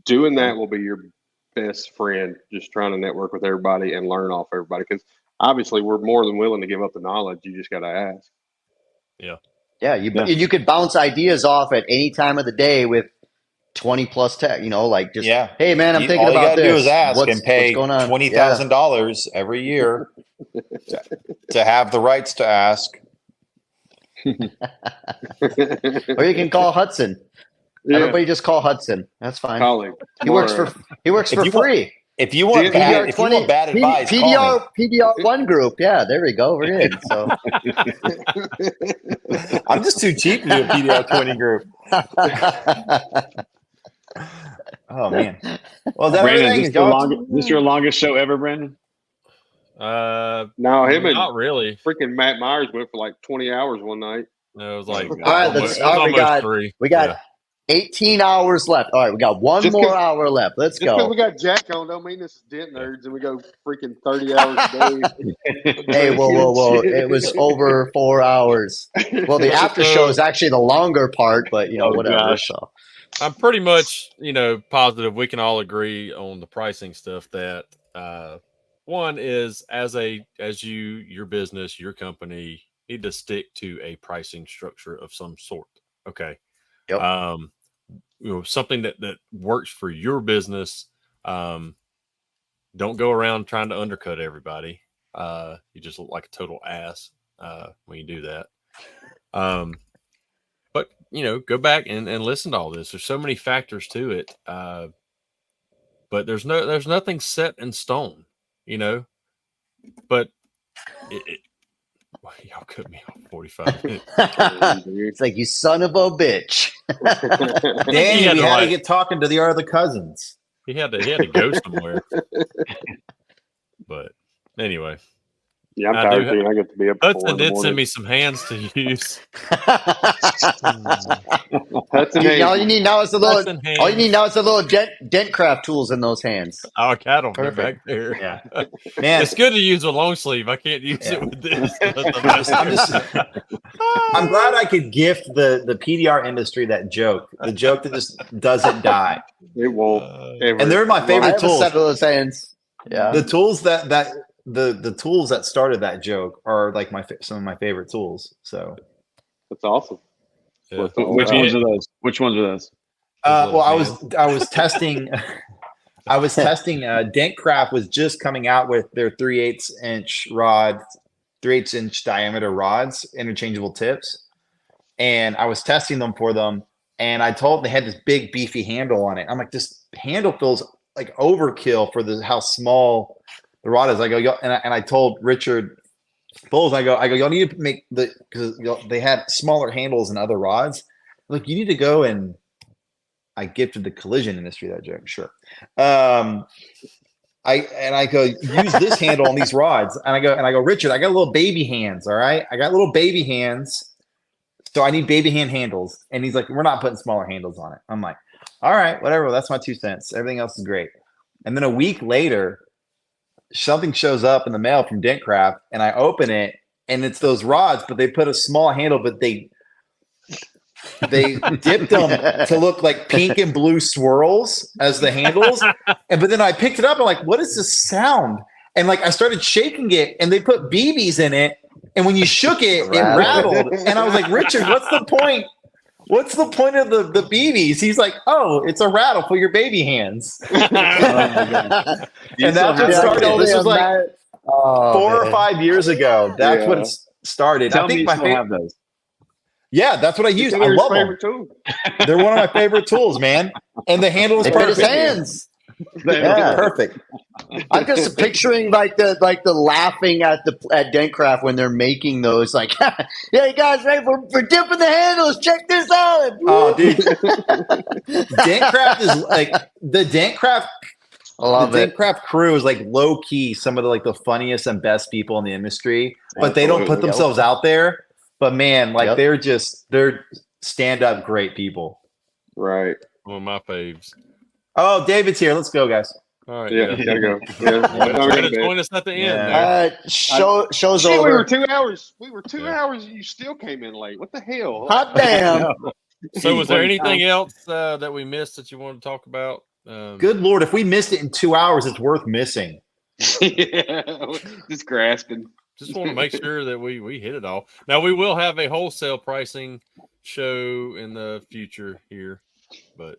doing that will be your best friend, just trying to network with everybody and learn off everybody. Because obviously, we're more than willing to give up the knowledge. You just got to ask. Yeah. Yeah. You could bounce ideas off at any time of the day with 20 plus tech, like just, hey man, I'm thinking all you about gotta this. do is ask what's going on? $20,000 every year to have the rights to ask. Or you can call Hudson. Everybody just call Hudson. That's fine. Call him. He works for free. If you want bad advice, call me. PDR1 group. Yeah, there we go. We're in. So I'm just too cheap to do a PDR20 group. Oh man. Well, is that Brandon, this your longest show ever, Brandon? No, him and not really. Freaking Matt Myers went for like 20 hours one night. No, it was like all right. We got 18 hours left. All right, we got one more hour left. Let's go. Because we got Jack on, don't mean this is Dent Nerds, and we go freaking 30 hours a day. Hey, whoa! It was over 4 hours. Well, the after show is actually the longer part, but whatever. Gosh. So I'm pretty much, positive we can all agree on the pricing stuff that one is your business, your company need to stick to a pricing structure of some sort. Okay. Yep. Something that works for your business. Don't go around trying to undercut everybody. You just look like a total ass when you do that. But go back and listen to all this. There's so many factors to it. But there's nothing set in stone, but y'all cut me off 45 minutes. It's like, you son of a bitch. Danny, we had to get talking to the other cousins. He had to go somewhere. But anyway. Yeah, I'm tired too. I get to be up. Hudson did send me some hands to use. All you need now is a little dent craft tools in those hands. Oh, I got them. They're back there. Yeah, man, it's good to use a long sleeve. I can't use it with this. I'm glad I could gift the PDR industry that joke. The joke that just doesn't die. It won't. And they're my favorite tools. A set of those hands. Yeah, the tools the tools that started that joke are like some of my favorite tools. So that's awesome. Yeah. Which ones are those? Well, I was testing. I was testing. Dentcraft was just coming out with their 3/8 inch rod, 3/8 inch diameter rods, interchangeable tips, and I was testing them for them. And I told them they had this big beefy handle on it. I'm like, this handle feels like overkill for how small the rod is. I go, and I told Richard Bowles, I go, y'all need to make because they had smaller handles and other rods. Look, you need to go and I gifted the collision industry that joke. Sure. I go, use this handle on these rods. And I go, Richard, I got little baby hands. All right. I got little baby hands. So I need baby hand handles. And he's like, we're not putting smaller handles on it. I'm like, all right, whatever. That's my 2 cents. Everything else is great. And then a week later, something shows up in the mail from Dentcraft, and I open it, and it's those rods, but they put a small handle, but they dipped them to look like pink and blue swirls as the handles. But then I picked it up, and I'm like, what is this sound? And like I started shaking it, and they put BBs in it, and when you shook it, it rattled. And I was like, Richard, what's the point? What's the point of the BBs? He's like, oh, it's a rattle for your baby hands. And that's what started. This was like 4 or 5 years ago. That's what it started. I think have those. Yeah, that's what I use. I love them. They're one of my favorite tools, man. And the handle is perfect. His hands. Yeah, perfect. I'm just picturing like the laughing at Dentcraft when they're making those. Like, yeah, you guys ready for dipping the handles? Check this out. Oh, dude, Dentcraft is like the Dentcraft. Dentcraft crew is like low key some of the funniest and best people in the industry, but they don't put themselves out there. But man, like they're stand up great people. Right. One of my faves. Oh, David's here. Let's go, guys. All right. Yeah, gotta go. Yeah. Join us at the end. Show's over. We were 2 hours. And you still came in late. What the hell? Hot damn. So was there anything else that we missed that you wanted to talk about? Good Lord, if we missed it in 2 hours, it's worth missing. Just grasping. Just want to make sure that we hit it all. Now we will have a wholesale pricing show in the future here, but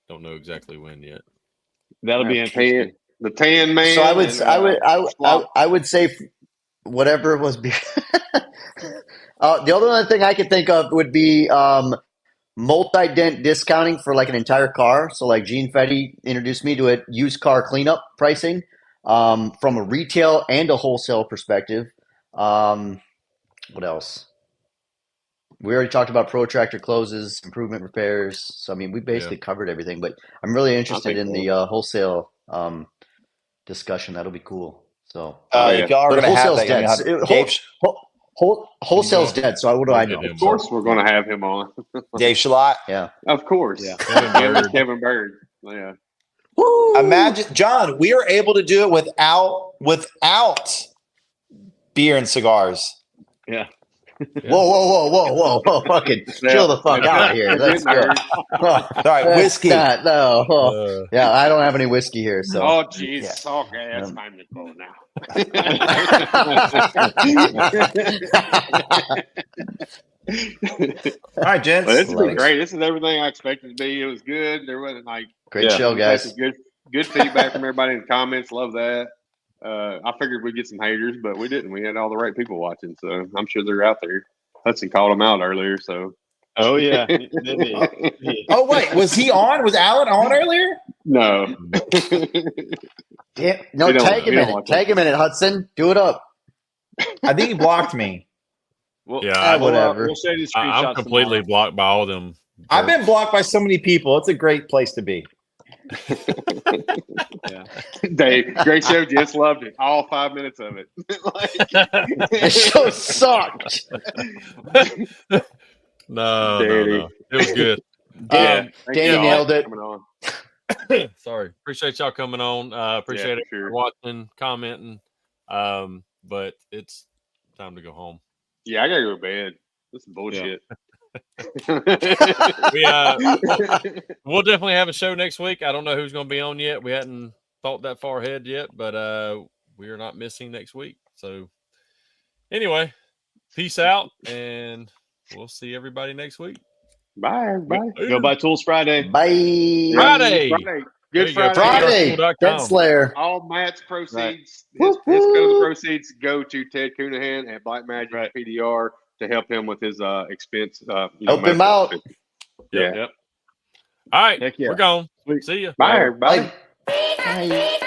don't know exactly when yet. That'll be interesting. The tan man. So I would say whatever was. The only other thing I could think of would be multi-dent discounting for like an entire car. So like Gene Fetty introduced me to it, used car cleanup pricing from a retail and a wholesale perspective. What else? We already talked about protractor closes, improvement repairs. So I mean, we basically covered everything. But I'm really interested in the wholesale discussion. That'll be cool. So if y'all are going to have that, dead. Wholesale's dead. So what do I know? Of course, we're going to have him on. Dave Schlott. Yeah, of course. Yeah, Kevin Bird. Yeah. Woo! Imagine, John, we were able to do it without beer and cigars. Yeah. Whoa! Fucking chill the fuck out here. Let's go. All right, whiskey. Yeah, I don't have any whiskey here. So. Oh, jeez. Okay, that's time to go now. All right, gents. Well, this has been great. This is everything I expected to be. It was good. There wasn't like great show, guys. Good feedback from everybody in the comments. Love that. I figured we'd get some haters, but we didn't. We had all the right people watching, so I'm sure they're out there. Hudson called them out earlier, so. Oh yeah. Oh wait, was he on? Was Alan on earlier? No. Yeah, no, take a minute. Take a minute, Hudson. Do it up. I think he blocked me. Well, whatever. We'll show you the I'm completely blocked by all them. I've been blocked by so many people. It's a great place to be. Yeah. Dave, great show. Just loved it. All 5 minutes of it. The show sucked. No. It was good. Danny nailed it. Sorry. Appreciate y'all coming on. Appreciate it for watching, commenting. But it's time to go home. Yeah, I gotta go to bed. This is bullshit. We'll definitely have a show next week. I don't know who's going to be on yet. We hadn't thought that far ahead yet, but we are not missing next week. So anyway, peace out, and we'll see everybody next week. Bye, everybody. Go buy Tools Friday. Bye. Friday. Good Friday. Dent Slayer. All Matt's proceeds, his proceeds go to Ted Coonahan at Black Magic PDR to help him with his expense. Help him out. Yeah. Yep. All right. Heck yeah. We're gone. See ya. Bye, everybody. Bye.